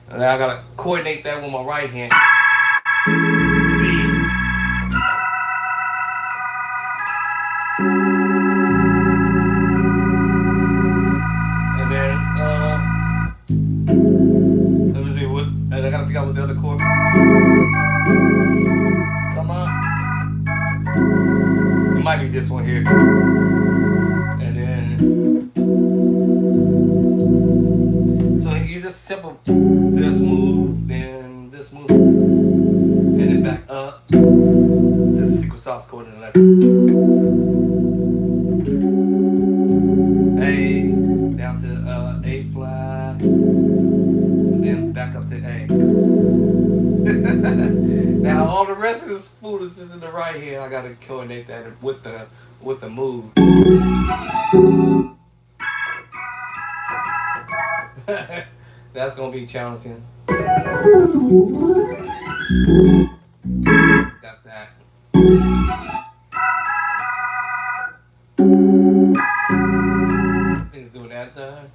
And now I gotta coordinate that with my right hand. B. And then let me see what. And I gotta figure out what the other chord. It might be this one here. And then so you just simple this move, then this move, and then back up to the secret sauce chord in the left. A down to A flat, and then back up to A. Now all the rest of this foolishness is in the right hand. I gotta coordinate that with the move. That's gonna be challenging. Got that. I think it's doing that there.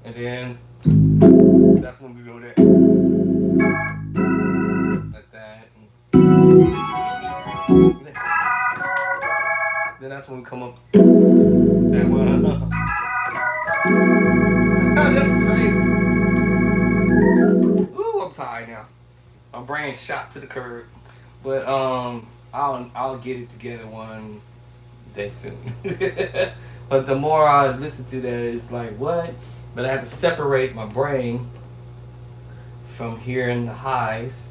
And then that's when we go there. Like that. Then that's when we come up. That one. That's crazy. Ooh, I'm tired now. My brain's shot to the curb. But I'll get it together one day soon. But the more I listen to that, it's like, what? But I have to separate my brain from hearing the highs.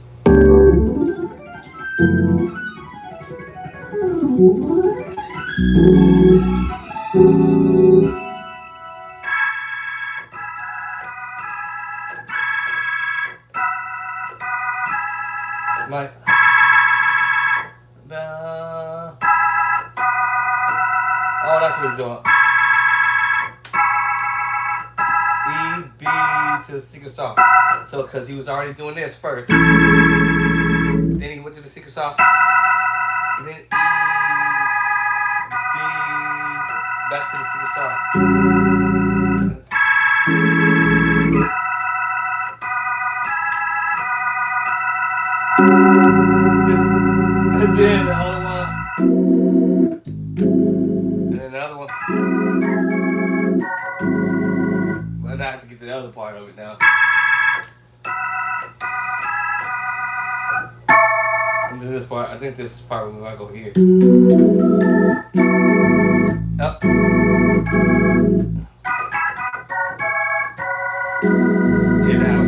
My oh, that's what it's doing. E, B to the secret sauce. So, because he was already doing this first. Then he went to the secret sauce. And then E, B, back to the secret sauce. And then the other one. And then the other one. But I have to get to the other part of it now. And then this part, I think this is part where I go here. Up. Yeah, now.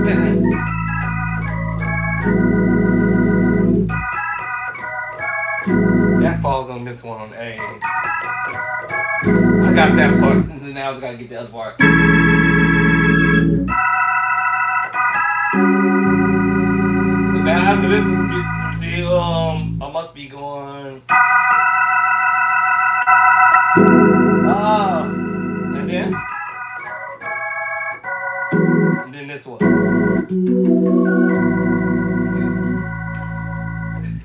That falls on this one on A. I got that part, and now I just gotta get the other part. And now after this is get, see, I must be going. And then And then this one.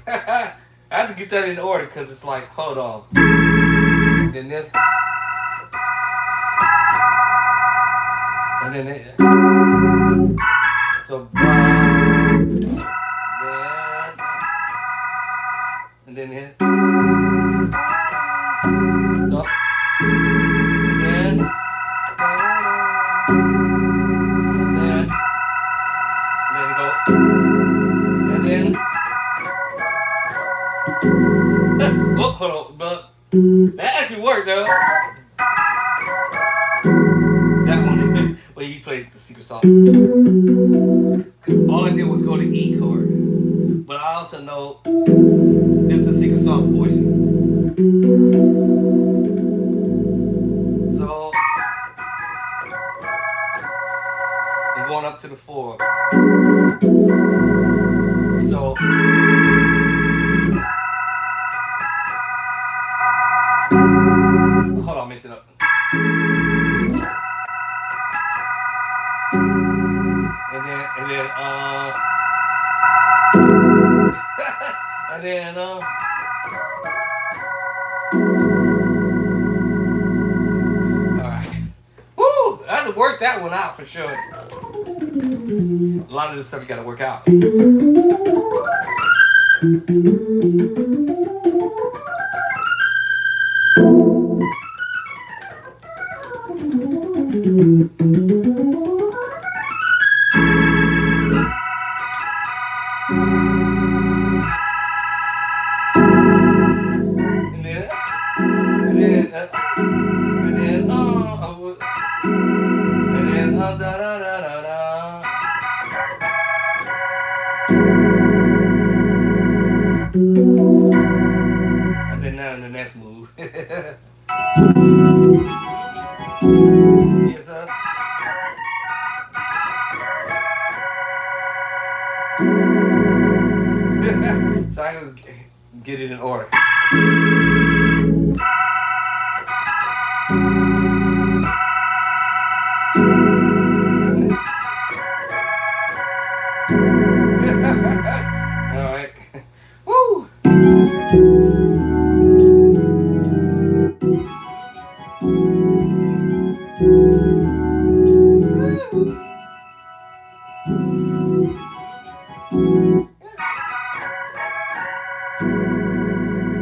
I have to get that in order because it's like, hold on. And then this. And then it. So, then. And then it. So. And then. And then. And then go. And then. Oh, hold on. But that actually worked though. That one, when you played the secret sauce. All I did was go to E chord. But I also know it's the secret sauce voice. So I'm going up to the 4. So hold on, mix it up. And then and then alright. Woo! I had to work that one out for sure. A lot of this stuff you gotta work out. Da, da, da, da, da. And then now the next move. Yes, sir. So I can get it in order. Alright. Woo!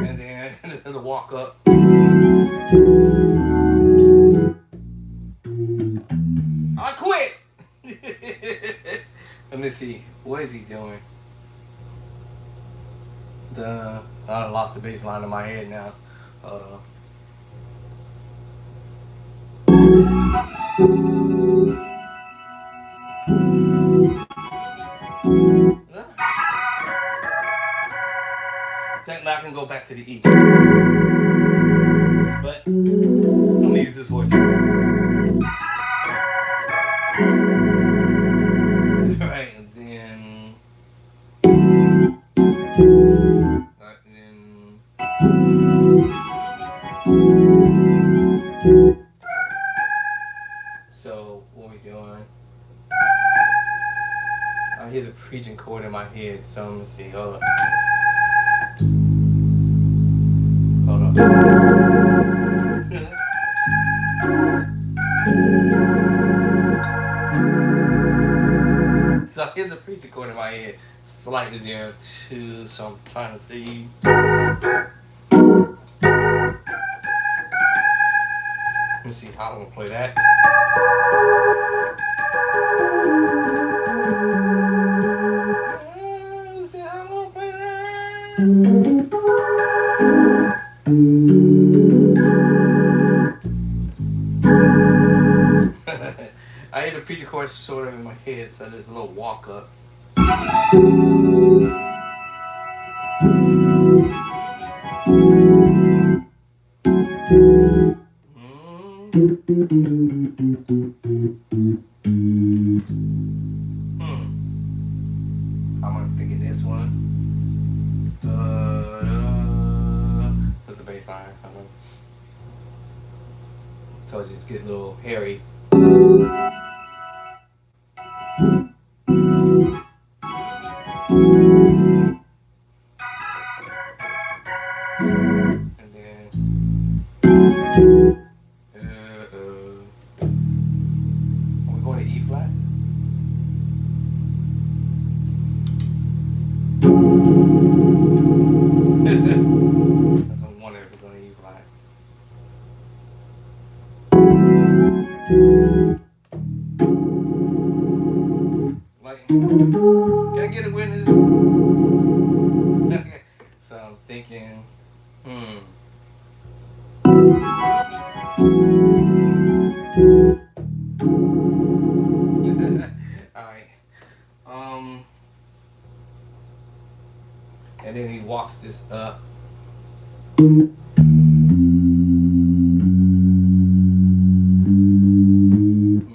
And then the walk up. I quit! Let me see. What is he doing? I lost the bass line in my head now. Hold on. Now I can go back to the E. But I'm gonna use this voice. Alright, and then. Alright, and then. So, what we doing? I hear the preaching chord in my head, so let me see. Hold on. Hold on. So I hear the preaching chord in my head slightly there too, so I'm trying to see. Let me see how I'm gonna play that. Let's see how I'm gonna play that. I hear the preacher chord sort of in my head, so there's a little walk up. I'm thinking this one. What's the bass line? I don't know. Told you it's getting a little hairy. box this up. Let me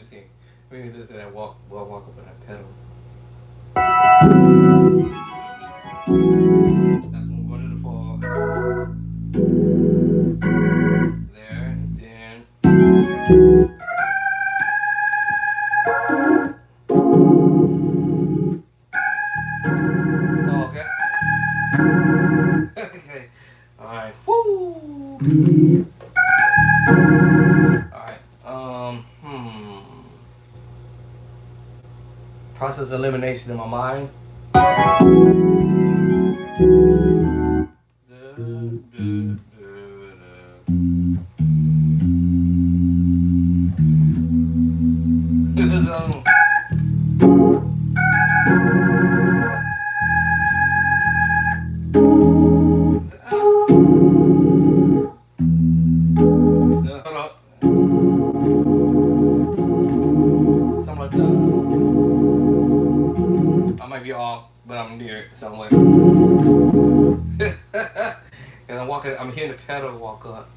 see. Maybe this is that walk up on that pedal. That's when we're going to the fall. There, then. Oh, okay. Okay. Alright. Woo! Alright. Process elimination in my mind. So, hold on. Something like that. I might be off, but I'm near it somewhere. And I'm hearing the pedal walk up.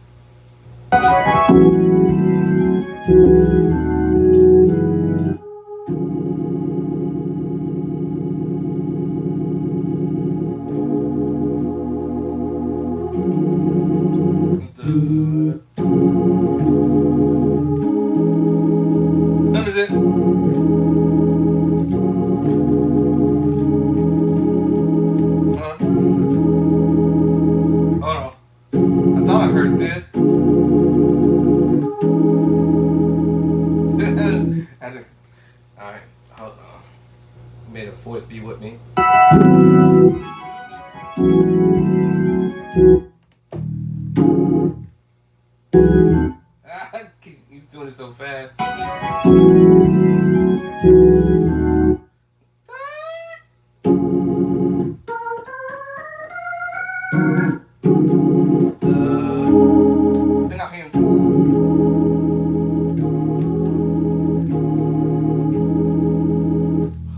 What is it? Hold on. I thought I heard this. Alright, hold on. May the force be with me. He's doing it so fast. I think I'm hearing.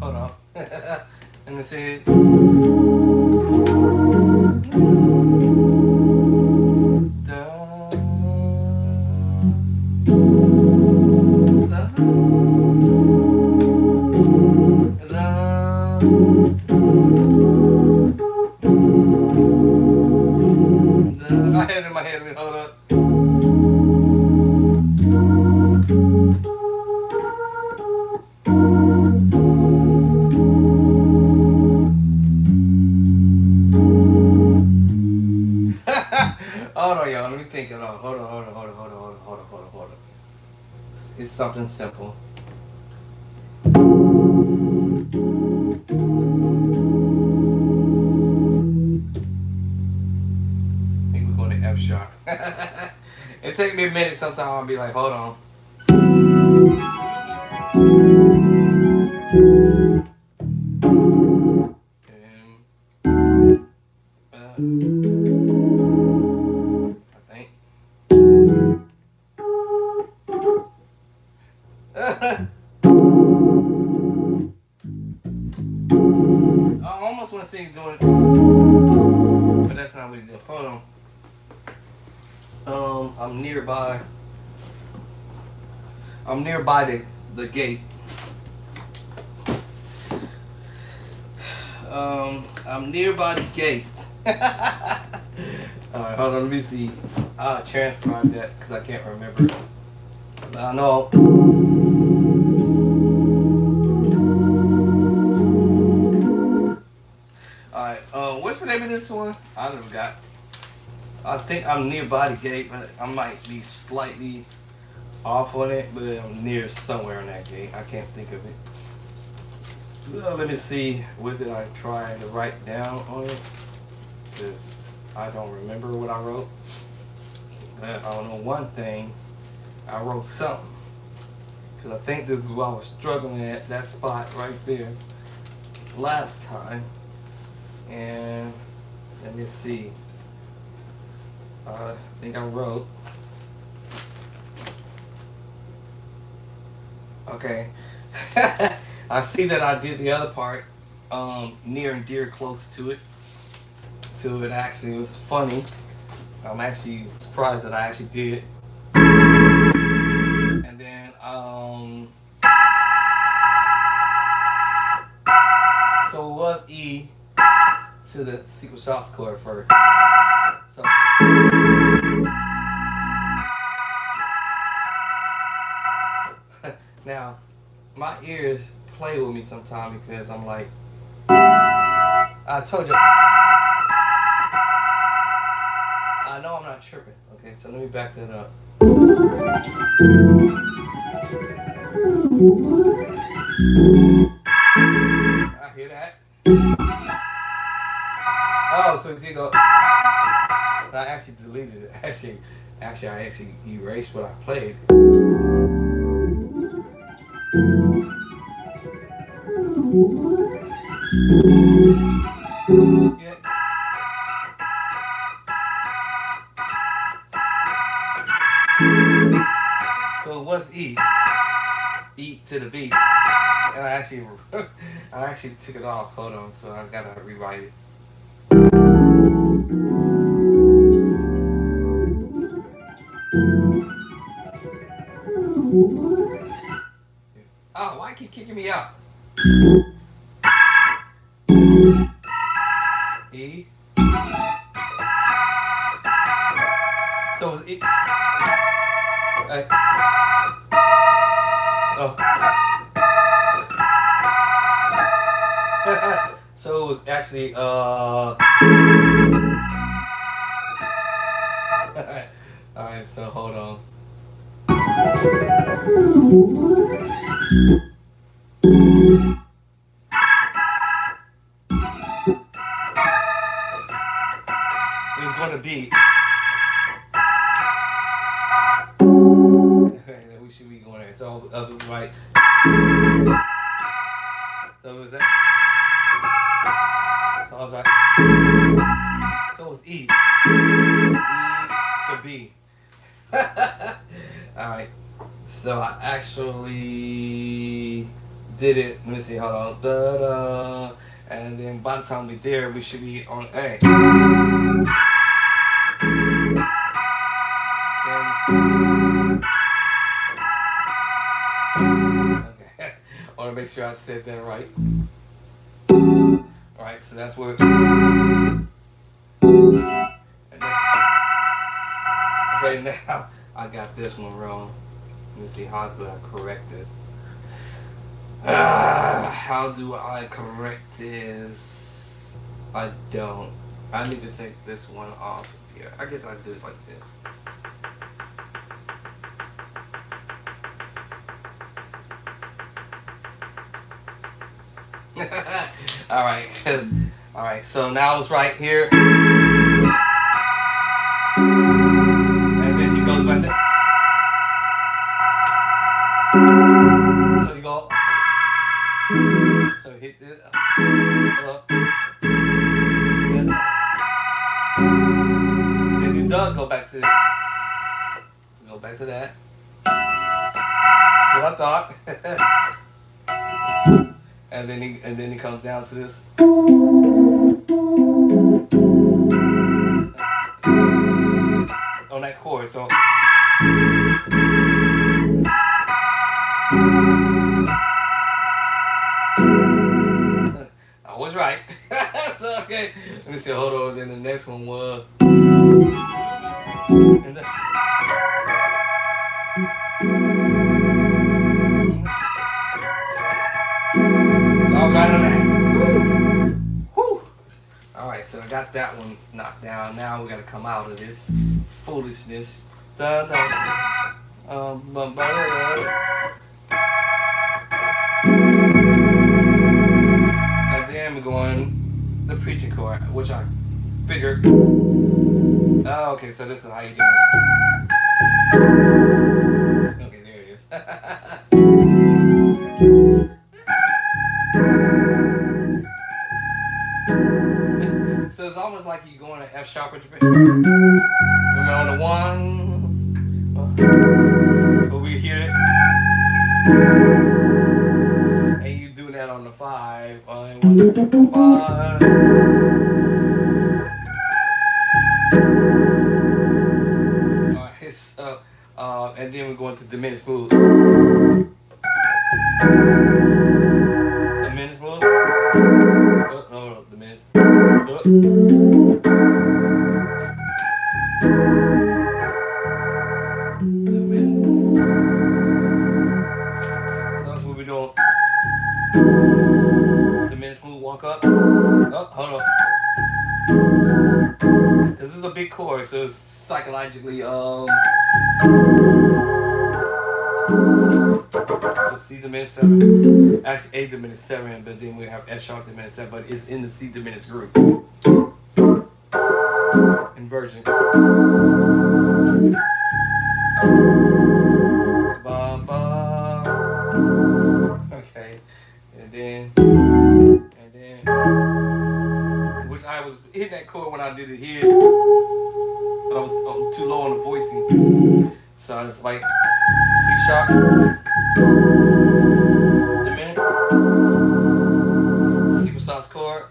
Hold on. Let me see. I had it in my head. Hold up. Hold on, y'all. Let me think it on. Hold on. It's something simple. Maybe we're going to F sharp. It take me a minute. Sometimes I'll be like, hold on. I think. I almost want to see him doing it, but that's not what he did. Hold on. I'm nearby. I'm nearby the gate. I'm nearby the gate. Alright, hold on, let me see. I'll transcribe that because I can't remember. I know. Alright, what's the name of this one? I never got. I think I'm nearby the gate, but I might be slightly off on it, but I'm near somewhere on that gate. I can't think of it. So let me see, what did I try to write down on it? Because I don't remember what I wrote. But I don't know one thing. I wrote something. Because I think this is what I was struggling at, that spot right there, last time. And let me see. I think I wrote. Okay. I see that I did the other part near and dear close to it. to it. Actually, it was funny. I'm actually surprised that I actually did. And then so it was E to the secret sauce chord first. So now my ears play with me sometimes because I'm like, I told you, I know I'm not tripping. Okay, so let me back that up. I hear that. Oh, so it did go. I actually deleted it. Actually, I actually erased what I played. Yeah. So it was E. E to the B. And I actually, I actually took it off. Hold on. So I gotta rewrite it. Oh, why keep kicking me out? E. So it was E. Oh. So it was actually Alright, so hold on. It was gonna be. We should be going there. So right. So it was that. So I was like. So it was E. E to B. Alright. So I actually did it. Let me see, hold on. Da-da. And then by the time we're there, we should be on A. Okay. I want to make sure I said that right. Alright, so that's where. Okay, now I got this one wrong. Let me see, how do I correct this? How do I correct this? I don't. I need to take this one off here. I guess I do it like this. Alright, alright, so now it's right here. And then he goes back there. So you go. So hit this. Then he does go back to that. That's what I thought. and then he comes down to this. On that chord, so. I was right. So, okay. Let me see. Hold on. Then the next one was. And then, so I was right on that. Woo. All right. So I got that one knocked down. Now we got to come out of this foolishness. Da, da. And then we're going the preaching chord, which I figured. Oh, okay, so this is how you do it. Okay, there it is. So it's almost like you're going to F sharp with your remember on the one, but we hear it, and you do that on the 5. 1, 2, 5. and then we're going to diminished smooth. Diminished smooth. No, diminished. So that's what we're doing. Diminished smooth, walk up. Oh, hold on. This is a big chord, so it's psychologically C diminished 7. Actually A diminished 7, but then we have F sharp diminished 7, but it's in the C diminished group. Inversion. Ba ba. Okay. And then which I was hitting that chord when I did it here, but I was too low on the voicing. So it's like C sharp, diminished, sequence sauce chord.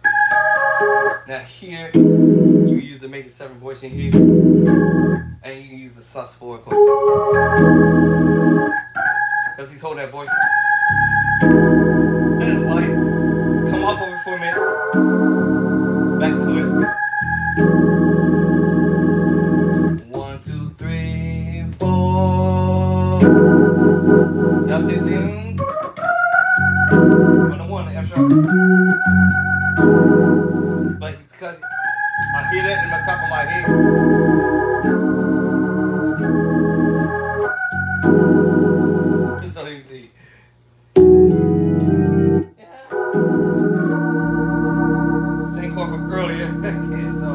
Now here, you use the major 7 voicing here, and you can use the sus 4 chord. Because he's holding that voice. While he's come off of it for a minute. Back to it. 1, 2, 3, 4. Y'all see it? On the 1, the F sharp. But because I hear that in the top of my head. So you see. Yeah. Same chord from earlier. Okay, so.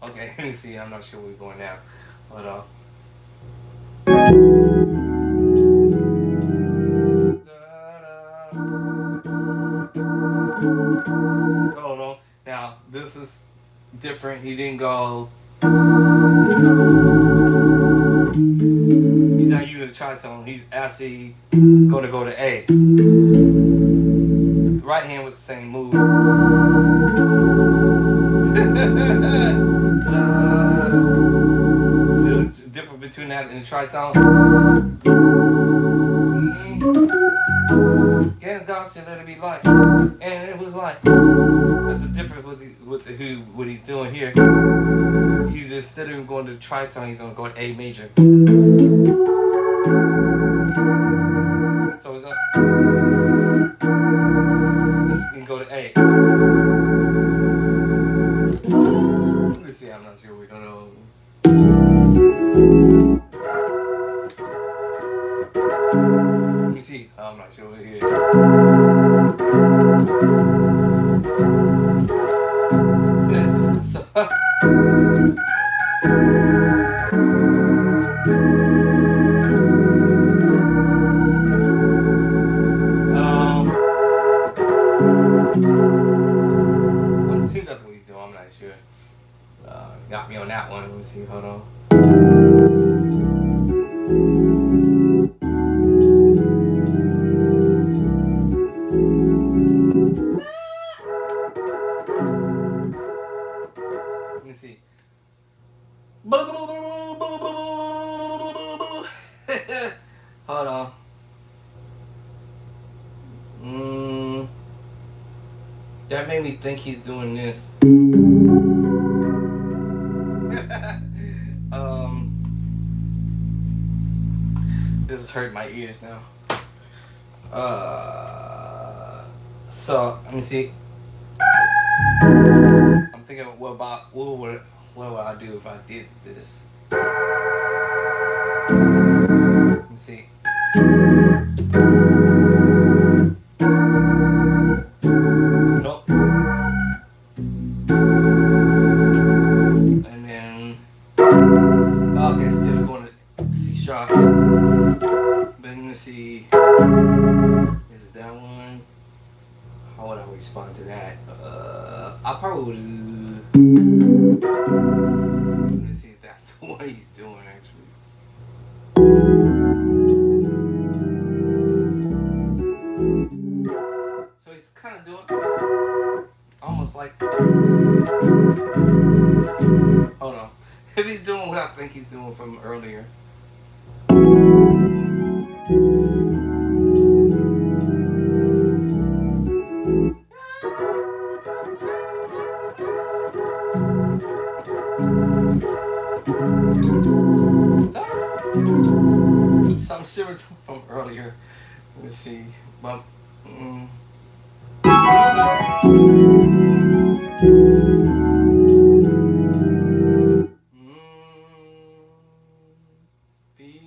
Okay, let me see. I'm not sure where we're going now. But oh no. Now this is different. He didn't go. He's not using the tritone. He's actually going to go to A. The right hand was the same move. So the difference between that and the tritone. Again, God said, "Let it be light," and it was light. That's the difference with what he's doing here. He's just, instead of going to the tritone, he's going to go to A major. So we go. Let's go to A. Let's see. I'm not sure we're gonna. Let me see. I'm not sure we're here. So. I think that's what he's doing. I'm not sure. Got me on that one. Let me see. Hold on. Let me see. Hold on. That made me think he's doing this. This is hurting my ears now. So let me see. I'm thinking, what would I do if I did this? Let me see. Nope. And then, okay, still going to C sharp. But let me see. Is it that one? How would I respond to that? I probably would. Let me see if that's the one he's doing actually. of do it. Almost like. Hold on. If he's doing what I think he's doing from earlier. Something similar from earlier. Let me see. But, mm, be.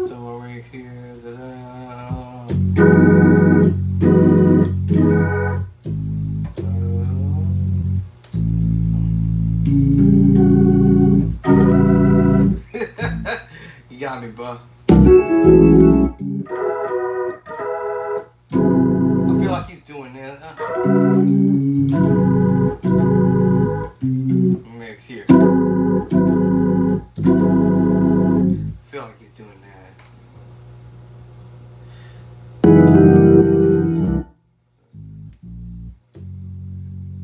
So we're here. You got me, bro. I feel like he's doing that. Maybe it's here. I feel like he's doing that.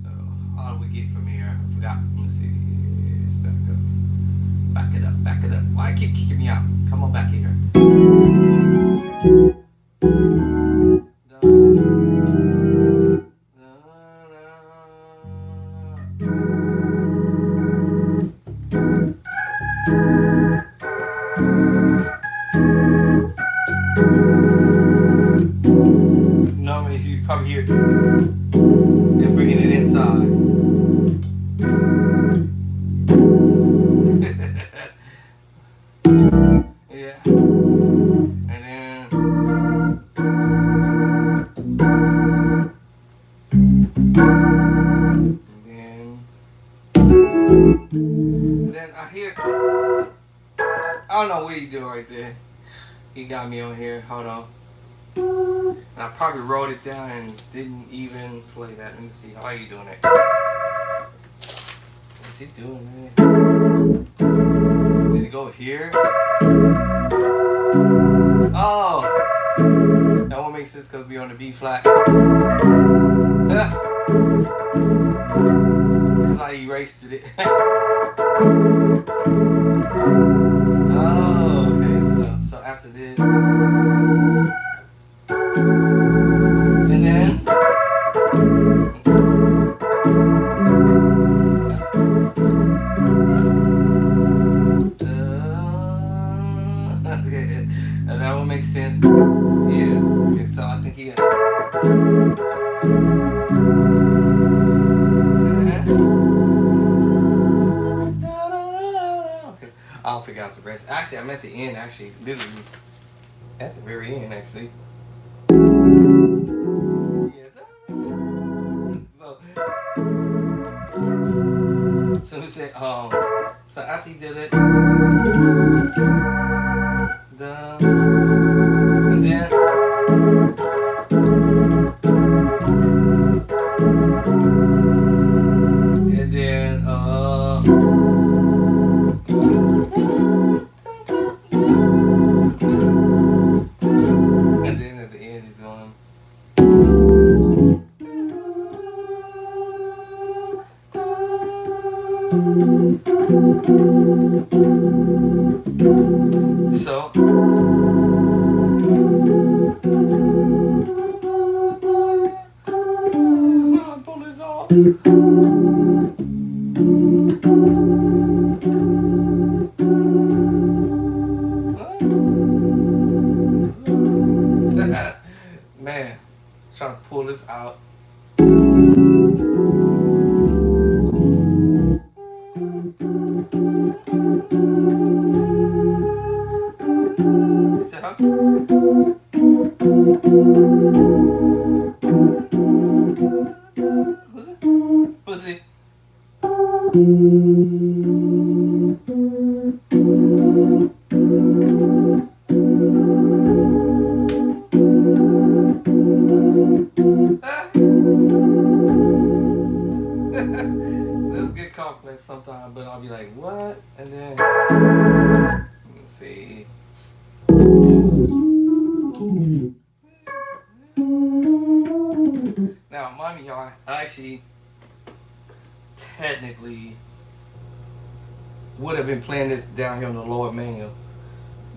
So, how do we get from here? I forgot. Let's see. Let's back up. Back it up. Back it up. Why keep kicking me out? Come on back here. Normally, you probably hear it and bringing it inside. Yeah. And then I hear. I don't know what he do right there. He got me on here. Hold on. And I probably wrote it down and didn't even play that. Let me see. How are you doing it? What's he doing, man? Did he go here? Oh! That won't make sense because we're on the B flat. Because I erased it. Oh, okay. So after this. And then. Okay. And that will make sense. Yeah. Okay, so I think he. Okay. I'll figure out the rest. Actually, I'm at the end, actually. Literally. At the very end, actually. Yeah. So we said, so after he did it, and then, at the end he's going. So pull this off. Man, trying to pull this out. Was it? This get complex sometimes, but I'll be like, what? And then actually technically would have been playing this down here on the lower manual,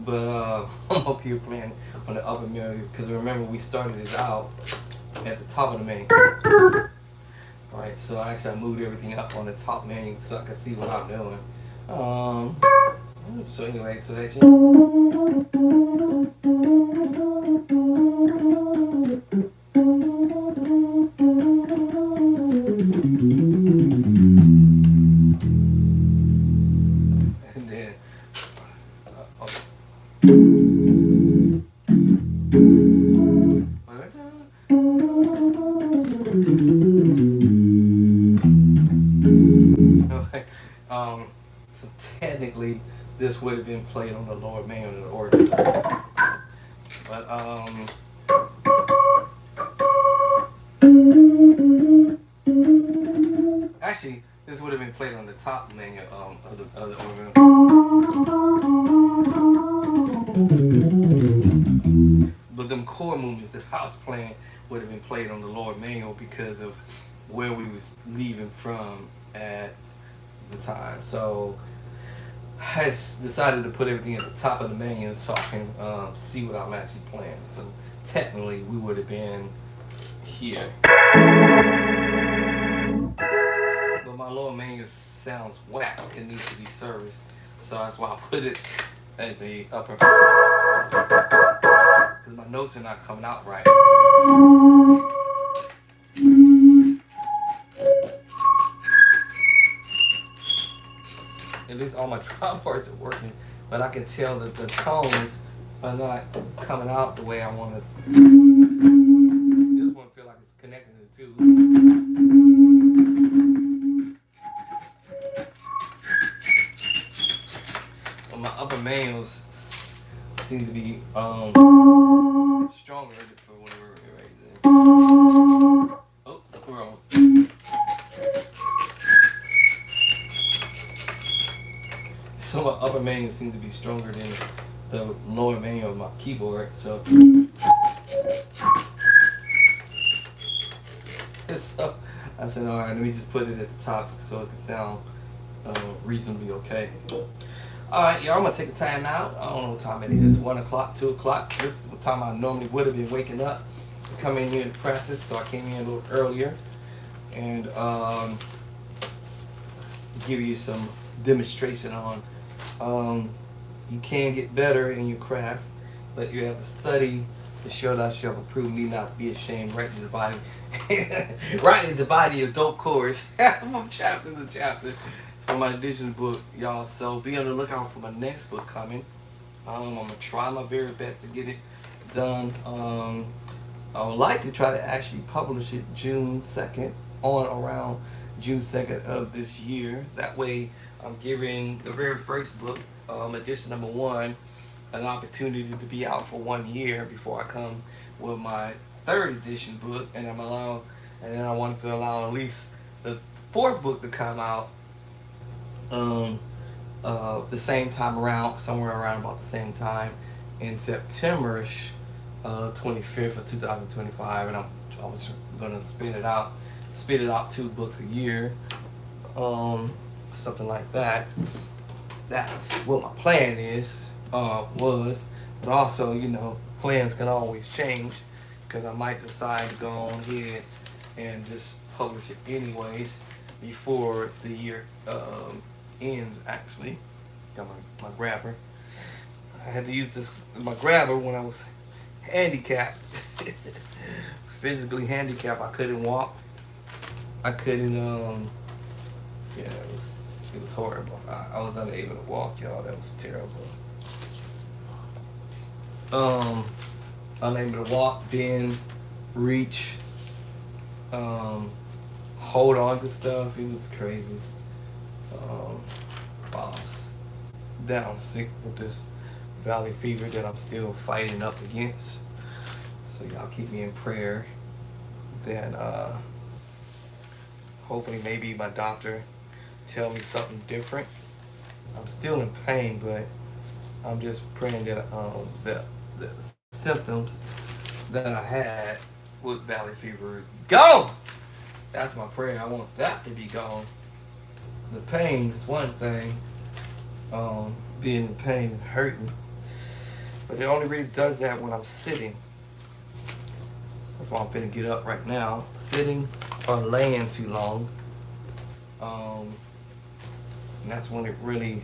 but I'm up here playing on the upper manual because remember we started it out at the top of the manual. Alright, so actually I moved everything up on the top menu so I can see what I'm doing. So anyway, so that's it. And then, okay. So technically, this would have been played on the lower manual of the organ, but actually, this would have been played on the top menu of the organ. But them chord movements that I was playing would have been played on the lower manual because of where we was leaving from at the time. So I decided to put everything at the top of the menu so I can see what I'm actually playing. So technically, we would have been here. But my lower menu sounds whack. It needs to be serviced. So that's why I put it at the upper. Because my notes are not coming out right. At least all my drop parts are working, but I can tell that the tones are not coming out the way I want it. This one feels like it's connecting the two. Well, my upper manuals seem to be stronger for whatever reason. Oh, wrong. So my upper manual seems to be stronger than the lower manual of my keyboard. So, I said, all right, let me just put it at the top so it can sound reasonably okay. All right, y'all, I'm gonna take a time out. I don't know what time it is, 1 o'clock, 2 o'clock. This is what time I normally would have been waking up to come in here to practice, so I came in a little earlier and give you some demonstration on you can get better in your craft, but you have to study to show thyself approved, need not to be ashamed, rightly dividing adult chords from chapter to chapter from my edition book, y'all. So be on the lookout for my next book coming. I'm gonna try my very best to get it done. I would like to try to actually publish it June 2nd, on around June 2nd of this year. That way I'm giving the very first book, edition number 1, an opportunity to be out for 1 year before I come with my 3rd edition book, and then I wanted to allow at least the 4th book to come out the same time around, somewhere around about the same time in September-ish, 25th of 2025, and I was gonna spit it out 2 books a year, something like that. That's what my plan was, but also, plans can always change, because I might decide to go on ahead and just publish it anyways before the year ends. Actually, got my grabber. I had to use my grabber when I was handicapped, physically handicapped. I couldn't walk. I couldn't. Yeah, it was horrible. I was unable to walk, y'all. That was terrible. Unable to walk, bend, reach, hold on to stuff. It was crazy. Boss down sick with this valley fever that I'm still fighting up against. So y'all keep me in prayer. Then hopefully maybe my doctor tell me something different. I'm still in pain, but I'm just praying that the symptoms that I had with valley fever is gone. That's my prayer. I want that to be gone. The pain is one thing, being in pain and hurting, but it only really does that when I'm sitting. That's why I'm finna get up right now. Sitting or laying too long, and that's when it really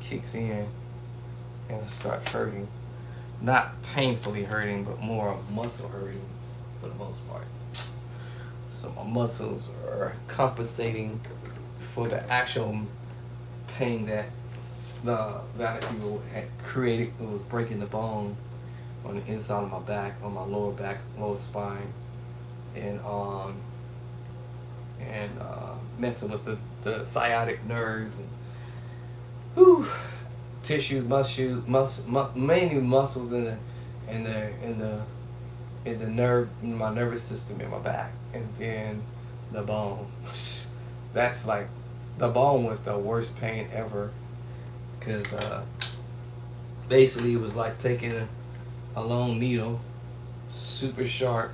kicks in and starts hurting. Not painfully hurting, but more muscle hurting for the most part. So my muscles are compensating for the actual pain that the Valley Fever had created. It was breaking the bone on the inside of my back, on my lower back, lower spine, and messing with the sciatic nerves and whew, tissues, mainly muscles in the nerve, in my nervous system in my back, and then the bone. That's like, the bone was the worst pain ever, because basically it was like taking a long needle, super sharp,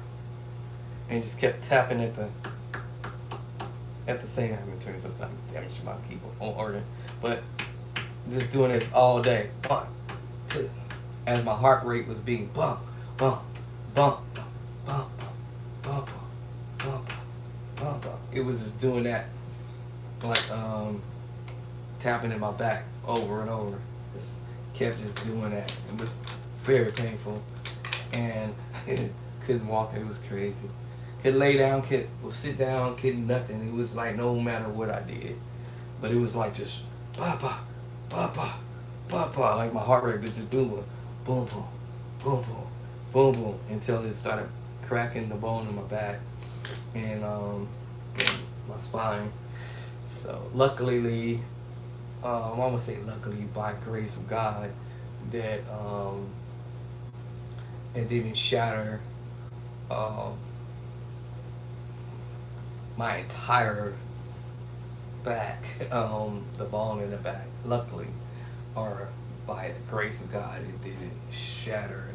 and just kept tapping at the same time. I'm gonna turn this upside down, damage my keyboard on order, but just doing this all day, as my heart rate was being bump, bump, bump, bump, bump, bump, bump, bump. It was just doing that, like tapping in my back over and over. Just kept just doing that. It was very painful, and couldn't walk. It was crazy. Could lay down, could sit down, couldn't nothing. It was like no matter what I did, but it was like just ba ba ba ba ba ba, like my heart rate was just boom boom boom boom boom boom boom until it started cracking the bone in my back and my spine. So luckily, I'm gonna say luckily, by grace of God, that it didn't shatter um, my entire back, the bone in the back. Luckily, or by the grace of God, it didn't shatter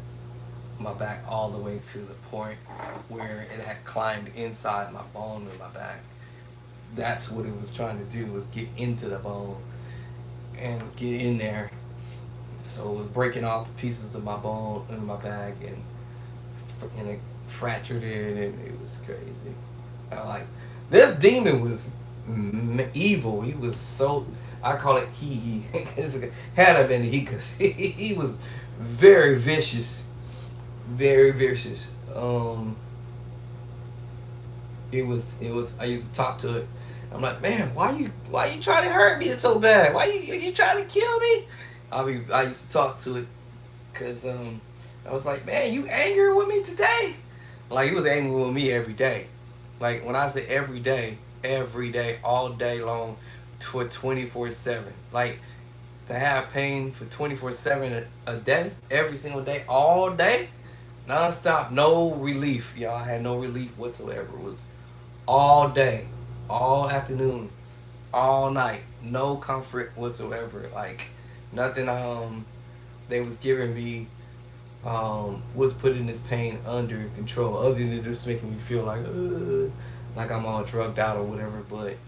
my back all the way to the point where it had climbed inside my bone in my back. That's what it was trying to do, was get into the bone and get in there. So it was breaking off the pieces of my bone in my back, and it fractured it, and it was crazy. I like, this demon was evil. He was so, I call it he. Had I been he, because he was very vicious, very vicious. It was. I used to talk to it. I'm like, man, why you trying to hurt me so bad? Why you trying to kill me? I used to talk to it, cause I was like, man, you angry with me today? Like, he was angry with me every day. Like, when I say every day, all day long, for 24/7. Like, to have pain for 24/7 a day, every single day, all day, non-stop, no relief. Y'all had no relief whatsoever. It was all day, all afternoon, all night, no comfort whatsoever. Like, nothing they was giving me was putting this pain under control, other than just making me feel like I'm all drugged out or whatever. But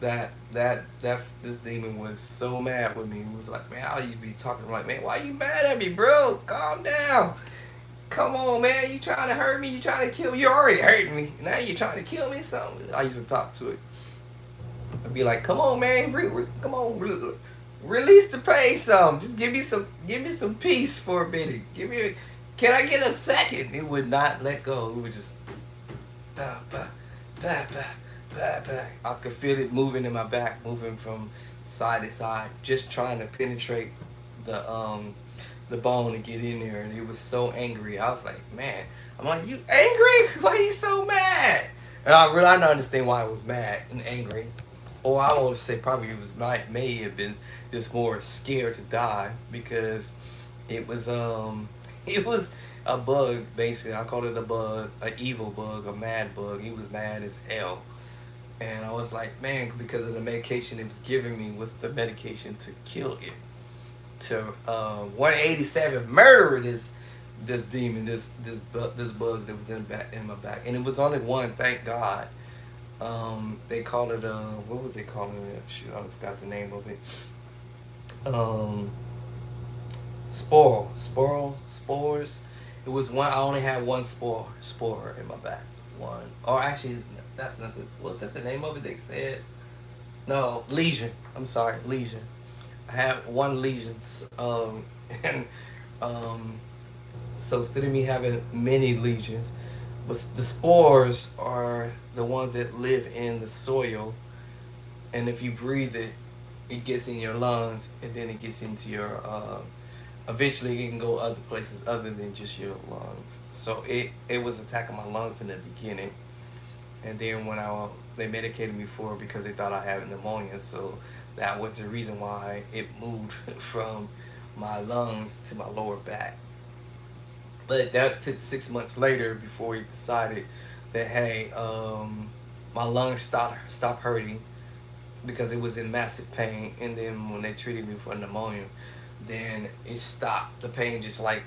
that this demon was so mad with me. It was like, man, I used to be talking like, man, why you mad at me, bro? Calm down. Come on, man. You trying to hurt me? You trying to kill me? You already hurting me. Now you trying to kill me? Something. I used to talk to it. I'd be like, come on, man. Come on. Release the pain some. Just give me some peace for a minute. Can I get a second? It would not let go. It would just bah, bah, bah, bah, bah, bah. I could feel it moving in my back, moving from side to side, just trying to penetrate the bone and get in there. And it was so angry. I was like, man, I'm like, you angry? Why are you so mad? And I really don't understand why I was mad and angry. Or I would say probably it was may have been just more scared to die, because it was it was a bug, basically. I called it a bug, an evil bug, a mad bug. He was mad as hell. And I was like, man, because of the medication it was giving me was the medication to kill it. To 187 murder this demon, this bug that was in my back. And it was only one, thank God. They call it what was they calling it? Shoot, I forgot the name of it. Um, spores. It was one. I only had one spore in my back. One, or actually, that's not the. Was that the name of it? They said no lesion. I'm sorry, lesion. I had one lesion. And um, so instead of me having many lesions, but the spores are the ones that live in the soil, and if you breathe it, it gets in your lungs, and then it gets into your. Eventually, it can go other places other than just your lungs. So it was attacking my lungs in the beginning, and then when they medicated me for it because they thought I had pneumonia. So that was the reason why it moved from my lungs to my lower back. But that took 6 months later before he decided that hey, my lungs stopped hurting because it was in massive pain. And then when they treated me for pneumonia, then it stopped. The pain just like,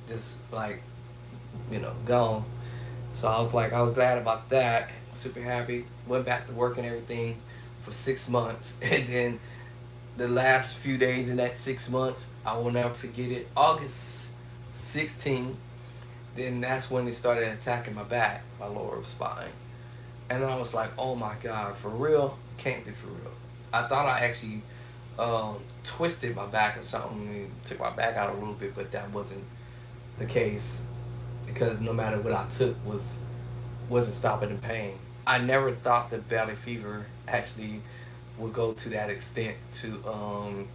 just like, gone. So I was glad about that. Super happy. Went back to work and everything for 6 months, and then the last few days in that 6 months, I will never forget it. August 16th, then that's when it started attacking my back, my lower spine. And I was like, oh my God, for real? Can't be for real. I thought I actually twisted my back or something and took my back out a little bit, but that wasn't the case because no matter what I took wasn't stopping the pain. I never thought that valley fever actually would go to that extent to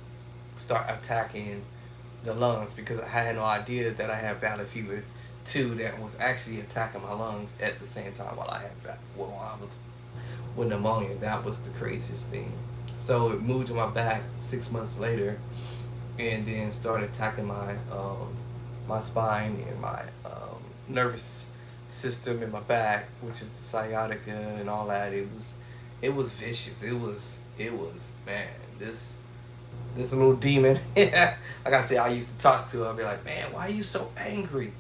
start attacking the lungs because I had no idea that I had valley fever too that was actually attacking my lungs at the same time while I was with pneumonia. That was the craziest thing. So it moved to my back 6 months later, and then started attacking my spine and my nervous system in my back, which is the sciatica and all that. It was vicious. It was man. This little demon. Like I said, I used to talk to her. I'd be like, man, why are you so angry?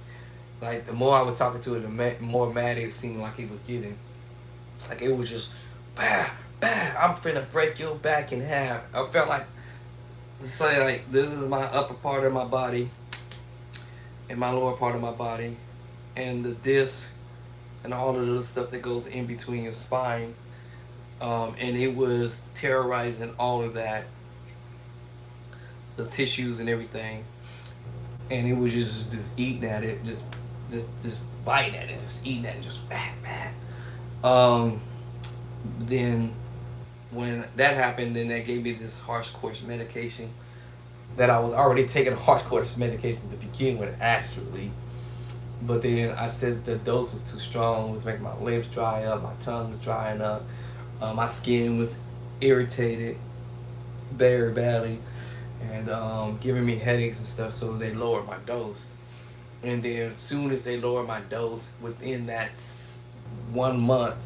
Like the more I was talking to her, the more mad it seemed like it was getting. Like it was just, bah, bah, I'm finna break your back in half. I felt like, say like this is my upper part of my body and my lower part of my body, and the disc and all of the stuff that goes in between your spine. And it was terrorizing all of that, the tissues and everything, and it was just eating at it, just biting at it, just eating at it, just bad, bad. Then when that happened, then they gave me this harsh course medication that I was already taking harsh course medication to begin with, actually. But then I said the dose was too strong. It was making my lips dry up, my tongue was drying up, my skin was irritated very badly, and giving me headaches and stuff. So they lowered my dose. And then as soon as they lowered my dose, within that 1 month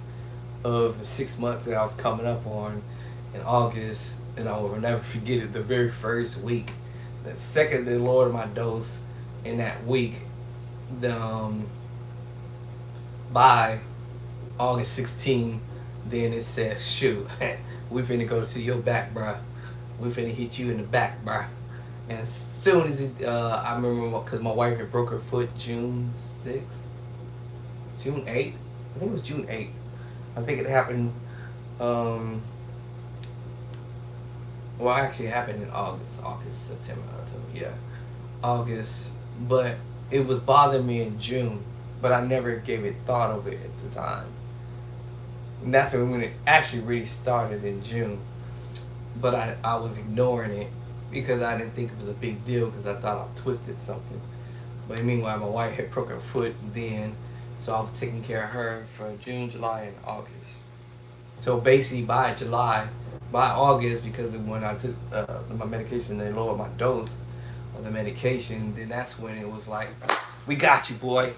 of the 6 months that I was coming up on in August, and I will never forget it. The very first week, the second they lowered my dose in that week, the by August 16, then it said, shoot, we finna go to your back, bruh. We finna hit you in the back, bruh. And as soon as I remember because my wife had broke her foot June 6th, June 8th. I think it was June 8th. I think it happened. Well, actually, it happened in August, September, October. Yeah, August. But it was bothering me in June, but I never gave it thought of it at the time. And that's when it actually really started in June. But I was ignoring it because I didn't think it was a big deal because I thought I twisted something. But meanwhile, my wife had broke her foot then, so I was taking care of her for June, July, and August. So basically, by August, because of when I took my medication, they lowered my dose of the medication. Then that's when it was like, "We got you, boy.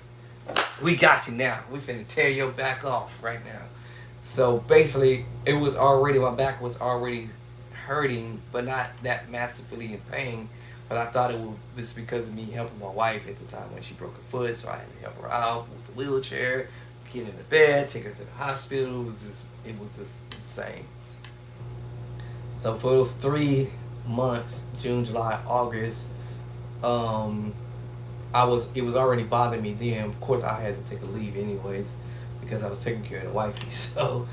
We got you now. We finna tear your back off right now." So basically, it was already my back was already hurting, but not that massively in pain. But I thought it was because of me helping my wife at the time when she broke her foot, so I had to help her out with the wheelchair, get into bed, take her to the hospital. It was just insane. So for those 3 months, June, July, August, um, it was already bothering me then. Of course, I had to take a leave anyways because I was taking care of the wifey. So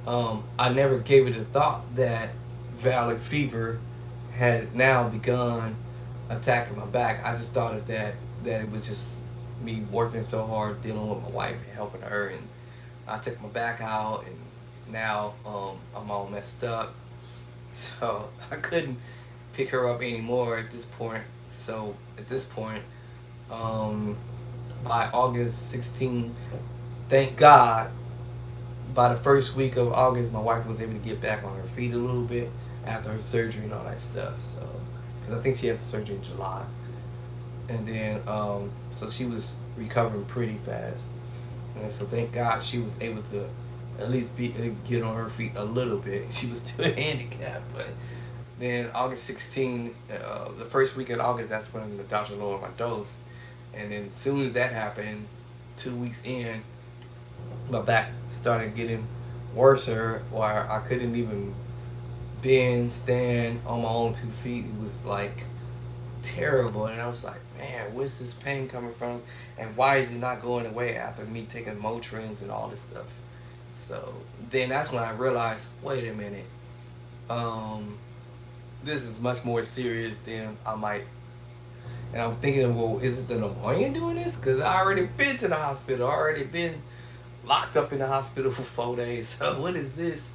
I never gave it a thought that valley fever had now begun attacking my back. I just thought that it was just me working so hard dealing with my wife and helping her, and I took my back out, and now I'm all messed up. So I couldn't pick her up anymore at this point. So at this point, um, by August 16, thank God, by the first week of August, my wife was able to get back on her feet a little bit after her surgery and all that stuff. So, because I think she had the surgery in July, and then so she was recovering pretty fast, and so thank God she was able to at least get on her feet a little bit. She was still handicapped, but then August 16, the first week in August, that's when the doctor lowered my dose, and then as soon as that happened, 2 weeks in, my back started getting worse, where I couldn't even bend, stand on my own 2 feet. It was like terrible, and I was like, man, where's this pain coming from, and why is it not going away after me taking Motrins and all this stuff? So then that's when I realized, wait a minute, um, this is much more serious than I might. And I'm thinking, well, is it the pneumonia doing this? Because I already been to the hospital, already been locked up in the hospital for 4 days. So what is this?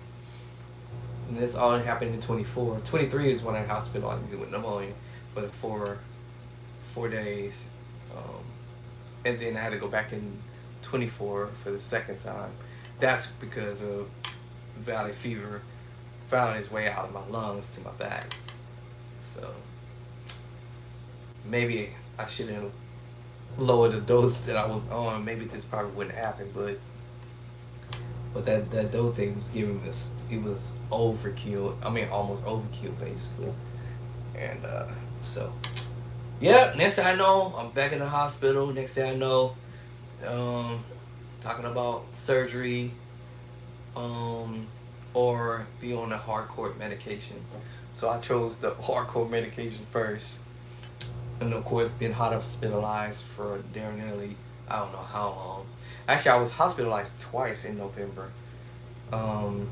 And this all happened in 24. 23 is when I hospitalized me with pneumonia for the 4 days. Um, and then I had to go back in 24 for the second time. That's because of valley fever found its way out of my lungs to my back. So maybe I should have lowered the dose that I was on. Maybe this probably wouldn't happen, but that dose they was giving me, it was overkill. I mean, almost overkill basically. And so yeah. Next thing I know, I'm back in the hospital. Next thing I know, talking about surgery, or be on a hardcore medication. So I chose the hardcore medication first, and of course been hospitalized for nearly, I don't know how long. Actually, I was hospitalized twice in November, um,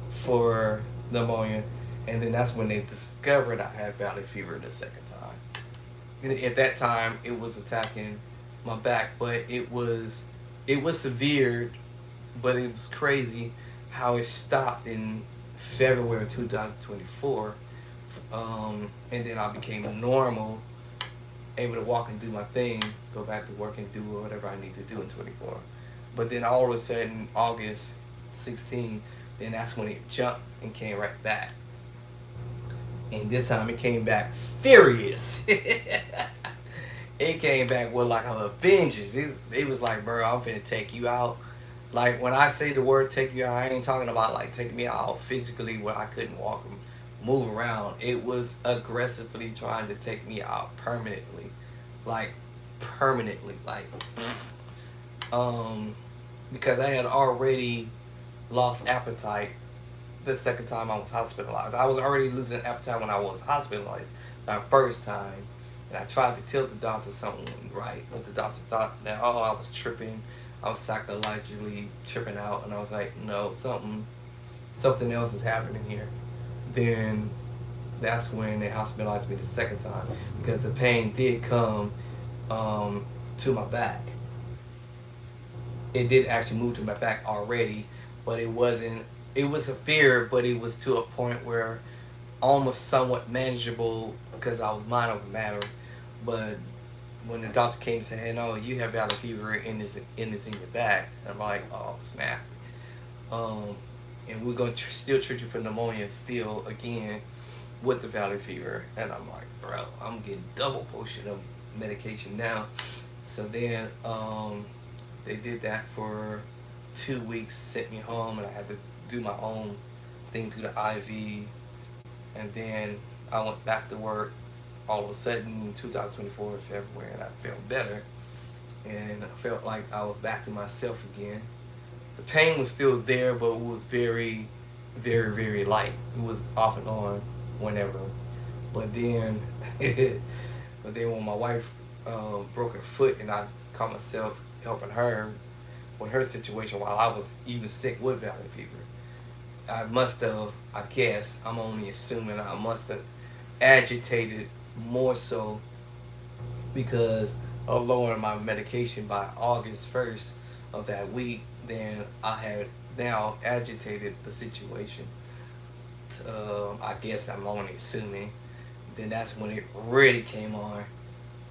for pneumonia, and then that's when they discovered I had valley fever the second time. And at that time, it was attacking my back, but it was severe, but it was crazy how it stopped in February of 2024, and then I became normal, able to walk and do my thing, go back to work and do whatever I need to do in 24. But then all of a sudden, August 16, then that's when it jumped and came right back. And this time it came back furious. It came back with like a vengeance. It was like, bro, I'm finna take you out. Like when I say the word take you out, I ain't talking about like taking me out physically where I couldn't walk and move around. It was aggressively trying to take me out permanently. Like permanently. Like because I had already lost appetite the second time I was hospitalized. I was already losing appetite when I was hospitalized the first time. And I tried to tell the doctor something wasn't right, but the doctor thought that, oh, I was tripping. I was psychologically tripping out, and I was like, no, something else is happening here. Then that's when they hospitalized me the second time because the pain did come to my back. It did actually move to my back already, but it wasn't. It was severe, but it was to a point where almost somewhat manageable because I was mind over matter. But when the doctor came and said, "Hey, no, you have valley fever in this in your back," and I'm like, "Oh snap!" And we're gonna still treat you for pneumonia still again with the valley fever, and I'm like, bro, I'm getting double portion of medication now. So then they did that for 2 weeks, sent me home, and I had to do my own thing through the IV, and then I went back to work all of a sudden in 2024 in February, and I felt better. and I felt like I was back to myself again. The pain was still there, but it was very, very, very light. It was off and on whenever. But then, but then when my wife broke her foot, and I caught myself helping her with her situation while I was even sick with valley fever, I must have, I guess, I'm only assuming I must have agitated more so because of lowering my medication by August 1st of that week, then I had now agitated the situation. I guess I'm only assuming. Then that's when it really came on.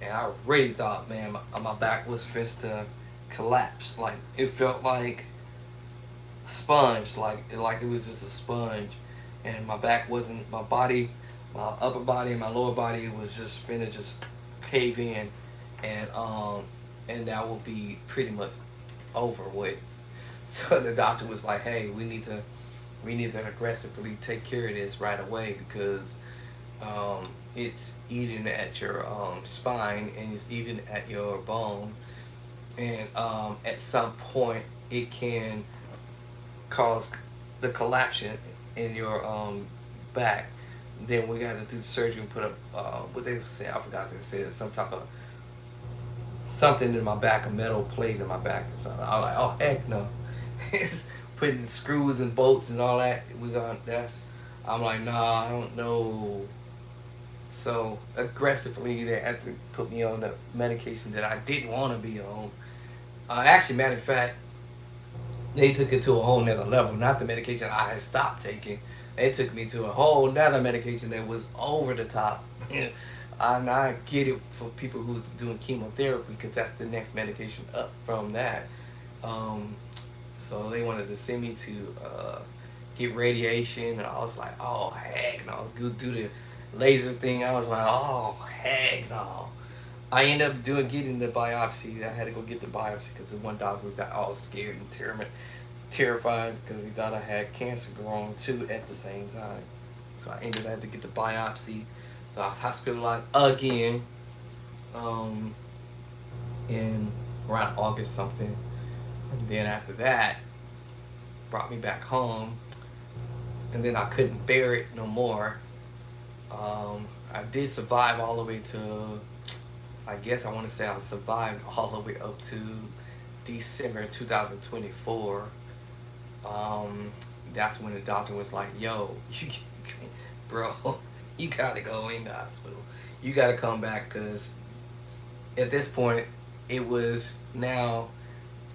And I really thought, man, my back was fist to collapse. Like, it felt like a sponge, like it was just a sponge. And my back wasn't, my body, my upper body and my lower body was just finna just cave in, and that will be pretty much over with. So the doctor was like, "Hey, we need to aggressively take care of this right away because it's eating at your spine and it's eating at your bone, and at some point it can cause the collapse in your back. Then we got to do the surgery and put a what they say, I forgot, they said some type of something in my back, a metal plate in my back or something." I was like, "Oh heck no!" It's putting screws and bolts and all that. We got that's. I'm like, "Nah, I don't know." So aggressively, they had to put me on the medication that I didn't want to be on. Actually, matter of fact, they took it to a whole nother level. Not the medication I had stopped taking. They took me to a whole nother medication that was over the top. And I get it for people who's doing chemotherapy because that's the next medication up from that. Um, so they wanted to send me to get radiation, and I was like, "Oh heck no!" Go do the laser thing. I was like, "Oh heck no!" I ended up getting the biopsy. I had to go get the biopsy because the one doctor got all scared and terrified because he thought I had cancer growing too at the same time. So I ended up having to get the biopsy. So I was hospitalized again, um, in around August something, and then after that, brought me back home, and then I couldn't bear it no more. I did survive all the way to, I guess I want to say I survived all the way up to December 2024. Um, that's when the doctor was like, "Yo, bro, you gotta go in the hospital. You gotta come back because at this point, it was now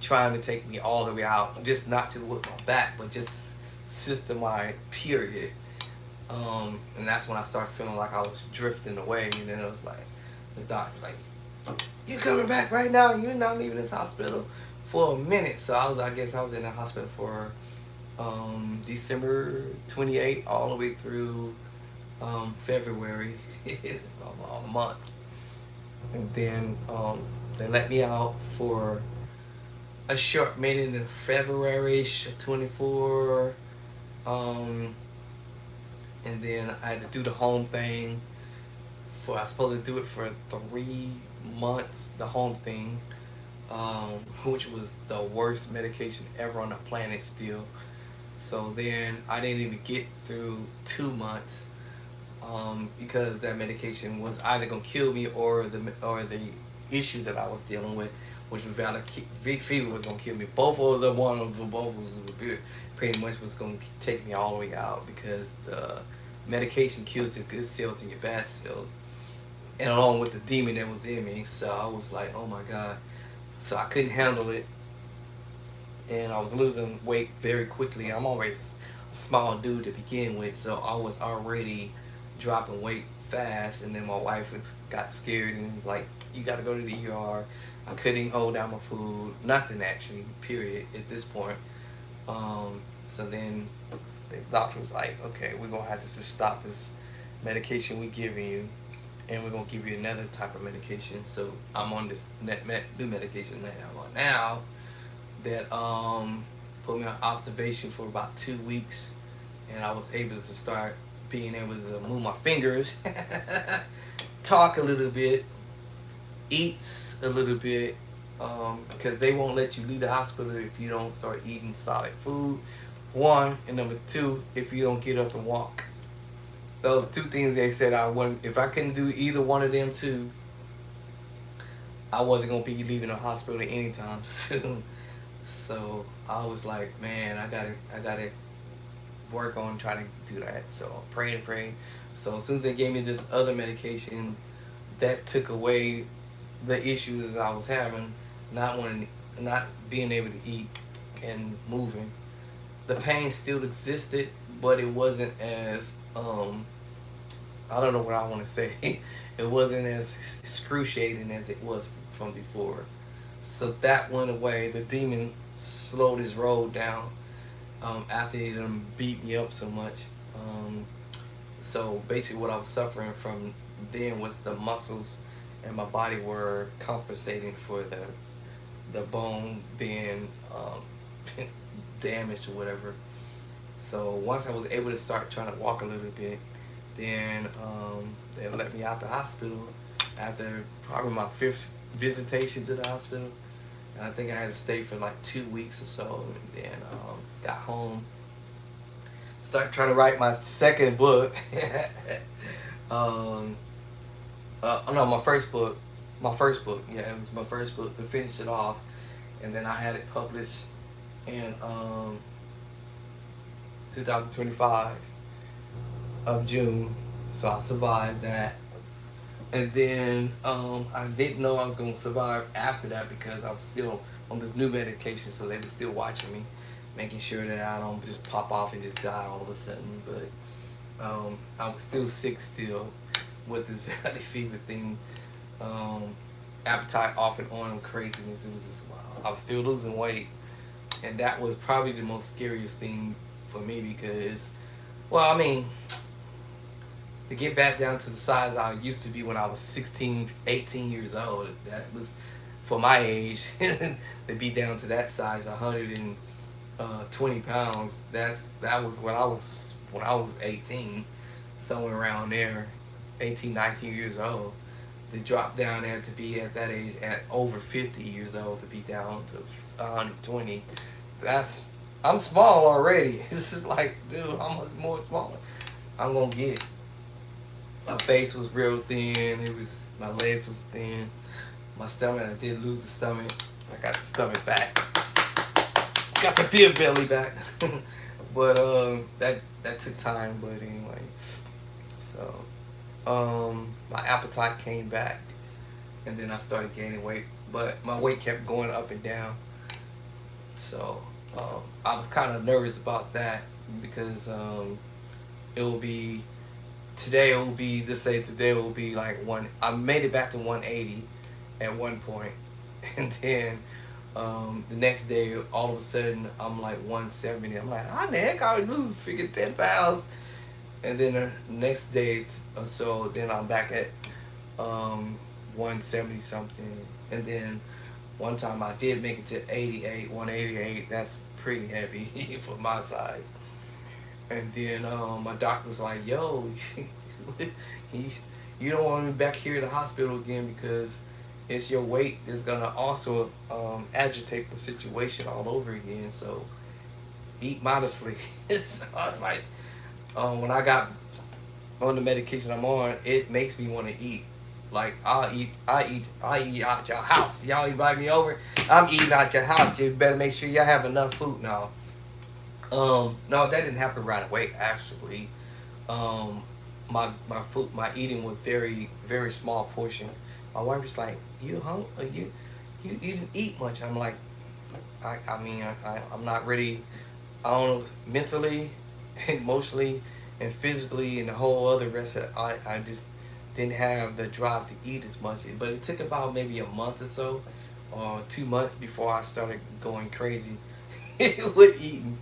trying to take me all the way out, just not to with my back, but just system wide, period." And that's when I started feeling like I was drifting away, and then it was like, the doctor was like, "You coming back right now? You're not leaving this hospital for a minute." So I guess I was in the hospital for December 28th all the way through February, a month, and then they let me out for a short minute in February 24, um, and then I had to do the home thing. I was supposed to do it for 3 months, the home thing, which was the worst medication ever on the planet still. So then I didn't even get through 2 months, because that medication was either gonna kill me or the issue that I was dealing with, which was fever, was gonna kill me. Both of the one of them both was pretty much was gonna take me all the way out because the medication kills the good cells and your bad cells, and along with the demon that was in me. So I was like, "Oh my god!" So I couldn't handle it, and I was losing weight very quickly. I'm always a small dude to begin with, so I was already dropping weight fast. And then my wife got scared and was like, "You got to go to the ER." I couldn't hold down my food, nothing actually, period, at this point. So then the doctor was like, "Okay, we're gonna have to just stop this medication we giving you, and we're gonna give you another type of medication." So I'm on this new medication that I'm on now that put me on observation for about 2 weeks, and I was able to start being able to move my fingers, talk a little bit, eat a little bit, because they won't let you leave the hospital if you don't start eating solid food. One, and number two, if you don't get up and walk. Those are two things they said I wouldn't. If I couldn't do either one of them two, I wasn't gonna be leaving the hospital anytime soon. So I was like, man, I gotta work on trying to do that. So I prayed and prayed. So as soon as they gave me this other medication, that took away the issues that I was having, not wanting, not being able to eat and moving. The pain still existed, but it wasn't as I don't know what I want to say. It wasn't as excruciating as it was from before. So that went away. The demon slowed his roll down after he done beat me up so much. Um, so basically, what I was suffering from then was the muscles and my body were compensating for the bone being damaged or whatever. So once I was able to start trying to walk a little bit, then they let me out the hospital after probably my fifth visitation to the hospital. And I think I had to stay for like 2 weeks or so, and then got home. Started trying to write my second book. um, no, my first book. My first book. Yeah, it was my first book to finish it off, and then I had it published in 2025 of June. So I survived that. And then I didn't know I was gonna survive after that because I was still on this new medication, so they were still watching me, making sure that I don't just pop off and just die all of a sudden. But I was still sick still with this valley fever thing. Um, Appetite off and on craziness. It was just wild. I was still losing weight, and that was probably the most scariest thing for me because, well, I mean, to get back down to the size I used to be when I was 16, 18 years old. That was for my age. To be down to that size, 120 pounds. That was when I was 18, somewhere around there, 18, 19 years old. To drop down there to be at that age, at over 50 years old, to be down to 120. That's I'm small already. This is like, dude, how much more smaller I'm gonna get? My face was real thin. It was my legs was thin. My stomach, I did lose the stomach. I got the stomach back. Got the beer belly back. But that took time. But anyway, so my appetite came back, and then I started gaining weight. But my weight kept going up and down. So I was kind of nervous about that because it will be today it will be let's say today it will be like one I made it back to 180 at one point and then the next day all of a sudden I'm like 170. I'm like, how the heck I would lose figure 10 pounds, and then the next day or so then I'm back at 170 something, and then one time I did make it to 88, 188. That's pretty heavy for my size. And then my doctor was like, "Yo, you, you don't want me back here at the hospital again because it's your weight that's gonna also agitate the situation all over again. So eat modestly." So I was like, when I got on the medication I'm on, it makes me want to eat. Like I eat out your house. Y'all invite me over, I'm eating out your house. You better make sure y'all have enough food now. No, that didn't happen right away. Actually, um, my food, my eating was very small portion. My wife was like, "You hung? You didn't eat much." I'm like, I mean, I'm not really. I don't know, mentally, emotionally, and physically, and the whole other rest of it, I just didn't have the drive to eat as much. But it took about maybe a month or so, or 2 months before I started going crazy with eating.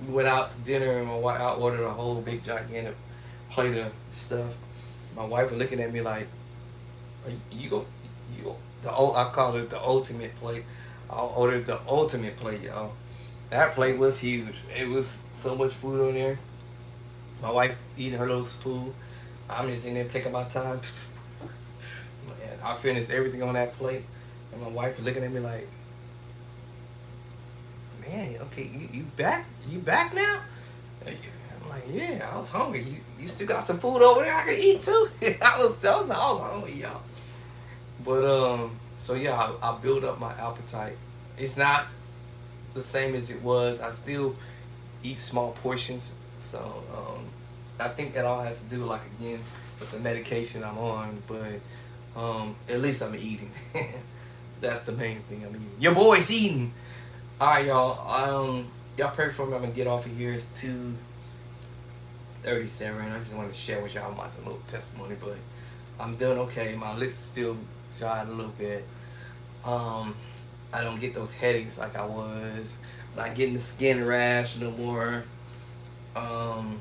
We went out to dinner and my wife I ordered a whole big gigantic plate of stuff. My wife was looking at me like, you go, I call it the ultimate plate. I ordered the ultimate plate, y'all. That plate was huge. It was so much food on there. My wife eating her little food. I'm just in there taking my time. And I finished everything on that plate. And my wife looking at me like, man, okay, you back? You back now? I'm like, yeah, I was hungry. You still got some food over there I can eat too? I was hungry, y'all. But so yeah, I build up my appetite. It's not the same as it was. I still eat small portions. So I think that all has to do, like, again, with the medication I'm on. But at least I'm eating. That's the main thing. I'm eating. Your boy's eating. All right, y'all. Y'all pray for me. I'm gonna get off of here. It's 2:37. I just want to share with y'all my little testimony, but I'm doing okay. My lips still dry a little bit. Um, I don't get those headaches like I was. Not getting the skin rash no more. Um,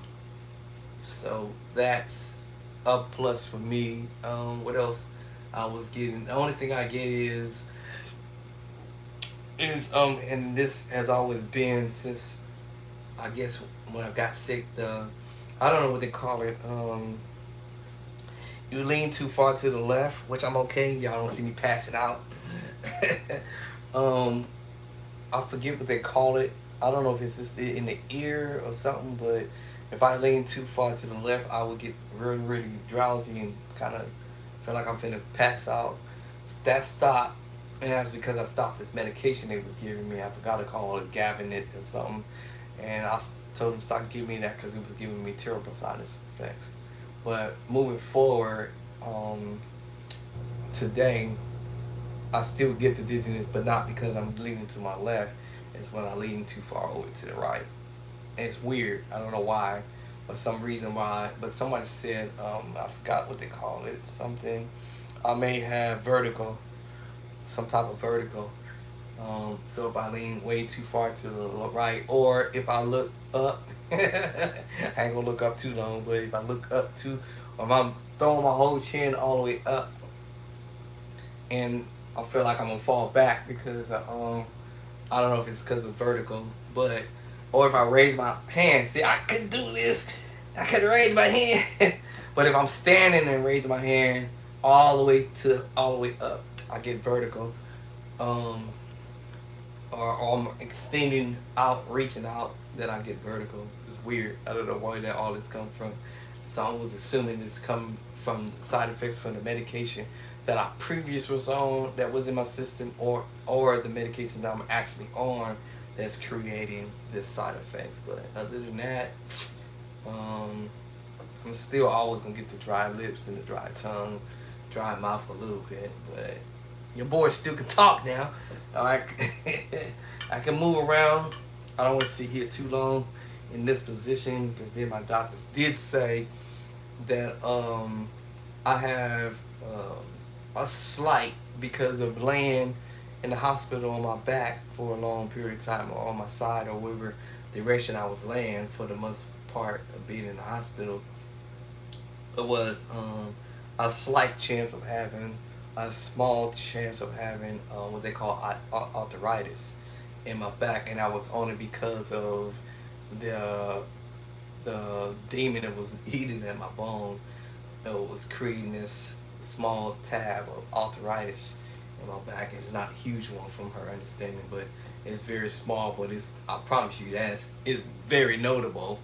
so that's a plus for me. What else I was getting? The only thing I get is and this has always been since, I guess, when I got sick, the, I don't know what they call it. You lean too far to the left, which I'm okay. Y'all don't see me passing out. um, I forget what they call it. I don't know if it's just in the ear or something, but if I lean too far to the left, I would get really, really drowsy and kind of feel like I'm finna pass out. That stopped, and that's because I stopped this medication they was giving me. I forgot to call it Gabanet or something, and I told them stop giving me that because it was giving me terrible sinus effects. But moving forward, today I still get the dizziness, but not because I'm leaning to my left. It's when I lean too far over to the right. And it's weird. I don't know why, but some reason why. But somebody said, I forgot what they call it. Something. I may have vertigo, some type of vertigo. So if I lean way too far to the right, or if I look up, I ain't gonna look up too long, but if I look up too, or if I'm throwing my whole chin all the way up, and I feel like I'm gonna fall back because I don't know if it's because of vertigo, but, or if I raise my hand, see, I could do this, I could raise my hand, but if I'm standing and raise my hand all the way up, I get vertigo. Um, or I'm extending out, reaching out, then I get vertigo. It's weird. I don't know where that all this come from. So I was assuming this come from side effects from the medication that I previous was on, that was in my system, or the medication that I'm actually on that's creating this side effects. But other than that, I'm still always gonna get the dry lips and the dry tongue, dry mouth a little bit, but your boy still can talk now. Alright. I can move around. I don't want to sit here too long in this position because then my doctors did say that I have a slight, because of laying in the hospital on my back for a long period of time, or on my side, or whatever direction I was laying for the most part of being in the hospital. It was a slight chance of having, a small chance of having what they call arthritis in my back, and that was only because of the demon that was eating at my bone. It was creating this small tab of arthritis in my back. It's not a huge one from her understanding, but it's very small. But it's, I promise you, it's very notable,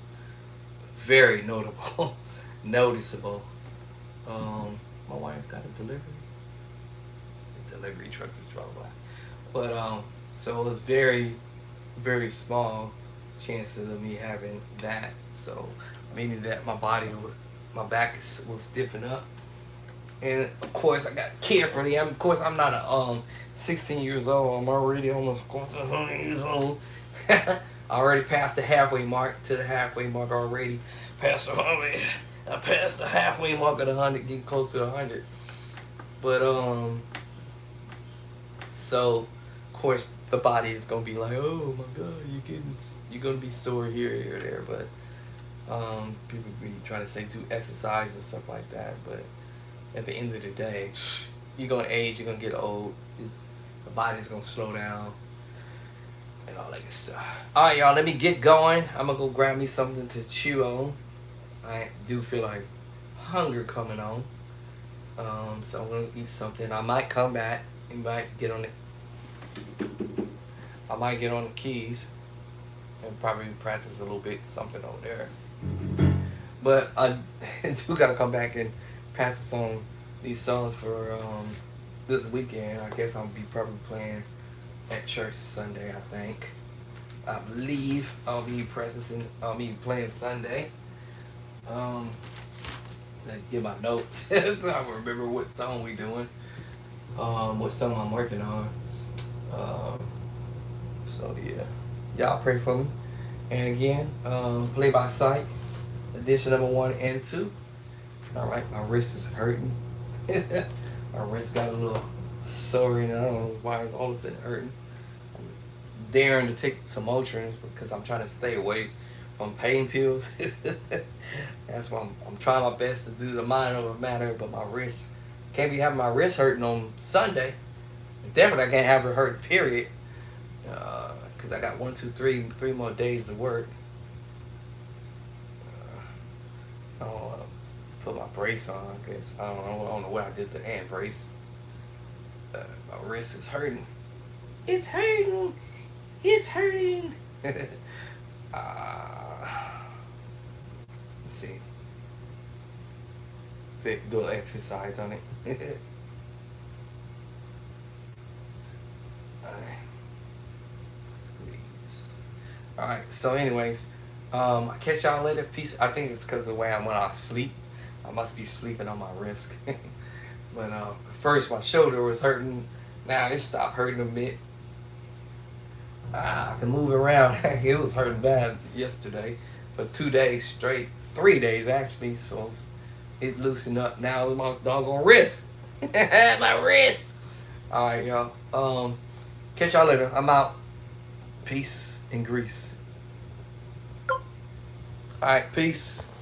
very notable, noticeable. My wife got a delivery. The delivery truck just drove by. But so it was very, very small chances of me having that. So meaning that my body would, my back will stiffen up. And of course I got carefully. Of course I'm not a 16 years old. I'm already almost close to 100 years old. I already passed the halfway mark, to the halfway mark already. Past the 100. I passed the halfway mark of the 100, getting close to the 100. But so of course the body is gonna be like, oh my god, you're gonna be sore here, there. But people be trying to say do exercise and stuff like that. But at the end of the day, you're gonna age, you're gonna get old. The body's gonna slow down and all that good stuff. All right, y'all, let me get going. I'm gonna go grab me something to chew on. I do feel like hunger coming on. So I'm gonna eat something. I might come back. You might get on it. I might get on the keys and probably practice a little bit something over there. But I do gotta come back and practice on these songs for this weekend. I guess I'll be probably playing at church Sunday. I think. I believe I'll be practicing. I'll be playing Sunday. Get my notes so I remember what song we doing. What song I'm working on. Um, so yeah, y'all pray for me. And again, play by sight, edition number 1 and 2. All right, my wrist is hurting. My wrist got a little sore, and I don't know why it's all of a sudden hurting. I'm daring to take some Motrin because I'm trying to stay away from pain pills. That's why I'm trying my best to do the mind over matter, but my wrist can't be having my wrist hurting on Sunday. Definitely I can't have it hurt, period. Because I got 1, 2, 3 more days to work. I don't want to put my brace on, I guess. I don't know what I did to hand brace. My wrist is hurting. It's hurting. It's hurting. Let's see. Do an exercise on it. Alright. Squeeze. Alright, so anyways, I catch y'all later. Peace. I think it's because of the way I went off sleep. I must be sleeping on my wrist. But first my shoulder was hurting. Now it stopped hurting a bit. I can move around. It was hurting bad yesterday for 2 days straight. 3 days actually. So it loosened up. Now it's my doggone wrist. My wrist. Alright, y'all. Catch y'all later. I'm out. Peace and grease. Alright, peace.